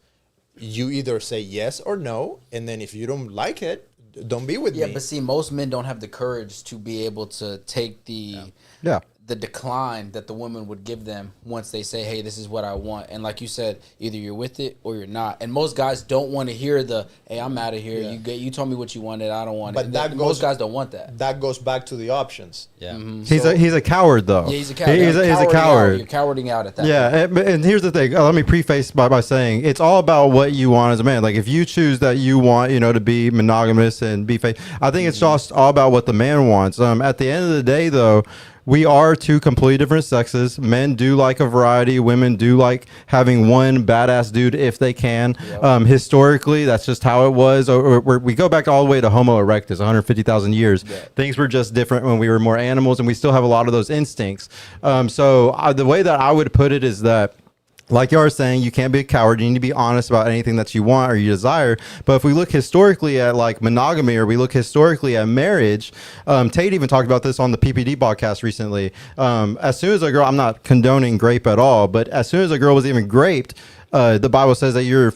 You either say yes or no, and then if you don't like it, don't be with Yeah, me. but see, most men don't have the courage to be able to take the decline that the woman would give them once they say, hey, this is what I want. And like you said, either you're with it or you're not. And most guys don't want to hear the, hey, I'm out of here. You told me what you wanted. I don't want But it. that Most goes- guys don't want that. That goes back to the options. Yeah. He's a coward though. Yeah, he's a coward. He's a Cowarding out. coward. You're cowarding out at that point. Yeah, and here's the thing. Let me preface by saying it's all about what you want as a man. Like if you choose that you want, to be monogamous and be faithful, I think it's just all about what the man wants. At the end of the day, though, we are two completely different sexes. Men do like a variety. Women do like having one badass dude if they can. Historically, that's just how it was. We go back all the way to Homo erectus, 150,000 years. Yeah. Things were just different when we were more animals, and we still have a lot of those instincts. The way that I would put it is that, like you are saying, you can't be a coward. You need to be honest about anything that you want or you desire. But if we look historically at like monogamy, or we look historically at marriage, Tate even talked about this on the PPD podcast recently. As soon as a girl, I'm not condoning grape at all, but as soon as a girl was even graped, the Bible says that you're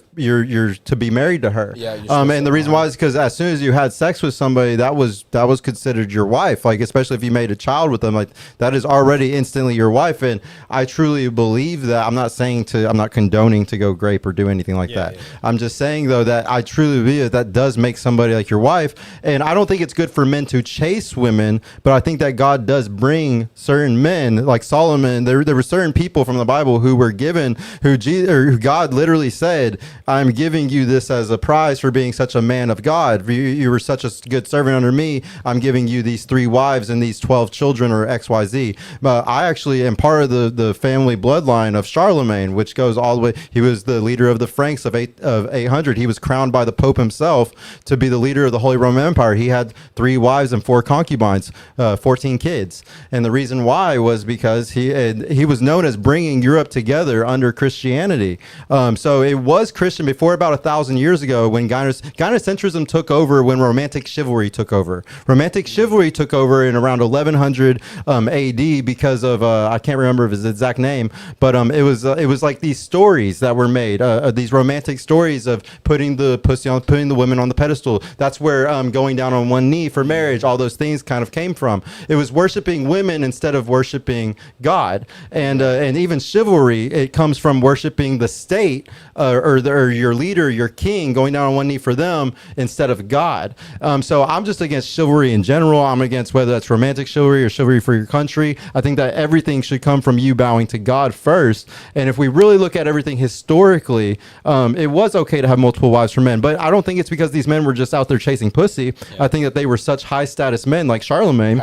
to be married to her. Yeah, you're and the reason why is because as soon as you had sex with somebody, that was considered your wife. Like, especially if you made a child with them, like that is already instantly your wife. And I truly believe that. I'm not condoning to go grape or do anything like that. I'm just saying though that I truly believe that does make somebody like your wife. And I don't think it's good for men to chase women, but I think that God does bring certain men like Solomon. There were certain people from the Bible who were given, who God literally said, I'm giving you this as a prize for being such a man of God. You were such a good servant under me. I'm giving you these 3 wives and these 12 children or XYZ. But I actually am part of the family bloodline of Charlemagne, which goes all the way. He was the leader of the Franks of 800. He was crowned by the Pope himself to be the leader of the Holy Roman Empire. He had 3 wives and 4 concubines, 14 kids. And the reason why was because he was known as bringing Europe together under Christianity. So it was Christian before about 1,000 years ago when gynocentrism took over, when romantic chivalry took over. Romantic chivalry took over in around 1100 AD because of I can't remember his exact name, but it was like these stories that were made, these romantic stories of putting the women on the pedestal. That's where going down on one knee for marriage, all those things kind of came from. It was worshiping women instead of worshiping God, and even chivalry. It comes from worshiping the state or your leader, your king, going down on one knee for them instead of God. So I'm just against chivalry in general. I'm against whether that's romantic chivalry or chivalry for your country. I think that everything should come from you bowing to God first. And if we really look at everything historically, it was okay to have multiple wives for men, but I don't think it's because these men were just out there chasing pussy. I think that they were such high status men like Charlemagne,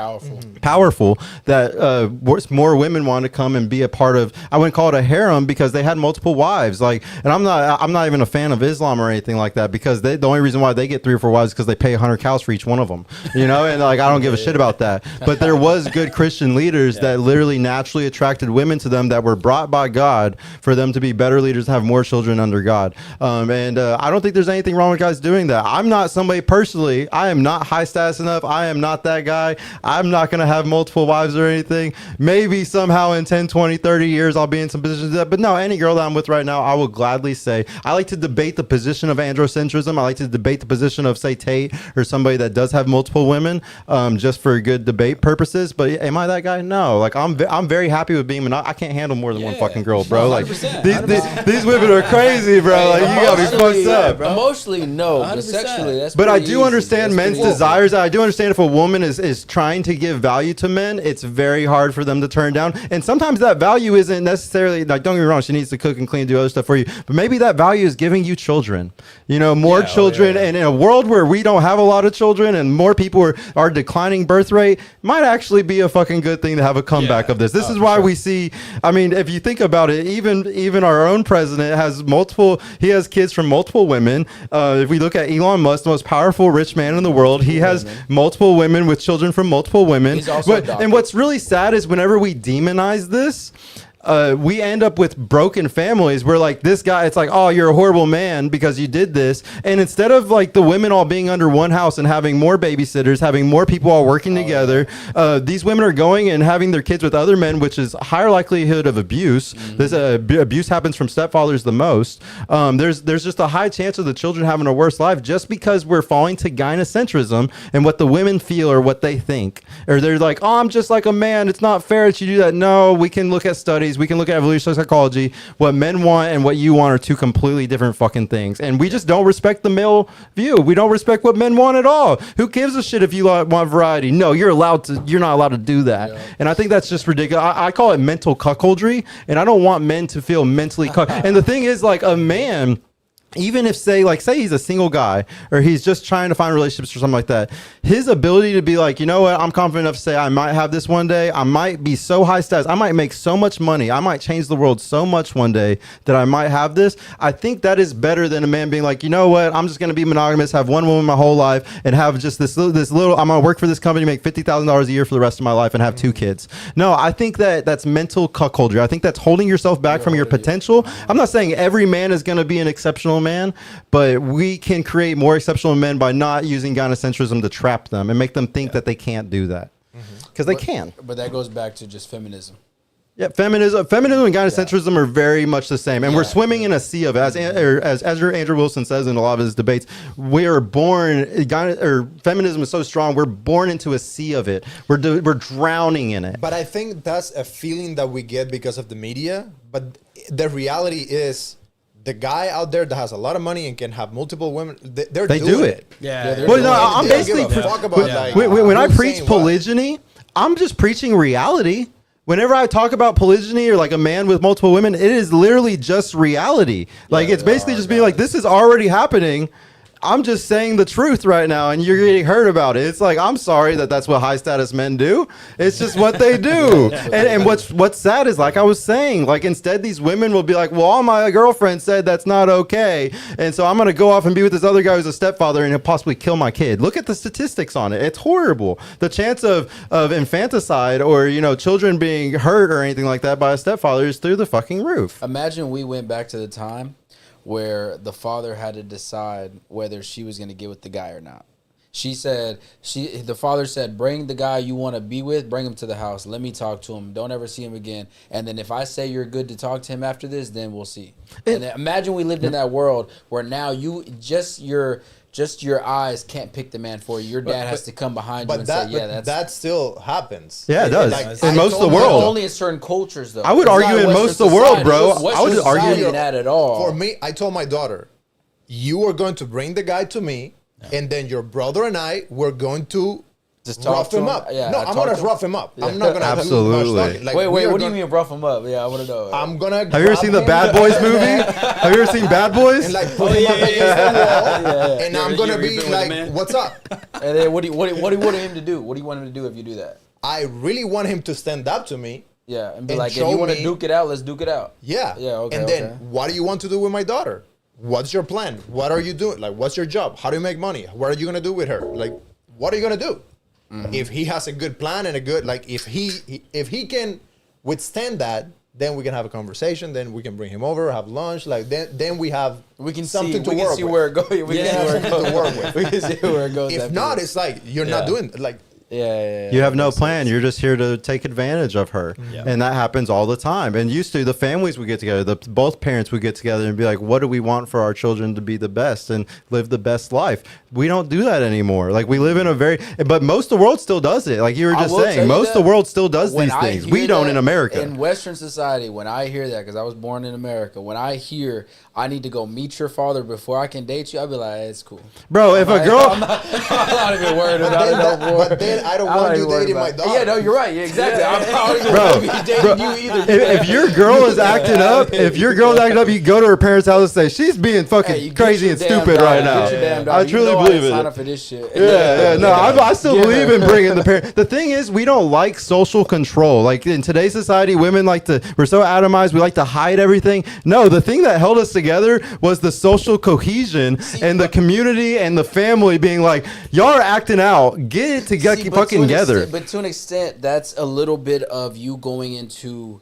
powerful that more women wanted to come and be a part of, I wouldn't call it a harem because they had multiple wives. Like, and I'm not even a fan of Islam or anything like that, because the only reason why they get 3 or 4 wives is because they pay 100 cows for each one of them, you know. And like, I don't give a shit about that. But there was good Christian leaders that literally naturally attracted women to them that were brought by God for them to be better leaders, have more children under God. And I don't think there's anything wrong with guys doing that. I'm not somebody personally, I am not high status enough. I am not that guy. I'm not going to have multiple wives or anything. Maybe somehow in 10, 20, 30 years, I'll be in some positions of that. But no, any girl that I'm with right now, I will gladly say, I like to debate the position of androcentrism. I like to debate the position of, say, Tate or somebody that does have multiple women, just for good debate purposes. But am I that guy? No. Like, I'm very happy with being I can't handle more than one fucking girl, bro. Like, these women are crazy, bro. Like, you gotta be fucked up. Emotionally, no. But sexually, that's but I pretty do easy. understand That's men's pretty easy. desires. I do understand if a woman is trying to give value to men, it's very hard for them to turn down. And sometimes that value isn't necessarily, like, don't get me wrong, she needs to cook and clean, do other stuff for you. But maybe that value is giving you children, you know, more children. And in a world where we don't have a lot of children and more people are declining birth rate, might actually be a fucking good thing to have a comeback of this. This is why we see, I mean, if you think about it, even our own president he has kids from multiple women. If we look at Elon Musk, the most powerful rich man in the world, he has multiple women with children from multiple women. He's also adopted. And what's really sad is whenever we demonize this, we end up with broken families where, like, this guy, it's like, oh, you're a horrible man because you did this. And instead of like the women all being under one house and having more babysitters, having more people all working together, these women are going and having their kids with other men, which is higher likelihood of abuse. This abuse happens from stepfathers the most. There's just a high chance of the children having a worse life just because we're falling to gynocentrism and what the women feel or what they think. Or they're like, oh, I'm just like a man. It's not fair that you do that. No, we can look at studies. We can look at evolutionary psychology. What men want and what you want are 2 completely different fucking things. And we just don't respect the male view. We don't respect what men want at all. Who gives a shit if you want variety? No, you're not allowed to do that. Yeah. And I think that's just ridiculous. I call it mental cuckoldry, and I don't want men to feel mentally And the thing is, like, a man, even if say he's a single guy or he's just trying to find relationships or something like that, his ability to be like, you know what, I'm confident enough to say I might have this one day. I might be so high status. I might make so much money. I might change the world so much one day that I might have this. I think that is better than a man being like, you know what, I'm just going to be monogamous, have one woman my whole life and have just this little, I'm going to work for this company, make $50,000 a year for the rest of my life and have 2 kids. No, I think that's mental cuckoldry. I think that's holding yourself back from your potential. I'm not saying every man is going to be an exceptional man, but we can create more exceptional men by not using gynocentrism to trap them and make them think that they can't do that, because they can. But that goes back to just feminism. Yeah, feminism and gynocentrism are very much the same, and we're swimming in a sea of it. As Andrew Wilson says in a lot of his debates, we are born. Feminism is so strong, we're born into a sea of it. We're drowning in it. But I think that's a feeling that we get because of the media. But the reality is, the guy out there that has a lot of money and can have multiple women, they do it. Yeah. Well, no, I'm basically when I preach saying polygyny, I'm just preaching reality. Whenever I talk about polygyny or like a man with multiple women, it is literally just reality. Like it's basically just being like, this is already happening. I'm just saying the truth right now, and you're getting hurt about it. It's like, I'm sorry that's what high status men do. It's just what they do. And what's sad is, like I was saying, like instead these women will be like, well, all my girlfriend said that's not okay, and so I'm gonna go off and be with this other guy who's a stepfather and he'll possibly kill my kid. Look at the statistics on it. It's horrible. The chance of infanticide or children being hurt or anything like that by a stepfather is through the fucking roof. Imagine we went back to the time where the father had to decide whether she was going to get with the guy or not. The father said, bring the guy you want to be with, bring him to the house. Let me talk to him. Don't ever see him again. And then if I say you're good to talk to him after this, then we'll see. And imagine we lived in that world where now your eyes can't pick the man for you. Your dad has to come behind you and say, that still happens. Yeah, it does. Like, in most of the world. Only in certain cultures, though. I would argue in most of the world, bro. I would argue that at all. For me, I told my daughter, you are going to bring the guy to me, and then your brother and I were going to just rough him up. Yeah, no, I'm going to rough him up. I'm not going to Absolutely. do much talking. Like, wait, what do you mean rough him up? Yeah, I want to know. I'm going to Have you ever seen the Bad Boys movie? Have you ever seen Bad Boys? And like put him up against the wall, and I'm going to be like, what's up? And then what do you want him to do? What do you want him to do if you do that? I really want him to stand up to me. Yeah, and be like, if you want to duke it out, let's duke it out. Yeah. Yeah, okay. And then, what do you want to do with my daughter? What's your plan? What are you doing? Like, what's your job? How do you make money? What are you going to do with her? Like, what are you going to do? Mm-hmm. If he has a good plan and a good, like, if he can withstand that, then we can have a conversation. Then we can bring him over, have lunch. Like, then we have something to work with. Where it goes. We can have something to work with. We can see where it goes. If not, it's like, you're not doing, like, Yeah. You have no plan. You're just here to take advantage of her. Yeah. And that happens all the time. And used to, the families would get together, both parents would get together and be like, what do we want for our children to be the best and live the best life? We don't do that anymore. Like, we live in but most of the world still does it. Like you were just saying, most of the world still does these things. We don't in America. In Western society, when I hear that, because I was born in America, when I hear I need to go meet your father before I can date you, I'll be like, it's cool. Bro, if a girl... I'm not even worried about it no more. But then I don't want you dating my daughter. Yeah, no, you're right. Yeah, exactly. I'm probably going to be dating you either. If your girl is acting up, you go to her parents' house and say, she's being fucking crazy and stupid right now. I truly believe it. Sign up for this shit. Yeah, no, I still believe in bringing the parents. The thing is, we don't like social control. Like in today's society, women we're so atomized, we like to hide everything. No, the thing that held us together was the social cohesion and the community and the family being like, y'all are acting out. Get it fucking together. But to an extent, that's a little bit of you going into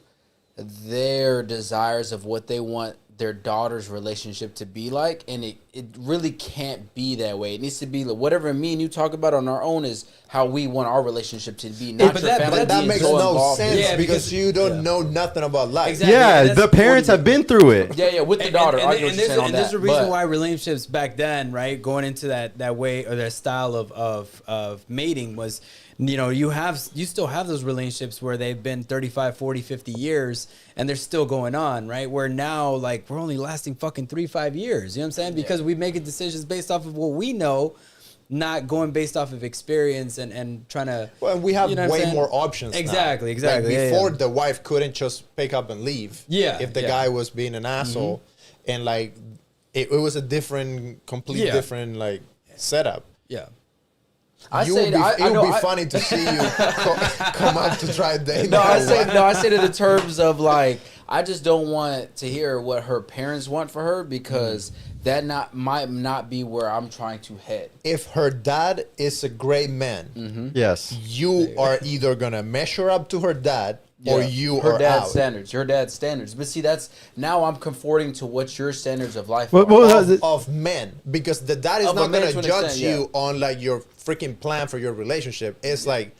their desires of what they want their daughter's relationship to be like, and it really can't be that way. It needs to be like whatever me and you talk about on our own is how we want our relationship to be. Not your family. But that makes no sense because you don't know nothing about life. Exactly. Yeah, the parents have been through it. Yeah, with the daughter. And there's a reason why relationships back then, right, going into that way or that style of mating was, you still have those relationships where they've been 35, 40, 50 years and they're still going on, right? Where now, like, we're only lasting fucking 3-5 years. You know what I'm saying? Because we make decisions based off of what we know, not going based off of experience and trying to... Well, we have way more options Exactly. Like before, the wife couldn't just pick up and leave. Yeah. If the guy was being an asshole. Mm-hmm. And, like, it was a completely different, like, setup. Yeah. It would be funny to see you come up to try dating. I say to the terms of, like, I just don't want to hear what her parents want for her because that might not be where I'm trying to head. If her dad is a great man, yes, you are either gonna measure up to her dad or you her are dad's out. standards. Your dad's standards. But see, that's now I'm conforming to what your standards of life are. Of men, because the dad is not gonna judge you on like your freaking plan for your relationship. It's like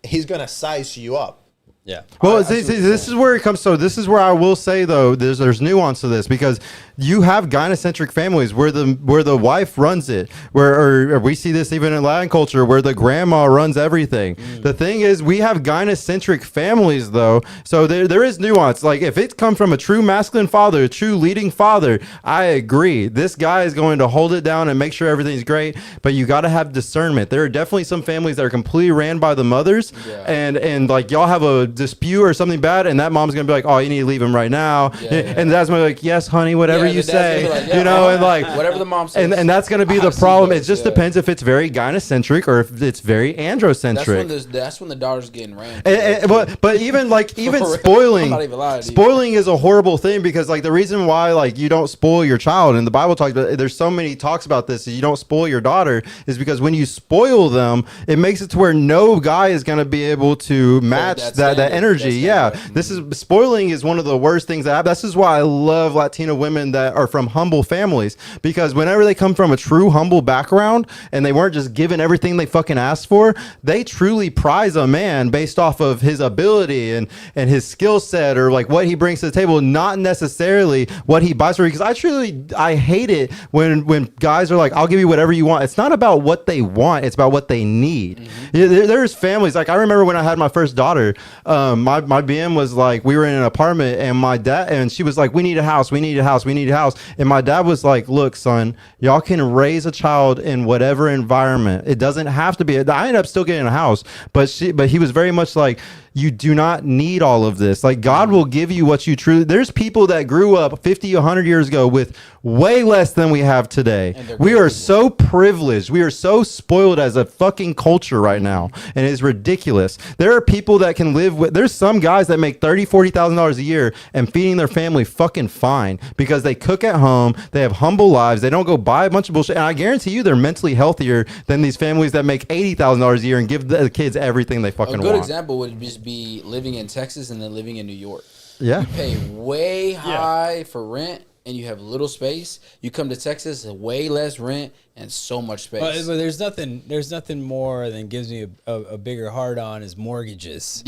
he's gonna size you up. Yeah. Well, see, this is where it comes. So this is where I will say though, there's nuance to this because you have gynocentric families where the wife runs it, or we see this even in Latin culture where the grandma runs everything. The thing is, we have gynocentric families though, so there is nuance. Like if it comes from a true masculine father, a true leading father, I agree. This guy is going to hold it down and make sure everything's great. But you got to have discernment. There are definitely some families that are completely ran by the mothers, and like y'all have a dispute or something bad, and that mom's gonna be like, oh, you need to leave him right now, and that's gonna be like, yes honey, whatever you say, like, you know, and like whatever the mom says, and that's gonna be the problem. It just depends if it's very gynocentric or if it's very androcentric. That's when the daughter's getting ran. But even spoiling, spoiling is a horrible thing because like the reason why like you don't spoil your child, and the Bible talks about, there's so many talks about this, you don't spoil your daughter, is because when you spoil them, it makes it to where no guy is gonna be able to match that energy. This is spoiling is one of the worst things that happen. This is why I love Latina women that are from humble families, because whenever they come from a true humble background and they weren't just given everything they fucking asked for, they truly prize a man based off of his ability and his skill set, or like what he brings to the table, not necessarily what he buys for you. Because I hate it when guys are like, I'll give you whatever you want. It's not about what they want, it's about what they need. There's families, like I remember when I had my first daughter, my BM was like, we were in an apartment and my dad, and she was like, we need a house, we need a house, we need a house. And my dad was like, look, son, y'all can raise a child in whatever environment. It doesn't have to be, I ended up still getting a house, but he was very much like, you do not need all of this. Like God will give you what you truly, there's people that grew up 50, 100 years ago with way less than we have today. We are so privileged. We are so spoiled as a fucking culture right now. And it's ridiculous. There are people that can live with, there's some guys that make $30,000, $40,000 a year and feeding their family fucking fine because they cook at home. They have humble lives. They don't go buy a bunch of bullshit. And I guarantee you they're mentally healthier than these families that make $80,000 a year and give the kids everything they fucking want. A good example would just be living in Texas and then living in New York. Yeah. You pay way high for rent and you have little space. You come to Texas, way less rent and so much space. But there's nothing more than gives me a bigger hard on is mortgages.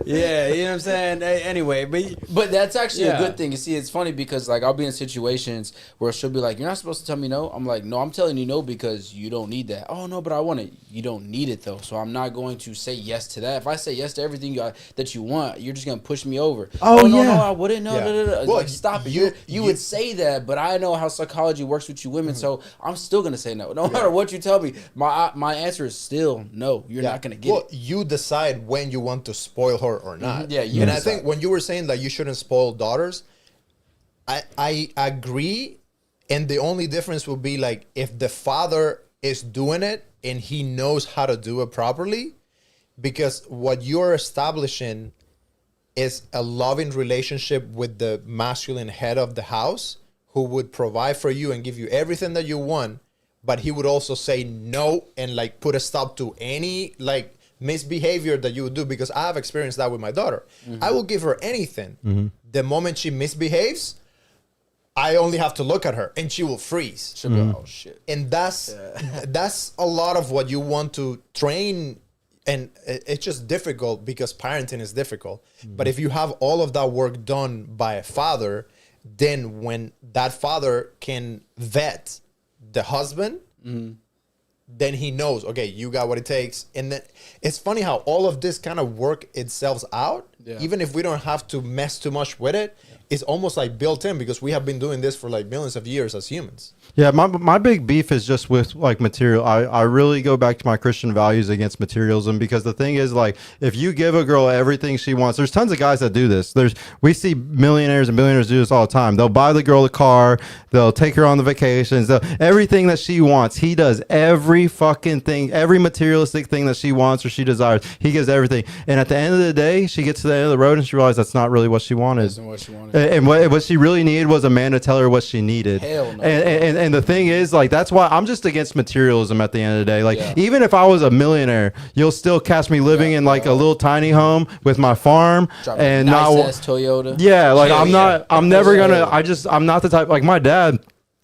Yeah, you know what I'm saying? Anyway, but that's actually a good thing. You see, it's funny because like I'll be in situations where she'll be like, "You're not supposed to tell me no." I'm like, "No, I'm telling you no because you don't need that." "Oh no, but I want it." You don't need it though, so I'm not going to say yes to that. If I say yes to everything that you want, you're just gonna push me over. Oh no, yeah, no, I wouldn't. No, Well, like stop it. You would say that, but I know how psychology works with you women, so I'm still gonna say no. No matter what you tell me, my answer is still no. You're not gonna get it. You decide when you want to spoil her or not. Yeah, you and decide. I think when you were saying that you shouldn't spoil daughters, I agree. And the only difference will be like if the father is doing it and he knows how to do it properly, because what you're establishing is a loving relationship with the masculine head of the house who would provide for you and give you everything that you want, but he would also say no and like put a stop to any like misbehavior that you would do, because I have experienced that with my daughter. I will give her anything. The moment she misbehaves, I only have to look at her and she will freeze. She'll be like, oh shit. And that's a lot of what you want to train. And it's just difficult because parenting is difficult. But if you have all of that work done by a father, then when that father can vet the husband, then he knows, okay, you got what it takes. And then it's funny how all of this kind of work itself out, even if we don't have to mess too much with it, it's almost like built in because we have been doing this for like millions of years as humans. Yeah, my big beef is just with like material. I really go back to my Christian values against materialism, because the thing is, like, if you give a girl everything she wants, there's tons of guys that do this. We see millionaires and billionaires do this all the time. They'll buy the girl a car, they'll take her on the vacations, everything that she wants. He does every fucking thing, every materialistic thing that she wants or she desires. He gives everything. And at the end of the day, she gets to the end of the road and she realizes that's not really what she wanted. That's not what she wanted. And what she really needed was a man to tell her what she needed. Hell no. And the thing is, like, that's why I'm just against materialism at the end of the day. Like, even if I was a millionaire, you'll still catch me living in like a little tiny home with my farm and nice ass Toyota. Yeah, like I'm not the type, like my dad,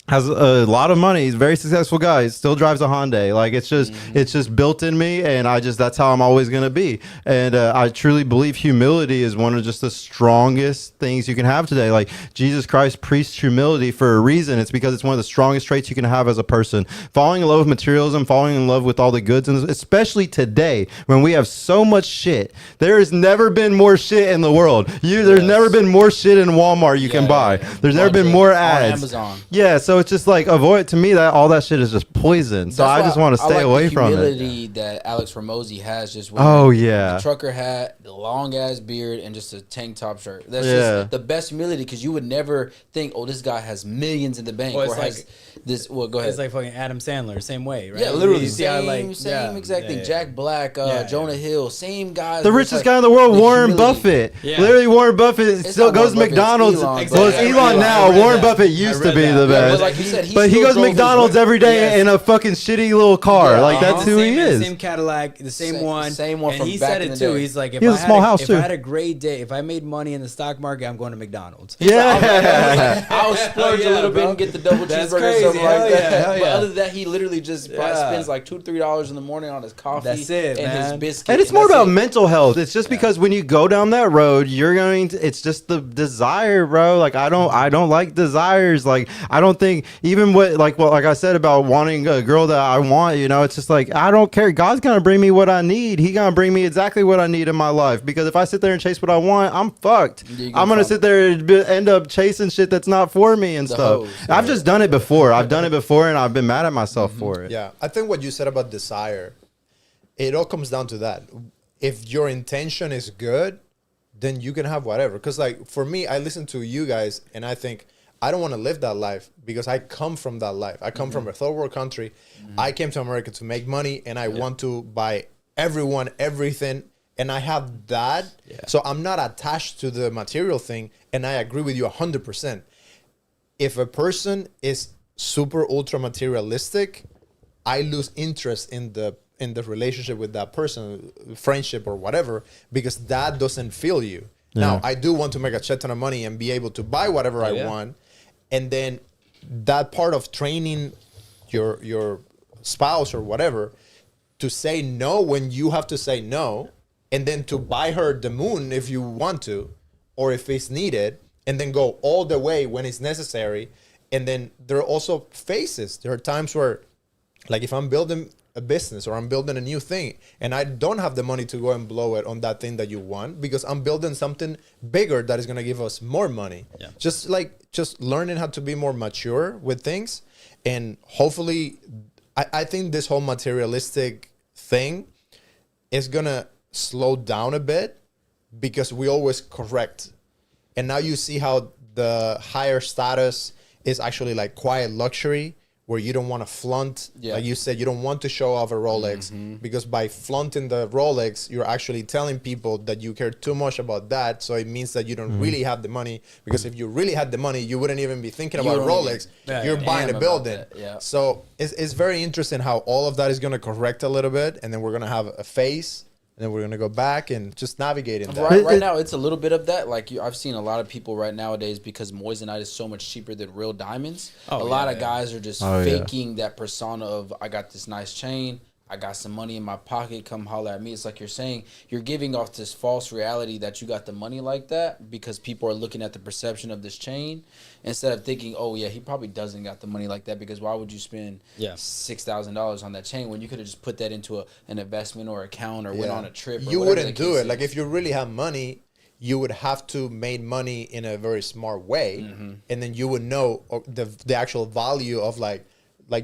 has a lot of money. He's a very successful guy. He still drives a Hyundai. Like it's just built in me, and that's how I'm always gonna be. And I truly believe humility is one of just the strongest things you can have today. Like Jesus Christ preached humility for a reason. It's because it's one of the strongest traits you can have as a person. Falling in love with materialism, falling in love with all the goods, and especially today when we have so much shit. There has never been more shit in the world. There's never been more shit in Walmart you can buy. There's never been more ads. On Amazon. Yeah, so it's just like avoid. To me, that all that shit is just poison. So I just want to stay away from it. The humility that Alex Ramosi has, just the trucker hat, the long ass beard, and just a tank top shirt. That's just the best humility, because you would never think, oh, this guy has millions in the bank, or has this. Well, go ahead. It's like fucking Adam Sandler, same way, right? Yeah, literally same exact thing. Jack Black, Jonah Hill, same guys. The richest guy in the world, Warren Buffett. Yeah. Literally, Warren Buffett still goes to McDonald's. Well, it's Elon now. Warren Buffett used to be the best. But like you said, he goes to McDonald's every day in a fucking shitty little car. Like that's who he is. Same Cadillac, the same one. Same one. And he said it too. He's like, if I had a great day, if I made money in the stock market, I'm going to McDonald's. Yeah, I'll splurge a little bit and get the double cheeseburger or something like that. But other than that, he literally just spends like $2-3 in the morning on his coffee. That's it, and man. his biscuit. And it's more about mental health. It's just because when you go down that road, you're going to. It's just the desire, bro. Like I don't like desires. Like I don't think even like I said about wanting a girl that I want. You know, it's just like I don't care. God's gonna bring me what I need. He gonna bring me exactly what I need in my life. Because if I sit there and chase what I want, I'm fucked. I'm gonna sit there and end up chasing shit that's not for me and stuff. I've just done it before. I've done it before, and I've been mad at myself for it. Yeah, I think what you said about desire, it all comes down to that. If your intention is good, then you can have whatever. Because like for me, I listen to you guys and I think I don't want to live that life because I come from that life. I come from a third world country. I came to America to make money, and I want to buy everyone everything, and I have that. So I'm not attached to the material thing, and I agree with you 100%. If a person is super ultra materialistic, I lose interest in the relationship with that person, friendship or whatever, because that doesn't fill you. Now, I do want to make a shit ton of money and be able to buy whatever I want. And then that part of training your spouse or whatever to say no when you have to say no, and then to buy her the moon if you want to, or if it's needed, and then go all the way when it's necessary. And then there are also phases. There are times where, like if I'm building a business or I'm building a new thing and I don't have the money to go and blow it on that thing that you want, because I'm building something bigger that is going to give us more money. Just learning how to be more mature with things. And hopefully I think this whole materialistic thing is going to slow down a bit, because we always correct. And now you see how the higher status is actually like quiet luxury, where you don't want to flaunt. Like you said, you don't want to show off a Rolex, because by flaunting the Rolex, you're actually telling people that you care too much about that. So it means that you don't really have the money, because if you really had the money, you wouldn't even be thinking about Rolex. You're buying a building. So it's very interesting how all of that is going to correct a little bit, and then we're going to have a phase. And then we're gonna go back and just navigate in that. Right now, it's a little bit of that. Like I've seen a lot of people right nowadays, because moissanite is so much cheaper than real diamonds. A lot of guys are just faking that persona of, I got this nice chain, I got some money in my pocket, come holler at me. It's like you're saying, you're giving off this false reality that you got the money like that, because people are looking at the perception of this chain instead of thinking, oh yeah, he probably doesn't got the money like that, because why would you spend $6,000 on that chain when you could have just put that into an investment or account or went on a trip? You wouldn't do it. Like if you really have money, you would have to make money in a very smart way, and then you would know the actual value of like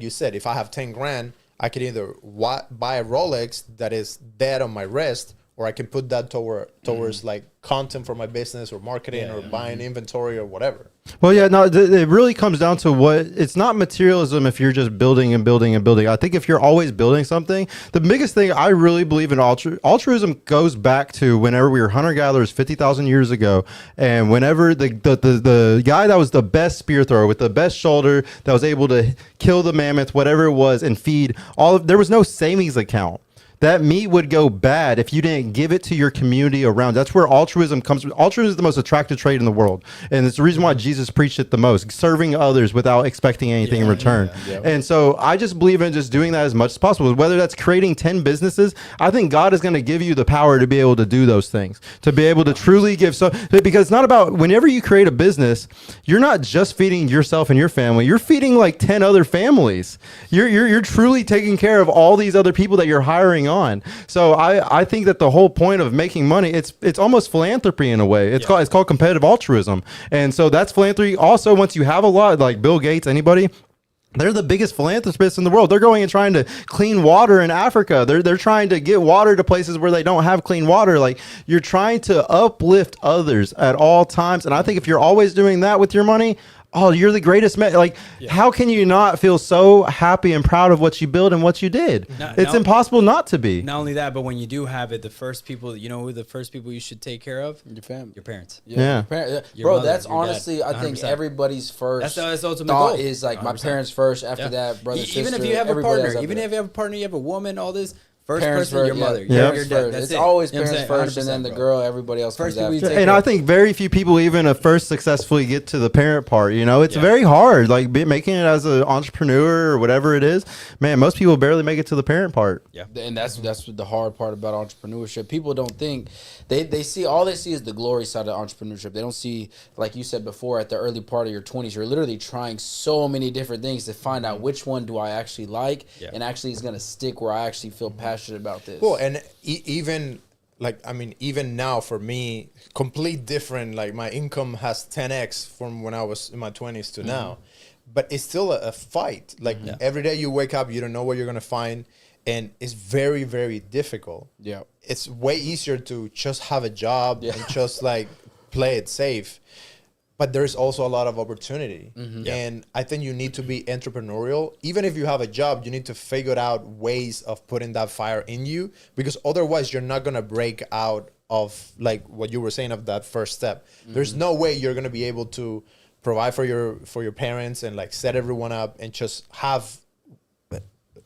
you said, if I have 10 grand, I could either buy a Rolex that is dead on my wrist, or I can put that towards like content for my business or marketing or buying inventory or whatever. Well, yeah, no, it really comes down to it's not materialism if you're just building and building and building. I think if you're always building something, the biggest thing I really believe in altruism goes back to whenever we were hunter-gatherers 50,000 years ago, and whenever the guy that was the best spear thrower with the best shoulder that was able to kill the mammoth, whatever it was, and feed there was no savings account. that meat would go bad if you didn't give it to your community around. That's where altruism comes from. Altruism is the most attractive trait in the world. And it's the reason why Jesus preached it the most, serving others without expecting anything in return. And so I just believe in just doing that as much as possible. Whether that's creating 10 businesses, I think God is going to give you the power to be able to do those things, to be able to truly give. So, because it's not about, whenever you create a business, you're not just feeding yourself and your family, you're feeding like 10 other families. You're truly taking care of all these other people that you're hiring on. So I think that the whole point of making money, it's almost philanthropy in a way. It's called competitive altruism. And so that's philanthropy. Also, once you have a lot, like Bill Gates, anybody, they're the biggest philanthropists in the world. They're going and trying to clean water in Africa. They're trying to get water to places where they don't have clean water. Like, you're trying to uplift others at all times. And I think if you're always doing that with your money, oh, you're the greatest man. Like, how can you not feel so happy and proud of what you built and what you did? It's impossible not to be. Not only that, but when you do have it, the first people, you know who the first people you should take care of? Your family. Your parents. Your bro, mother, that's your honestly, dad, I think 100%. everybody's first That's the ultimate thought goal. is like 100%. my parents first, after that, brother, sister. Even if you have a everybody partner, else even after if you have a partner, you have a woman, all this, first parents person, first, your mother, yeah. your Parents dad. first. That's It's it. always You know what I'm parents saying? first, and then the 100%, girl, everybody else First comes people you after. take And care I of. think very few people even first successfully get to the parent part. You know, it's very hard. Like, making it as an entrepreneur or whatever it is, man, most people barely make it to the parent part. Yeah. And that's the hard part about entrepreneurship. People don't think they see, all they see is the glory side of entrepreneurship. They don't see, like you said before, at the early part of your 20s, you're literally trying so many different things to find out which one do I actually like and actually is going to stick, where I actually feel passionate about this. Well, and even like, I mean, even now for me, complete different. Like, my income has 10x from when I was in my 20s to now, but it's still a fight. Like, every day you wake up, you don't know what you're gonna find, and it's very, very difficult. Yeah, it's way easier to just have a job and just like play it safe. But there's also a lot of opportunity. And I think you need to be entrepreneurial. Even if you have a job, you need to figure out ways of putting that fire in you, because otherwise you're not going to break out of, like what you were saying, of that first step. There's no way you're going to be able to provide for your parents and like set everyone up and just have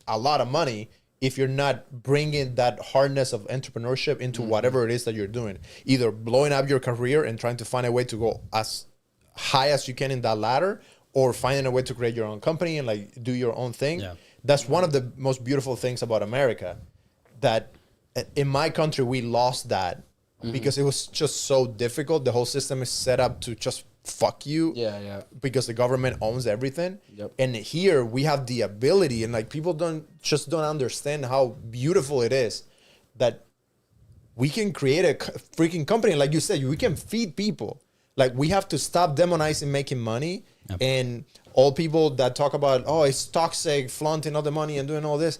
a lot of money if you're not bringing that hardness of entrepreneurship into whatever it is that you're doing. Either blowing up your career and trying to find a way to go as high as you can in that ladder, or finding a way to create your own company and like do your own thing. That's one of the most beautiful things about America, that in my country we lost that because it was just so difficult. The whole system is set up to just fuck you because the government owns everything. And here we have the ability, and like people don't understand how beautiful it is that we can create a freaking company. Like you said, we can feed people. Like, we have to stop demonizing making money. And all people that talk about, oh, it's toxic, flaunting all the money and doing all this.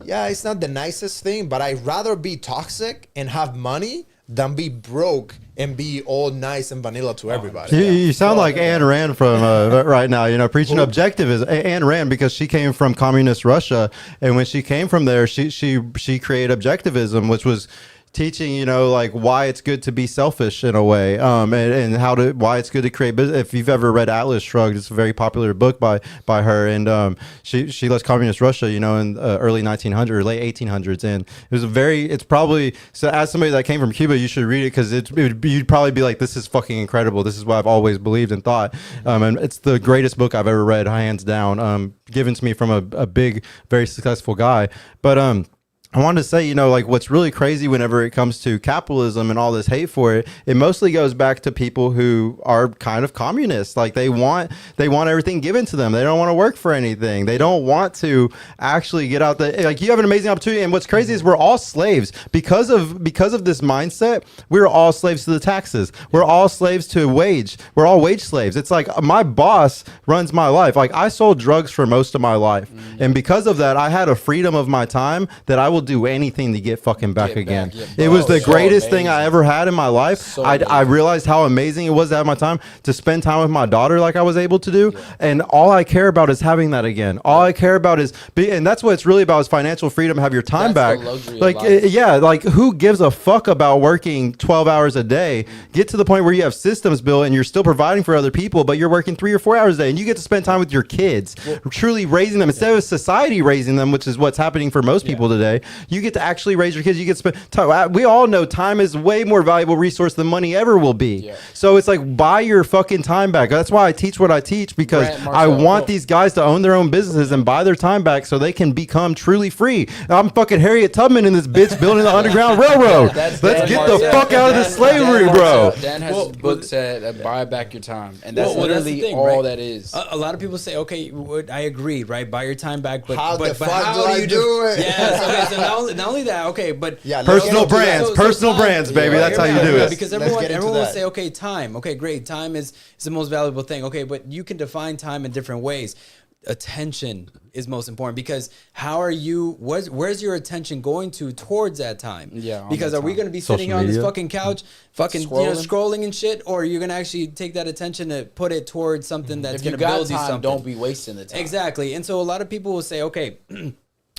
Yeah, it's not the nicest thing, but I'd rather be toxic and have money than be broke and be all nice and vanilla to everybody. You sound like Ayn Rand from right now, you know, preaching objectivism. Ayn Rand, because she came from communist Russia, and when she came from there, she created objectivism, which was teaching, you know, like why it's good to be selfish in a way, and why it's good to create business. If you've ever read Atlas Shrugged, it's a very popular book by her, and she left communist Russia, you know, in early 1900s or late 1800s, and it's probably, so as somebody that came from Cuba, you should read it, because you'd probably be like, this is fucking incredible. This is what I've always believed and thought, and it's the greatest book I've ever read, hands down, given to me from a big, very successful guy. But I wanted to say, you know, like what's really crazy whenever it comes to capitalism and all this hate for it, it mostly goes back to people who are kind of communists. Like they want everything given to them. They don't want to work for anything. They don't want to actually get out there. Like, you have an amazing opportunity. And what's crazy is we're all slaves because of this mindset. We're all slaves to the taxes. We're all slaves to wage. We're all wage slaves. It's like my boss runs my life. Like, I sold drugs for most of my life. And because of that, I had a freedom of my time that I will do anything to get fucking back again. It was the greatest thing I ever had in my life. I realized how amazing it was to have my time to spend time with my daughter like I was able to do. And all I care about is having that again. All I care about is and that's what it's really about, is financial freedom, have your time back. Like, like who gives a fuck about working 12 hours a day? Get to the point where you have systems built and you're still providing for other people, but you're working 3 or 4 hours a day and you get to spend time with your kids, truly raising them instead of society raising them, which is what's happening for most people today. You get to actually raise your kids. You get to spend time. We all know time is way more valuable resource than money ever will be. Yeah. So it's like, buy your fucking time back. That's why I teach what I teach, because Grant I Marcel, want go. these guys to own their own businesses and buy their time back so they can become truly free. I'm fucking Harriet Tubman in this bitch building the Underground Railroad. That's Let's Dan get the Marcel. fuck out of this Dan slavery, Marcel. bro. Dan has his book said, "Buy back your time," and that's Well, that's the literally thing, all right? that is. A lot of people say, okay, I agree, right? Buy your time back, but How but, the but fuck how do I you do it? Yes, okay, so not only that, okay, but Yeah, Personal let's get into that. brands, personal brands, baby. That's how you do it. Because Let's everyone get into will that. say, okay, time. Okay, great. Time is the most valuable thing. Okay, but you can define time in different ways. Attention is most important, because how are you, where's your attention going towards that time? Yeah, on because that are we time. going to be Social sitting here on this media? fucking couch fucking scrolling and shit, or are you going to actually take that attention to put it towards something that's If you going to got build you time, something? don't be wasting the time. Exactly. And so a lot of people will say, okay,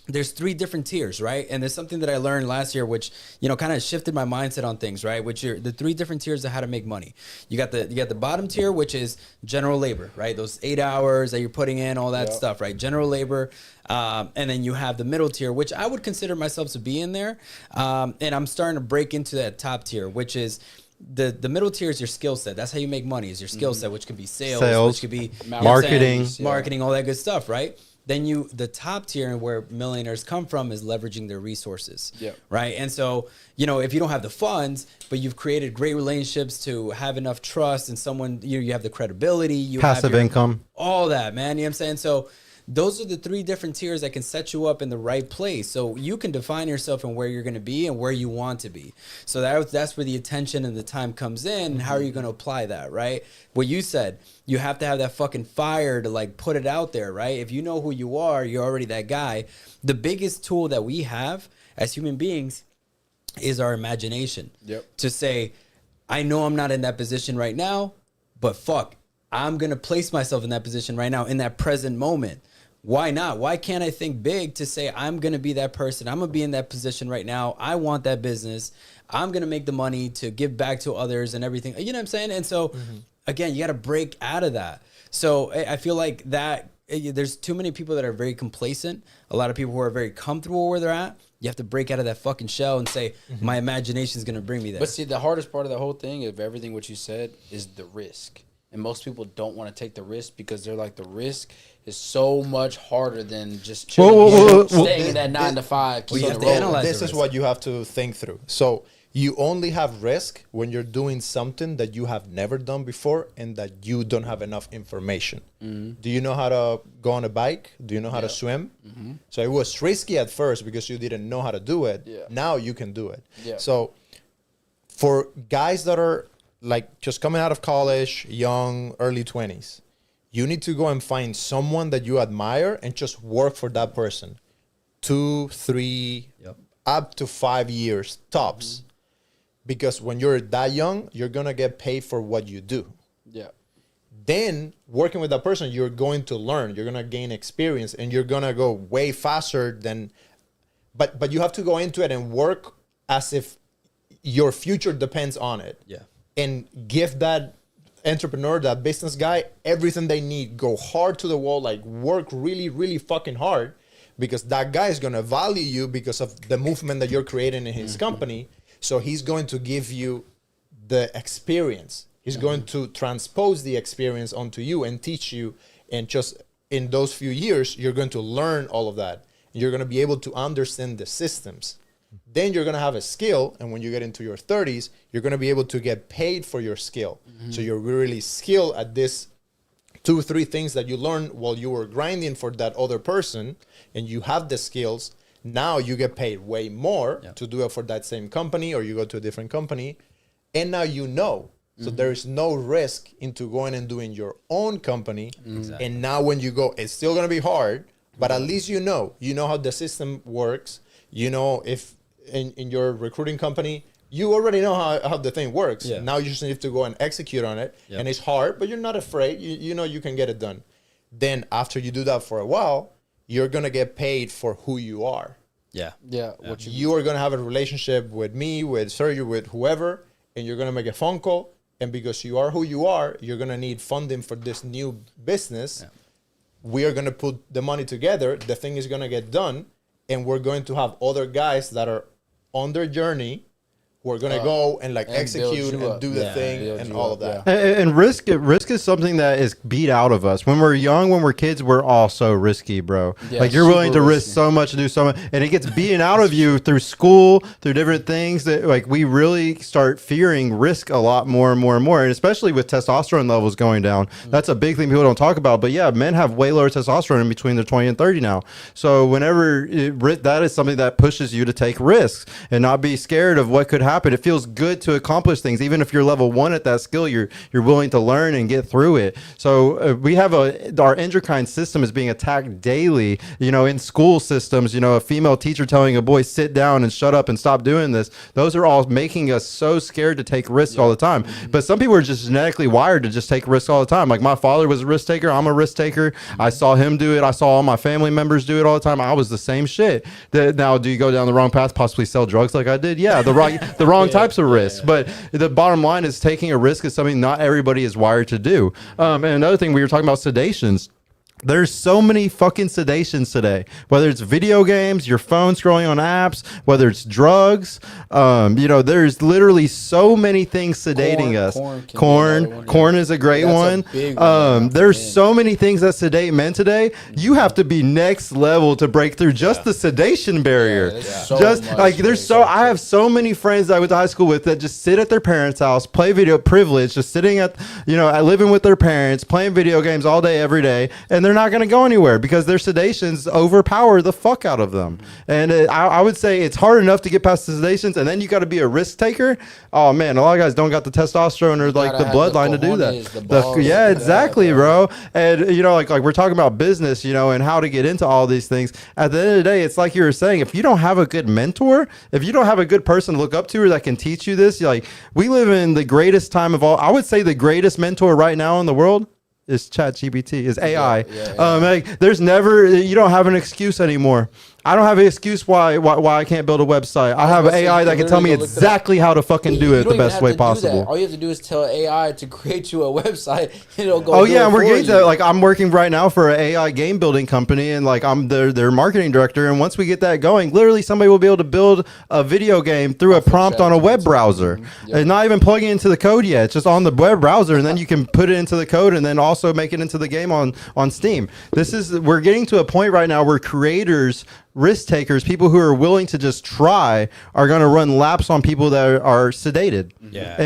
there's 3 different tiers, right? And there's something that I learned last year, which, you know, kind of shifted my mindset on things, right? Which are the 3 different tiers of how to make money. You got the bottom tier, which is general labor, right? Those 8 hours that you're putting in, all that stuff, right? General labor. And then you have the middle tier, which I would consider myself to be in there. And I'm starting to break into that top tier, which is the middle tier is your skill set. That's how you make money, is your skill set, which could be sales, which could be marketing, marketing, all that good stuff, right? Then the top tier, and where millionaires come from, is leveraging their resources. Yep. Right. And so, you know, if you don't have the funds, but you've created great relationships to have enough trust in someone, you have the credibility, you Passive have income. all that, man. You know what I'm saying? So those are the 3 different tiers that can set you up in the right place. So you can define yourself and where you're going to be and where you want to be. So that's where the attention and the time comes in. How are you going to apply that, right? What you said, you have to have that fucking fire to like put it out there, right? If you know who you are, you're already that guy. The biggest tool that we have as human beings is our imagination. Yep. To say, I know I'm not in that position right now, but fuck, I'm going to place myself in that position right now in that present moment. Why not? Why can't I think big to say, I'm going to be that person? I'm going to be in that position right now. I want that business. I'm going to make the money to give back to others and everything. You know what I'm saying? And so, again, you got to break out of that. So I feel like that there's too many people that are very complacent. A lot of people who are very comfortable where they're at. You have to break out of that fucking shell and say, my imagination is going to bring me there. But see, the hardest part of the whole thing of everything what you said is the risk. And most people don't want to take the risk because they're like, the risk is so much harder than just chilling, staying in that 9 to 5. Well, you have to rolling. analyze This the is risk. what you have to think through. So you only have risk when you're doing something that you have never done before and that you don't have enough information. Do you know how to go on a bike? Do you know how to swim? So it was risky at first because you didn't know how to do it. Yeah. Now you can do it. Yeah. So for guys that are like just coming out of college, young, early 20s, you need to go and find someone that you admire and just work for that person. 2, 3, up to 5 years tops. Because when you're that young, you're going to get paid for what you do. Yeah. Then working with that person, you're going to learn, you're going to gain experience, and you're going to go way faster than, but you have to go into it and work as if your future depends on it. Yeah. And give that entrepreneur, that business guy, everything they need. Go hard to the wall, like work really, really fucking hard, because that guy is going to value you because of the movement that you're creating in his company. So he's going to give you the experience. He's going to transpose the experience onto you and teach you. And just in those few years, you're going to learn all of that. You're going to be able to understand the systems. Then you're going to have a skill. And when you get into your 30s, you're going to be able to get paid for your skill. So you're really skilled at this 2 or 3 things that you learned while you were grinding for that other person, and you have the skills. Now you get paid way more to do it for that same company, or you go to a different company. And now you know. So there is no risk into going and doing your own company. Exactly. And now when you go, it's still going to be hard, but at least you know how the system works. You know, if in your recruiting company, you already know how the thing works. Yeah. Now you just need to go and execute on it. Yep. And it's hard, but you're not afraid. You know you can get it done. Then after you do that for a while, you're going to get paid for who you are. Yeah. Yeah. What You are going to have a relationship with me, with Sergio, with whoever, and you're going to make a phone call. And because you are who you are, you're going to need funding for this new business. Yeah. We are going to put the money together. The thing is going to get done. and we're going to have other guys that are on their journey who are going to go and like and execute build you and up. do the Yeah, thing build and you all up, of that. And risk is something that is beat out of us. When we're young, when we're kids, we're all so risky, bro. Yeah, like you're willing to super risk risky. so much to do so much, and it gets beaten out of you through school, through different things. That like we really start fearing risk a lot more and more and more, and especially with testosterone levels going down. That's a big thing people don't talk about. But yeah, men have way lower testosterone in between their 20 and 30 now. So whenever that is something that pushes you to take risks and not be scared of what could happen. It feels good to accomplish things, even if you're level 1 at that skill. You're willing to learn and get through it. So we have our endocrine system is being attacked daily. In school systems, a female teacher telling a boy sit down and shut up and stop doing this. Those are all making us so scared to take risks all the time. But some people are just genetically wired to just take risks all the time. Like my father was a risk taker. I'm a risk taker. I saw him do it. I saw all my family members do it all the time. I was the same shit. Now, do you go down the wrong path, possibly sell drugs like I did? Yeah, the wrong types of risks. But the bottom line is taking a risk is something not everybody is wired to do. And another thing, we were talking about sedations. There's so many fucking sedations today, whether it's video games, your phone scrolling on apps, whether it's drugs. There's literally so many things sedating us. Corn is a great one. Big one. There's so many things that sedate men today. You have to be next level to break through just the sedation barrier. I have so many friends that I went to high school with that just sit at their parents' house, play video, privilege, just sitting at living with their parents, playing video games all day, every day, and they're not going to go anywhere because their sedations overpower the fuck out of them. And I would say it's hard enough to get past the sedations, and then you got to be a risk taker. Oh man, a lot of guys don't got the testosterone or like the bloodline to do that. Exactly, bro. And like we're talking about business, and how to get into all these things. At the end of the day, it's like you were saying, if you don't have a good mentor, if you don't have a good person to look up to or that can teach you this, we live in the greatest time of all. I would say the greatest mentor right now in the world is ChatGPT, is AI. There's never, you don't have an excuse anymore. I don't have an excuse why I can't build a website. I have an AI that can tell me exactly how to fucking do it the best way possible. All you have to do is tell AI to create you a website. And we're getting to, I'm working right now for an AI game building company, and I'm their marketing director. And once we get that going, literally somebody will be able to build a video game through a prompt on a web browser, and not even plugging into the code yet. It's just on the web browser, and then you can put it into the code, and then also make it into the game on Steam. We're getting to a point right now where creators, risk takers, people who are willing to just try, are going to run laps on people that are sedated.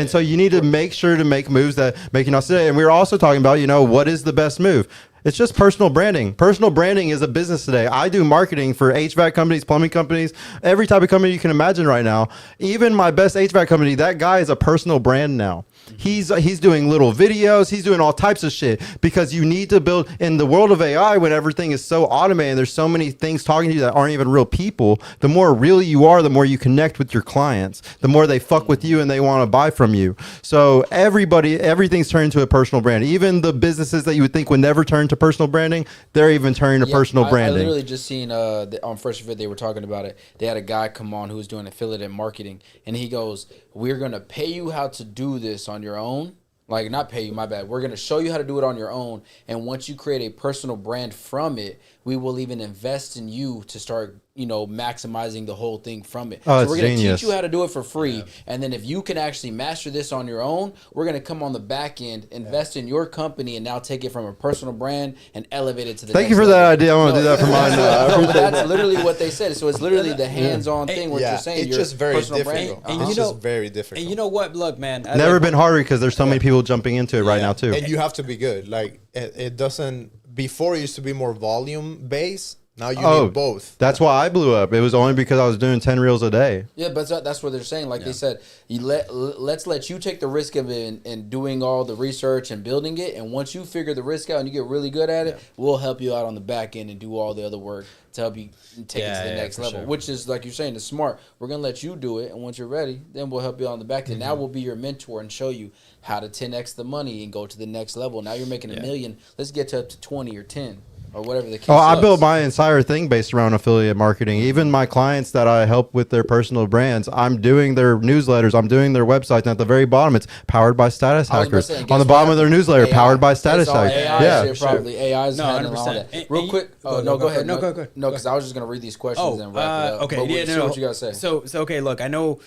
So you need to make sure to make moves that make you not sedated. And we were also talking about, what is the best move? It's just personal branding. Personal branding is a business today. I do marketing for HVAC companies, plumbing companies, every type of company you can imagine right now. Even my best HVAC company, that guy is a personal brand now. He's doing little videos. He's doing all types of shit because you need to build in the world of AI when everything is so automated and there's so many things talking to you that aren't even real people. The more real you are, the more you connect with your clients, the more they fuck with you and they want to buy from you. So everything's turned into a personal brand. Even the businesses that you would think would never turn to personal branding, they're even turning to personal branding. I literally just seen on Fresh Fit, they were talking about it. They had a guy come on who was doing affiliate marketing, and he goes, "We're gonna pay you how to do this on your own." Like, not pay you, my bad. We're going to show you how to do it on your own. And once you create a personal brand from it, we will even invest in you to start, maximizing the whole thing from it. Oh, so we're going to genius. teach you how to do it for free. Yeah. And then if you can actually master this on your own, we're going to come on the back end, invest in your company, and now take it from a personal brand and elevate it to the Thank next you for level. that idea. I want to do that for mine now. But that's literally what they said. So it's literally the hands-on thing what you're saying. It's just very different. And it's just very different. And you know what? Look, man. Never been harder because there's so many people jumping into it right now too. And you have to be good. Like it doesn't. Before it used to be more volume based. Now you need both. That's why I blew up. It was only because I was doing 10 reels a day. Yeah, but that's what they're saying. Like they said, let's let you take the risk of it and doing all the research and building it. And once you figure the risk out and you get really good at it, we'll help you out on the back end and do all the other work to help you take it to the next level. Sure. Which is, like you're saying, is smart. We're going to let you do it. And once you're ready, then we'll help you out on the back end. Now we'll be your mentor and show you how to 10x the money and go to the next level. Now you're making $1 million. Let's get to up to 20 or 10. or whatever the case. Oh, I is. built my entire thing based around affiliate marketing. Even my clients that I help with their personal brands, I'm doing their newsletters, I'm doing their websites, and at the very bottom, it's powered by status I was about to hackers. say, On guess the bottom what? of their newsletter, AI. powered by status It's all hackers. AI Yeah. shit, probably. AI's No, handling all 100%. that. Real quick. Go No, go ahead. No, go ahead. No, because I was just gonna read these questions Oh, and wrap it up. okay. But Yeah, see no. what you gotta say. So okay. Look, I know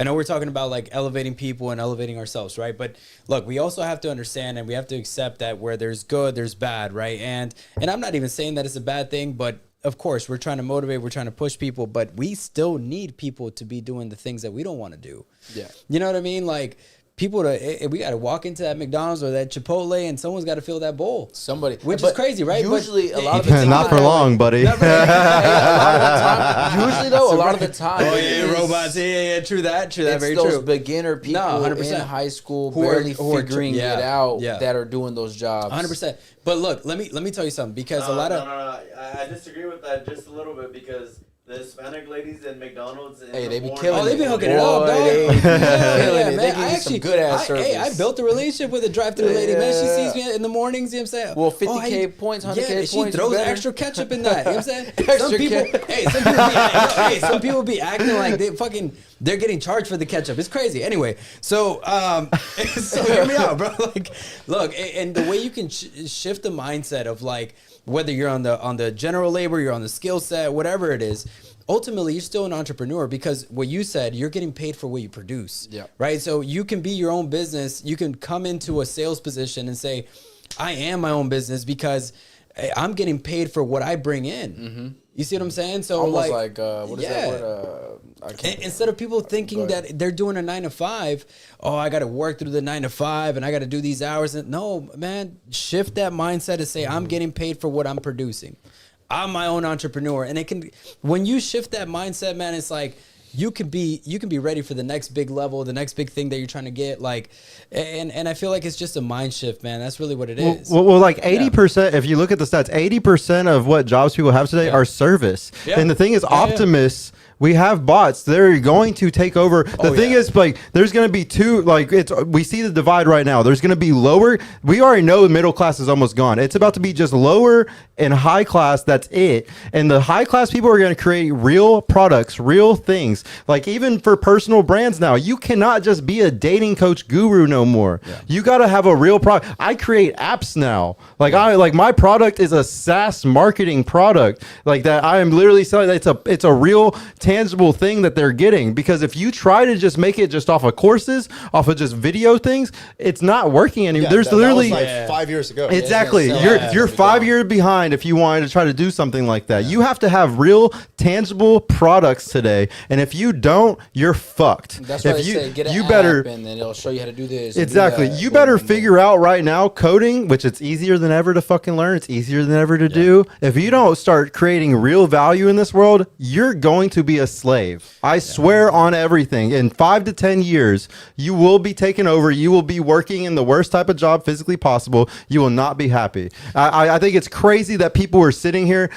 we're talking about like elevating people and elevating ourselves, right? But look, we also have to understand and we have to accept that where there's good, there's bad, right? And I'm not even saying that it's a bad thing, but of course, we're trying to motivate, we're trying to push people, but we still need people to be doing the things that we don't want to do. Yeah. You know what I mean? Like people we got to walk into that McDonald's or that Chipotle and someone's got to fill that bowl. Somebody, Which but is crazy, right? Usually, But a lot of the time, Not for long, buddy. Hey, a lot of the time, usually though, a lot of the time, Oh it yeah, is- robots. Yeah, true that. It's Very those true. beginner people No, 100%. in high school Who are- barely who are figuring yeah, it out yeah. that are doing those jobs. 100%. But look, let me tell you something because a lot of I disagree with that just a little bit because the Hispanic ladies in McDonald's. In Hey, the they be morning- killing Oh, they be it. hooking it up, Boy, dog. they be killing it. They man. give you some good ass service. Hey, I built a relationship with a drive-through lady, man. She Yeah. sees me in the mornings, you know what I'm saying? Well, 50K hey, points, 100K yeah, points, she you throws better. extra ketchup in that, you know what I'm saying? Extra some people, ketchup. some people be acting like they're getting charged for the ketchup. It's crazy. Anyway, so so hear me out, bro. Like, look, and the way you can shift the mindset of like whether you're on the general labor, you're on the skill set, whatever it is. Ultimately, you're still an entrepreneur because what you said, you're getting paid for what you produce. Yeah. Right. So you can be your own business. You can come into a sales position and say, I am my own business because I'm getting paid for what I bring in. Mm-hmm. You see what I'm saying? So Almost like what is yeah. that word? I can't. Instead of people thinking that they're doing a 9 to 5, oh, I got to work through the 9 to 5 and I got to do these hours. No, man, shift that mindset and say, I'm getting paid for what I'm producing. I'm my own entrepreneur. And it can, when you shift that mindset, man, it's like, you can be ready for the next big level, the next big thing that you're trying to get. Like, and I feel like it's just a mind shift, man. That's really what it is. Well, like 80%, if you look at the stats, 80% of what jobs people have today are service. Yeah. And the thing is, Optimus, we have bots. They're going to take over. The thing is, like, there's going to be we see the divide right now. There's going to be lower. We already know the middle class is almost gone. It's about to be just lower and high class. That's it. And the high class people are going to create real products, real things. Like, even for personal brands now, you cannot just be a dating coach guru no more. Yeah. You got to have a real product. I create apps now. Like, my product is a SaaS marketing product. Like, that I am literally selling. It's a real tangible thing that they're getting, because if you try to just make it just off of courses, off of just video things, it's not working anymore. There's literally that was like 5 years ago. exactly. You're 5 years behind if you wanted to try to do something like that. You have to have real tangible products today, and if you don't, you're fucked. That's why if they you, say get an you app better and then it'll show you how to do this. and do exactly. that. You Boom, better boom, boom. figure out right now coding, which it's easier than ever to fucking learn. It's easier than ever to do. If you don't start creating real value in this world, you're going to be a slave. I swear on everything. In 5 to 10 years, you will be taken over. You will be working in the worst type of job physically possible. You will not be happy. I think it's crazy that people are sitting here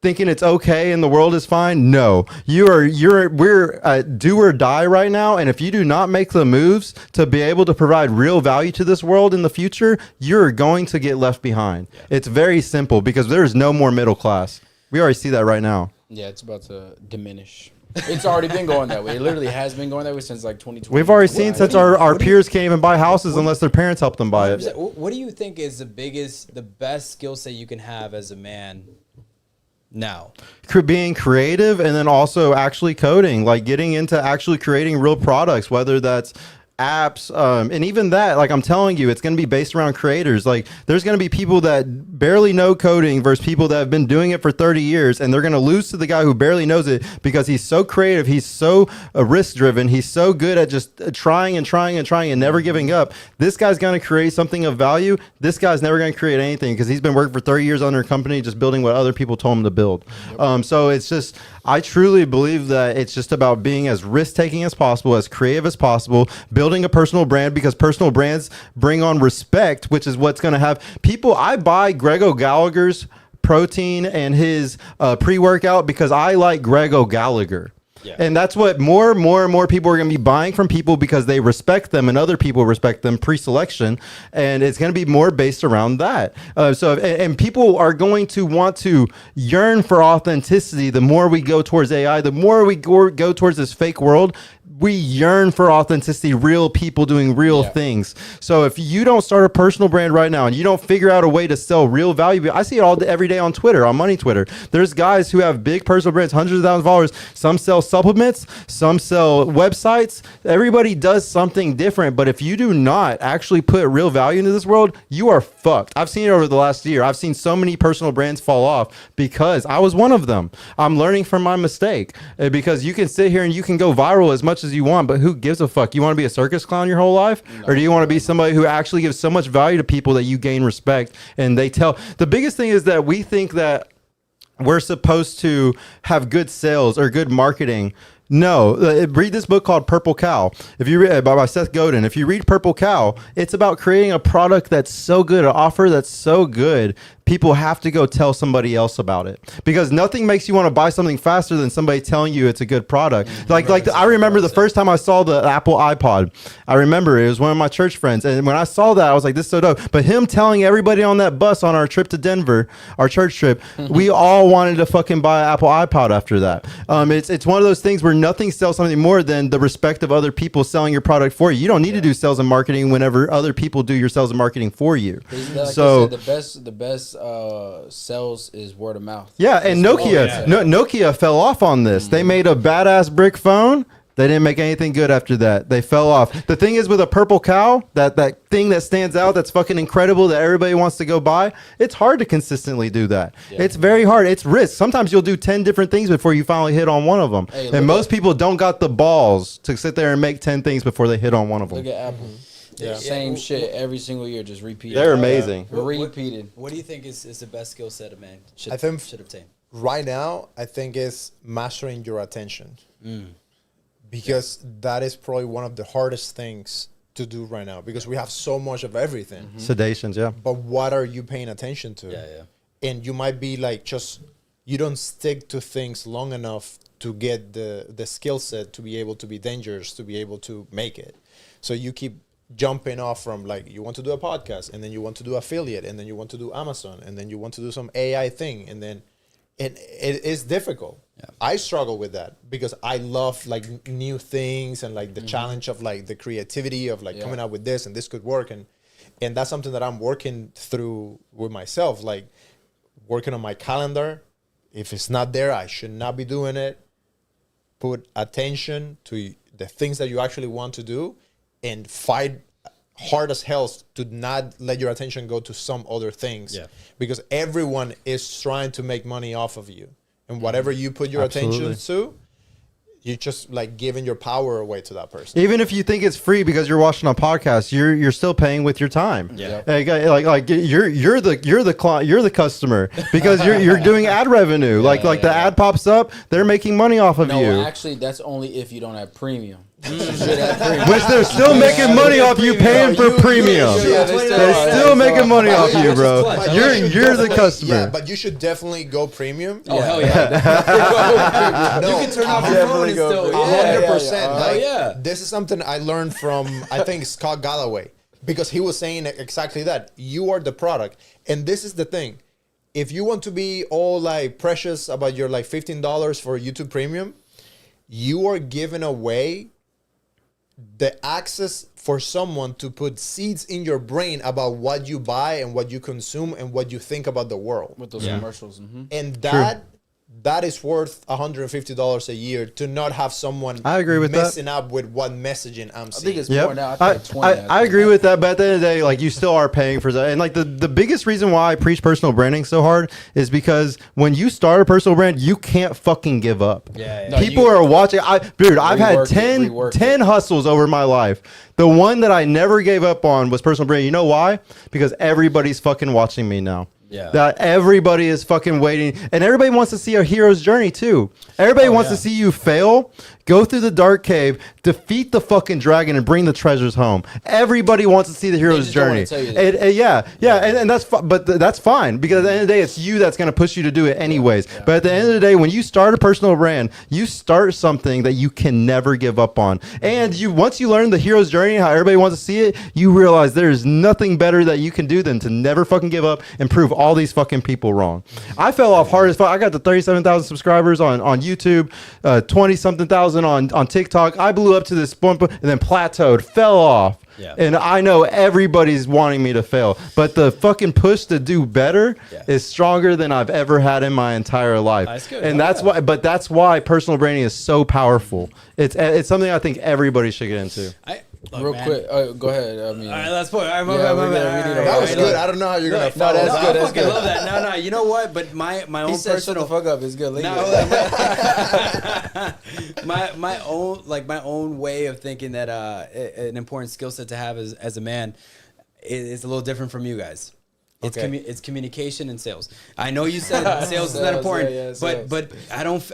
thinking it's okay and the world is fine. No, we're do or die right now. And if you do not make the moves to be able to provide real value to this world in the future, you're going to get left behind. Yeah. It's very simple because there's no more middle class. We already see that right now. Yeah, it's about to diminish. It's already been going that way. It literally has been going that way since like 2020. We've already seen since our peers can't even buy houses unless their parents help them buy it. What do you think is the best skill set you can have as a man now? Being creative, and then also actually coding, like getting into actually creating real products, whether that's apps, and even that, like I'm telling you, it's going to be based around creators. Like, there's going to be people that barely know coding versus people that have been doing it for 30 years, and they're going to lose to the guy who barely knows it because he's so creative, he's so risk driven, he's so good at just trying and never giving up. This guy's going to create something of value. This guy's never going to create anything because he's been working for 30 years under a company just building what other people told him to build. So it's just, I truly believe that it's just about being as risk taking as possible, as creative as possible, building a personal brand, because personal brands bring on respect, which is what's going to have people. I buy Grego Gallagher's protein and his pre-workout because I like Grego Gallagher. Yeah. And that's what more and more people are going to be buying from people because they respect them and other people respect them pre-selection. And it's going to be more based around that. And people are going to want to yearn for authenticity. The more we go towards AI, the more we go towards this fake world, we yearn for authenticity, real people doing real things. So if you don't start a personal brand right now and you don't figure out a way to sell real value, I see it every day on Twitter, on Money Twitter. There's guys who have big personal brands, hundreds of thousands of followers. Some sell supplements, some sell websites. Everybody does something different. But if you do not actually put real value into this world, you are fucked. I've seen it over the last year. I've seen so many personal brands fall off because I was one of them. I'm learning from my mistake because you can sit here and you can go viral as much as you want, but who gives a fuck? You want to be a circus clown your whole life? Or do you want to be somebody who actually gives so much value to people that you gain respect and they tell? The biggest thing is that we think that we're supposed to have good sales or good marketing. No, read this book called Purple Cow. If you read by Seth Godin, if you read Purple Cow, it's about creating a product that's so good, an offer that's so good, people have to go tell somebody else about it because nothing makes you want to buy something faster than somebody telling you it's a good product. I remember the first time I saw the Apple iPod. I remember it was one of my church friends, and when I saw that, I was like, "This is so dope." But him telling everybody on that bus on our trip to Denver, our church trip, we all wanted to fucking buy an Apple iPod after that. It's one of those things where nothing sells something more than the respect of other people selling your product for you. You don't need to do sales and marketing whenever other people do your sales and marketing for you. Like so the best sales is word of mouth. Yeah, and Nokia fell off on this. They made a badass brick phone. They didn't make anything good after that. They fell off. The thing is with a Purple Cow, that thing that stands out, that's fucking incredible, that everybody wants to go buy, it's hard to consistently do that. Yeah. It's very hard. It's risk. Sometimes you'll do 10 different things before you finally hit on one of them. Hey, and most people don't got the balls to sit there and make 10 things before they hit on one of them. Look at Apple. Same shit every single year, just repeated. They're amazing. Repeated. What do you think is the best skill set a man should obtain? Right now, I think it's mastering your attention. Because that is probably one of the hardest things to do right now because we have so much of everything. Sedations, yeah. But what are you paying attention to? Yeah. And you might be like you don't stick to things long enough to get the skill set to be able to be dangerous, to be able to make it. So you keep jumping off from like you want to do a podcast and then you want to do affiliate and then you want to do Amazon and then you want to do some AI thing and then it is difficult. Yeah. I struggle with that because I love like new things and like the challenge of like the creativity of like coming out with this and this could work and that's something that I'm working through with myself, like working on my calendar. If it's not there, I should not be doing it. Put attention to the things that you actually want to do and fight hard as hell to not let your attention go to some other things because everyone is trying to make money off of you. And whatever you put your attention to, you're just like giving your power away to that person. Even if you think it's free because you're watching a podcast, you're still paying with your time. Yeah. Like you're the client, you're the custer because you're doing ad revenue. The ad pops up, they're making money off of you. No, actually, that's only if you don't have premium. Which they're still making money off you paying for premium. They're still making money off you, bro. You're the customer. Yeah, but you should definitely go premium. Oh hell yeah! No, you can turn off your phone and still 100%. This is something I learned from I think Scott Galloway because he was saying exactly that. You are the product, and this is the thing. If you want to be all like precious about your like $15 for YouTube Premium, you are giving away the access for someone to put seeds in your brain about what you buy and what you consume and what you think about the world. With those commercials. And that is worth $150 a year to not have someone I agree with messing up with what messaging I'm seeing. I think it's more now. I think 20. I agree with that, but at the end of the day, like you still are paying for that. And like the biggest reason why I preach personal branding so hard is because when you start a personal brand, you can't fucking give up. People are watching. I've had 10 hustles over my life. The one that I never gave up on was personal branding. You know why? Because everybody's fucking watching me now. Yeah. That everybody is fucking waiting, and everybody wants to see a hero's journey too. Everybody wants to see you fail, go through the dark cave, defeat the fucking dragon, and bring the treasures home. Everybody wants to see the hero's just don't journey. wanna tell you that. And that's but that's fine, because at the end of the day, it's you that's gonna push you to do it anyways. But at the end of the day, when you start a personal brand, you start something that you can never give up on. And once you learn the hero's journey, how everybody wants to see it, you realize there is nothing better that you can do than to never fucking give up and prove all these fucking people wrong. I fell off hard as fuck. I got to 37,000 subscribers on YouTube, 20 something thousand on TikTok. I blew up to this point and then plateaued, fell off. Yeah. And I know everybody's wanting me to fail, but the fucking push to do better is stronger than I've ever had in my entire life. That's good. And that's why personal branding is so powerful. It's something I think everybody should get into. Real quick, go ahead. I mean, All right, let's put. All right, we need to- That was good. I don't know how you're gonna follow that's that. good, I that's fucking good. love that. No, you know what? But my own he said, personal. "Shut the fuck up." It's good. Leave No, it. my own way of thinking that an important skill set to have as a man is a little different from you guys. It's it's communication and sales. I know you said sales is not important, but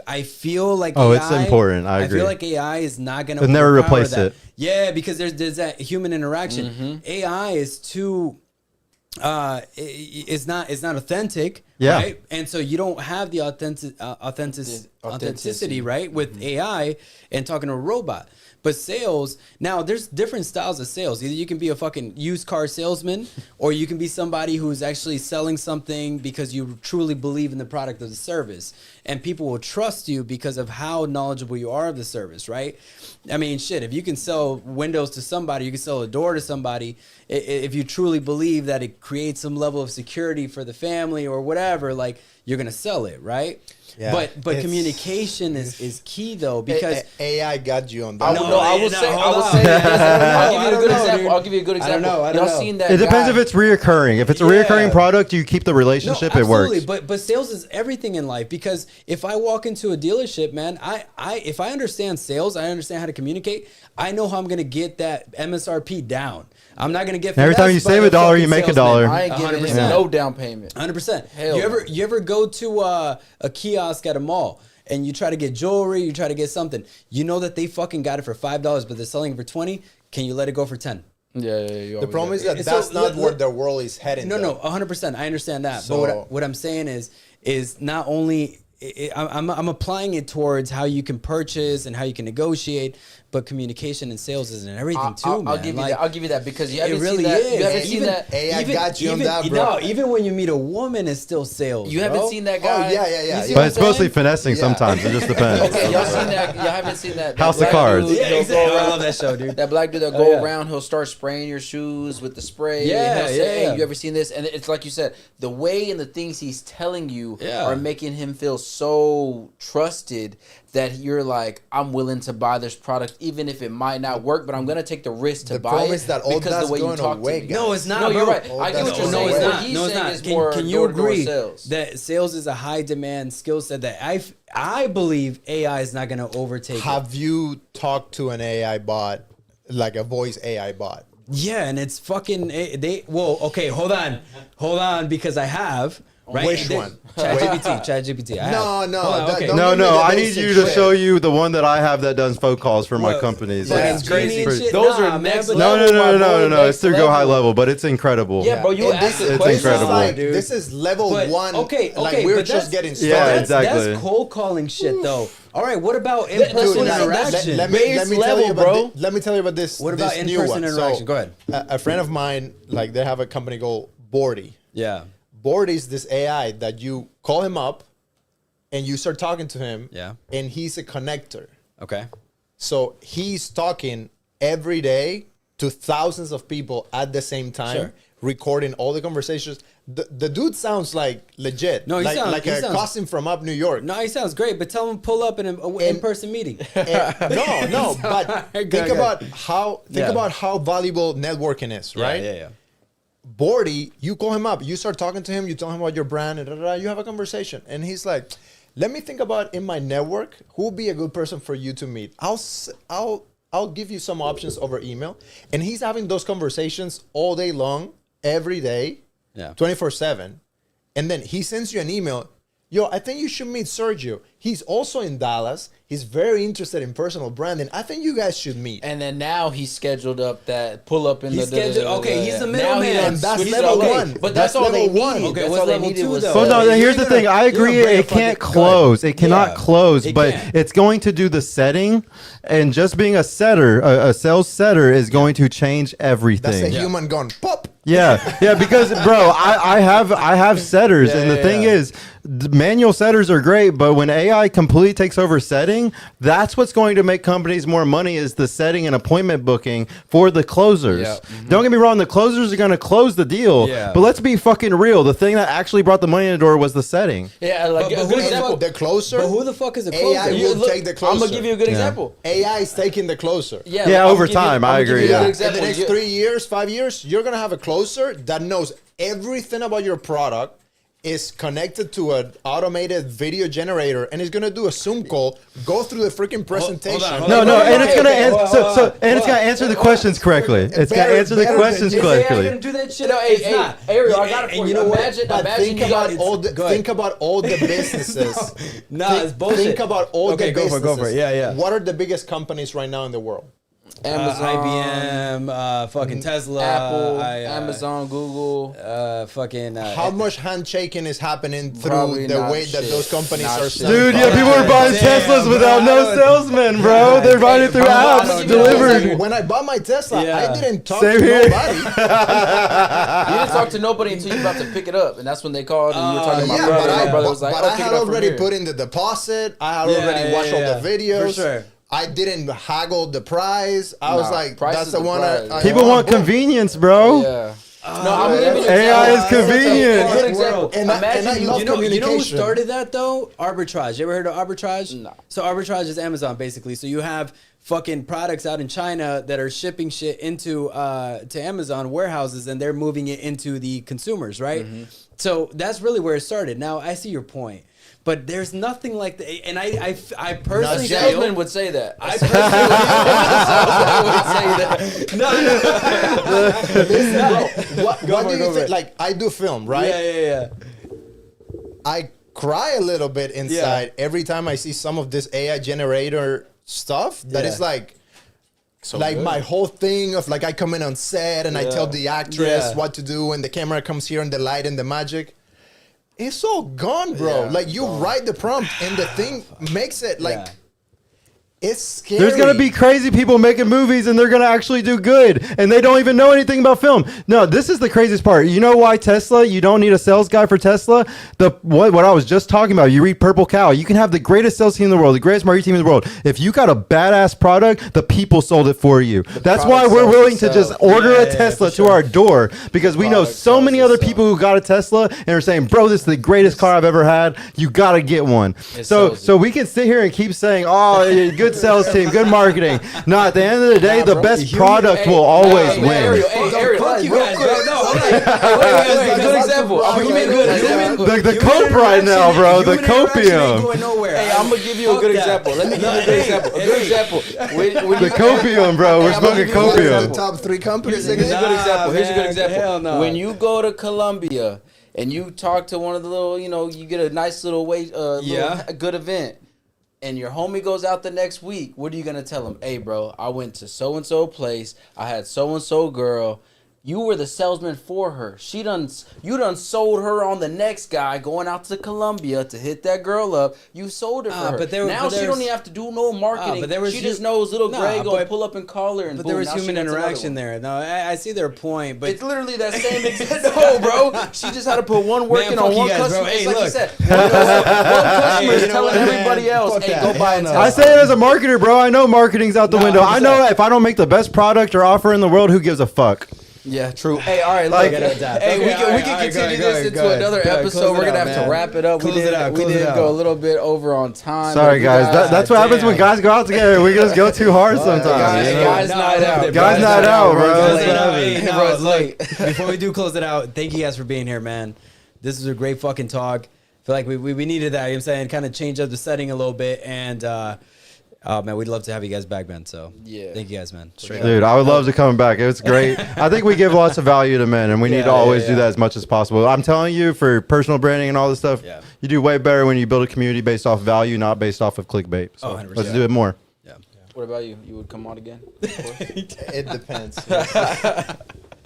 I feel like AI, it's important. I agree. feel like AI is not going to It'll never replace that. it. Yeah, because there's that human interaction. Mm-hmm. AI is too it's not authentic, Yeah. right? And so you don't have the authenticity, right, with AI and talking to a robot. But sales, now there's different styles of sales. Either you can be a fucking used car salesman, or you can be somebody who's actually selling something because you truly believe in the product or the service. And people will trust you because of how knowledgeable you are of the service, right? I mean, shit, if you can sell windows to somebody, you can sell a door to somebody, if you truly believe that it creates some level of security for the family or whatever, like, you're going to sell it, right? Yeah, but communication is key though, because AI got you on that. I would say. I'll give you a good example. I don't know. Seen that? It depends if it's reoccurring. If it's a reoccurring product, you keep the no, relationship. It absolutely. works. But sales is everything in life, because if I walk into a dealership, man, if I understand sales, I understand how to communicate. I know how I'm going to get that MSRP down. I'm not going to get Every time you save a dollar, you make a dollar. I ain't giving him no down payment. 100%. Hell You ever go to a kiosk at a mall and you try to get jewelry, you try to get something, you know that they fucking got it for $5, but they're selling it for 20. Can you let it go for 10? Yeah. The problem is that So, that's not where the world is heading. No, 100%. I understand that. So- But what I'm saying is not only I'm applying it towards how you can purchase and how you can negotiate, but communication and sales is in everything too, man. I'll give you that because you haven't It really seen that. is. You haven't Even- seen that. AI got you on that, bro. No, even when you meet a woman, it's still sales. You bro. haven't seen that Oh guy. yeah. You see But what it's I'm mostly saying? finessing Yeah. sometimes. It just depends. Okay, y'all seen that? Y'all haven't seen that? House of black Cards. dude Yeah, that'll exactly. go I around- love that show, dude. That black dude that go yeah. around, he'll start spraying your shoes with the spray. Yeah, and he'll say, yeah. Hey, you ever seen this? And it's like you said, the way and the things he's telling you Yeah. are making him feel so trusted that you're like, I'm willing to buy this product even if it might not work, but I'm gonna take the risk to The buy problem it is that all because that's the way you going talk away, to me. guys. No, it's not. No, you're bro. right. I get what you're No, saying. it's What not. he's No, it's saying not. is more Can you door-to-door agree sales. that sales is a high demand skill set that I believe AI is not going to overtake it? Have you talked to an AI bot, like a voice AI bot? Yeah, and it's fucking okay, hold on, because I have. Right? Which one? ChatGPT. I have. No, Hold on, that- okay. don't- No, give me no. the I need basic you to shit. show you the one that I have that does phone calls for my Well, companies. Fucking That's Genie crazy. and shit? Those Nah, are man, next but- level. No. It's Next through Go High level. Level, but it's incredible. Yeah, bro, you And ask this a is question. incredible. like, Dude. this is level But, one. okay, like we're but just that's- getting started. Yeah, That's exactly. cold calling shit, though. All right, what about in-person Dude, like, interaction? let me Base tell level, you about bro. let me tell you about this. What about this new in-person one. interaction? Go ahead. A friend of mine, like they have a company called Bordy. Yeah. Bordy is this AI that you call him up, and you start talking to him. Yeah. And he's a connector. Okay. So he's talking every day to thousands of people at the same time, Sure. recording all the conversations. The dude sounds like legit. No, he like, sounds- like he a sounds- cousin from up New York. No, he sounds great, but tell him pull up in an in-person meeting. No, but Go think ahead. about Yeah. how valuable networking is, right? Yeah. Bordy, you call him up, you start talking to him, you tell him about your brand, and you have a conversation, and he's like, "Let me think about in my network who would be a good person for you to meet. I'll give you some options over email," and he's having those conversations all day long, every day, Yeah. 24/7, and then he sends you an email. Yo, I think you should meet Sergio. He's also in Dallas. He's very interested in personal branding. I think you guys should meet. And then now he's scheduled up that pull up in He's the scheduled- okay, he's the middleman. And that's switched level it up. one. But That's that's all they level one. needed. Okay, That's what's all they level needed two, was. though? Well, no, You're here's the gonna- thing. I you're agree. gonna bring a It can't fucking- go close. ahead. It cannot Yeah, close, it but can't. it's going to do the setting, and just being a setter, a sales setter, is going to change That's a everything. human going pop. Yeah, because bro, I have setters, and the thing is, manual setters are great, but when AI completely takes over setting, that's what's going to make companies more money is the setting and appointment booking for the closers. Yeah. Don't get me wrong, the closers are going to close the deal, Yeah. but let's be fucking real. The thing that actually brought the money in the door was the setting. Yeah, like But a who good the example. fuck- The closer. But who the fuck is a AI closer? will take the closer. I'm gonna give you a good Yeah. example. AI is taking the closer. Yeah, I'm over gonna give you- time, I'm I gonna give agree, you a yeah. good In example. the next You- 3 years, 5 years, you're gonna have a closer that knows everything about your product, is connected to an automated video generator, and is gonna do a Zoom call, go through the freaking presentation. hold No, on. no, Wait, and wait, it's gonna okay, answer. hold So, on, so, hold and it's on. gonna answer the questions correctly. It's gonna Better- answer the better questions than- Is AI correctly. gonna do that shit? No, It's hey, not. Ariel, I got it And for you you. know what? Imagine, But imagine think you got about all the Go ahead. think about all the businesses. Nah, Think- it's bullshit. Think about all Okay, the go for businesses. it, Yeah, yeah. What are the biggest companies right now in the world? Amazon, IBM, fucking Tesla, Apple, Amazon, Google. fucking. How much handshaking is happening Probably through the not way that shit. those companies Not are shit. selling? Dude, yeah, people are buying Damn, Teslas bro, without I no don't- salesmen, bro. They're buying it through I'm apps, gonna give you delivered. When I bought my Tesla, Yeah. I didn't talk Same to here. nobody. You didn't talk to nobody until you were about to pick it up, and that's when they called and you were talking to my Yeah, brother. but And I, my brother was like, but "Oh, I pick had it up from already here." put in the deposit. I had Yeah, already yeah, watched all yeah. the videos. For sure. I didn't haggle the price. I was Nah, like, price that's is the the one price. I People want boom. convenience, bro. Yeah. No, I'm gonna give you an AI example. is convenient. Good example. And I Imagine love you You know who communication. started that though? Arbitrage. You ever heard of arbitrage? No. So arbitrage is Amazon basically. So you have fucking products out in China that are shipping shit into to Amazon warehouses, and they're moving it into the consumers, right? So that's really where it started. Now I see your point, but there's nothing like the. And I A personally salesman feel. would say that. I personally would say that. Listen, bro, what Go do for it, you go for think? it. Like, I do film, right? Yeah. I cry a little bit inside every time I see some of this AI generator stuff that Yeah. is like So like good. my whole thing of like I come in on set and I tell the actress Yeah. what to do and the camera comes here and the light and the magic. It's all gone, bro. Yeah, like you write the prompt and the thing makes it like Yeah. it's scary. There's gonna be crazy people making movies, and they're gonna actually do good, and they don't even know anything about film. No, this is the craziest part. You know why Tesla? You don't need a sales guy for Tesla. What I was just talking about. You read Purple Cow. You can have the greatest sales team in the world, the greatest marketing team in the world. If you got a badass product, the people sold it for you. That's why product we're sells willing to just itself. order Yeah, a yeah, Tesla for to sure. our door because we know Product so sells many other itself. people who got a Tesla and are saying, "Bro, this is the greatest car I've ever had. You gotta get one." sells So we can sit here and keep saying, "Oh, yeah, good sales team, good marketing." No, at the end of the day, the best product will always win. Ariel, Fuck you guys, bro. No, hold on. Wait, good example. I'm gonna give you a good example. The cope right now, bro. The copium. Going nowhere. Hey, I'm gonna give you a good example. Let me give you a good example. A good example. The copium, bro. We're Hey, I'm gonna smoking give you a good What are copium. the top 3 companies Here's a again? good example. Here's a good man, example. hell no. When you go to Colombia and you talk to one of the little, you get a nice little good event, and your homie goes out the next week, what are you gonna tell him? Hey, bro, I went to so and so place. I had so and so girl. You were the salesman for her. You done sold her on the next guy going out to Colombia to hit that girl up. You sold her for her. but Now she don't even have to do no marketing. but there was she hu- just knows little Nah, Greg gonna but- pull up and call her, and But boom, there was now she human gets another interaction one. there. No, I see their point, but It's literally that same exact. No, bro. She just had to put one work in fuck on you one guys, bro. customer. Hey, It's like you look. said. One customer is you know telling what, man? everybody else, Fuck "Hey, that. go buy a Hell no. Tesla." I say it as a marketer, bro. I know marketing's out the window. I know if I don't make the best product or offer in the world, who gives a fuck? Yeah, true. Hey, all right, Like- look. Gotta adapt. Hey, Okay, we all can right, continue go this ahead, into go ahead. another Go ahead, episode. close We're it gonna out, have to man. wrap it up. Close it out, We close it did out. go a little bit over on time. Sorry, but guys. That's what happens when damn. guys go out together. We just go too hard sometimes. guys, you know? guys night out. Guys night out, bro. Guys It's night out. heavy. Hey, Hey, no, bro, it's look, late. before we do close it out, thank you guys for being here, man. This was a great fucking talk. I feel like we needed that. You know what I'm saying, kind of change up the setting a little bit, and Oh man, we'd love to have you guys back, man. So Yeah. thank you guys, man. Straight Dude, I would love to come back. It's great. I think we give lots of value to men, and we need to always do that as much as possible. I'm telling you, for personal branding and all this stuff, you do way better when you build a community based off value, not based off of clickbait. So 100%. let's do it more. Yeah. What about you? You would come on again? Of course. It depends.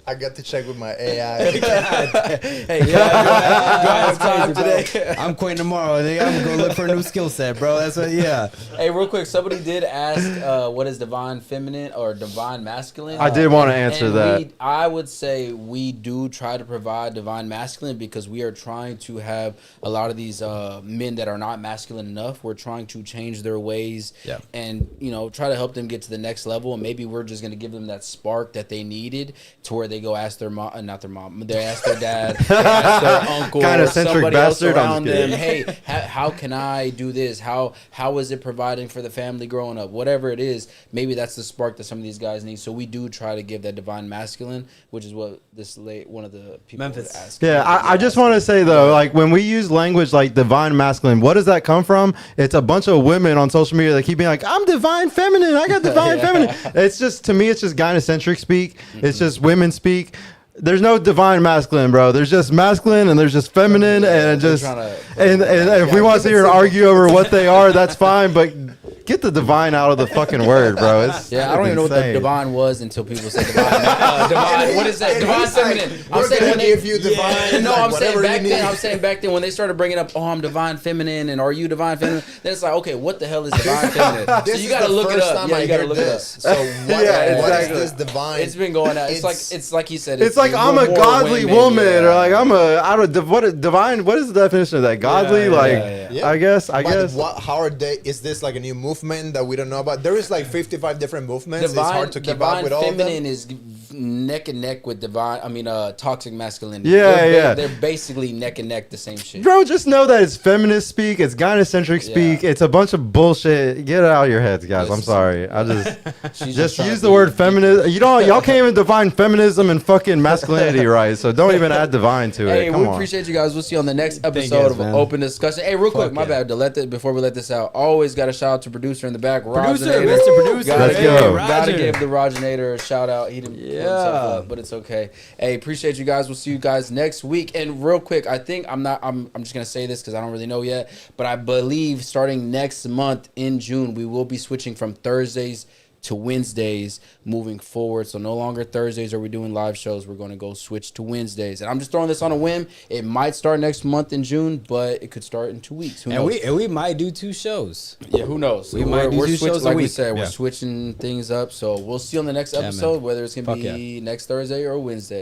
I got to check with my AI. Hey, do I have time today? I'm quitting tomorrow. I'm gonna go look for a new skill set, bro. That's what. Yeah. Hey, real quick, somebody did ask, what is divine feminine or divine masculine? I did want to answer that. I would say we do try to provide divine masculine because we are trying to have a lot of these men that are not masculine enough. We're trying to change their ways and, you know, try to help them get to the next level. And maybe we're just going to give them that spark that they needed to where they go ask their mom, not their mom, they ask their dad, they ask their uncle, Kind or of centric somebody else bastard. around them. Hey, how can I do this? How is it providing for the family growing up? Whatever it is, maybe that's the spark that some of these guys need. So we do try to give that divine masculine, which is what one of the people Memphis asked. Yeah, I just want to say though, like when we use language like divine masculine, what does that come from? It's a bunch of women on social media that keep being like, I'm divine feminine, I got divine feminine. It's just, to me, it's just gynocentric speak. It's just women speak. There's no divine masculine, bro. There's just masculine and there's just feminine and just and if we want to sit here and argue over what they are, that's fine. But get the divine out of the fucking word, bro. It's I don't even know what the divine was until people said divine. Divine. What is that? Divine feminine. I'm saying when they give you divine. No, like, I'm saying whatever back you then. need. I'm saying back then when they started bringing up, oh, I'm divine feminine, and are you divine feminine? Then it's like, okay, what the hell is divine feminine? So This you is got to the look it first up. time Yeah, I you got to hear look it up. this. So what, Yeah, what exactly. is this divine? It's been going out. It's like he said. It's like I'm a godly woman, or like I'm a I don't what a divine. What is the definition of that? Godly, Yeah. I guess. But how are they? Is this like a new movement that we don't know about? There is like 55 different movements. It's hard to keep up with all of them. Divine feminine is neck and neck with toxic masculinity. Yeah, They're basically neck and neck the same shit. Bro, just know that it's feminist speak, it's gynocentric speak, it's a bunch of bullshit. Get it out of your heads, guys. I'm sorry. I just trying use to the word feminist. Y'all can't even define feminism and fucking masculinity right. So don't even add divine to it. Hey, Come we on. appreciate you guys. We'll see you on the next you episode guys, of man. Open Discussion. Hey, real quick, Fuck my yeah. bad. Before we let this out, always got a shout out to producer in the back, Producer, Roginator. Mr. Producer. Let's go. Gotta Roger. give the Roginator a shout out. He didn't pull himself up, but it's okay. Hey, appreciate you guys. We'll see you guys next week. And real quick, I think I'm just gonna say this because I don't really know yet, but I believe starting next month in June, we will be switching from Thursdays to Wednesdays moving forward. So no longer Thursdays are we doing live shows. We're going to go switch to Wednesdays. And I'm just throwing this on a whim. It might start next month in June, but it could start in 2 weeks. Who knows? And we might do 2 shows. Yeah, who knows? We might do 2 switching, shows a like we week. said, Yeah. we're switching things up. So we'll see you on the next Yeah, episode, man. whether it's going to Fuck be next Thursday or Wednesday.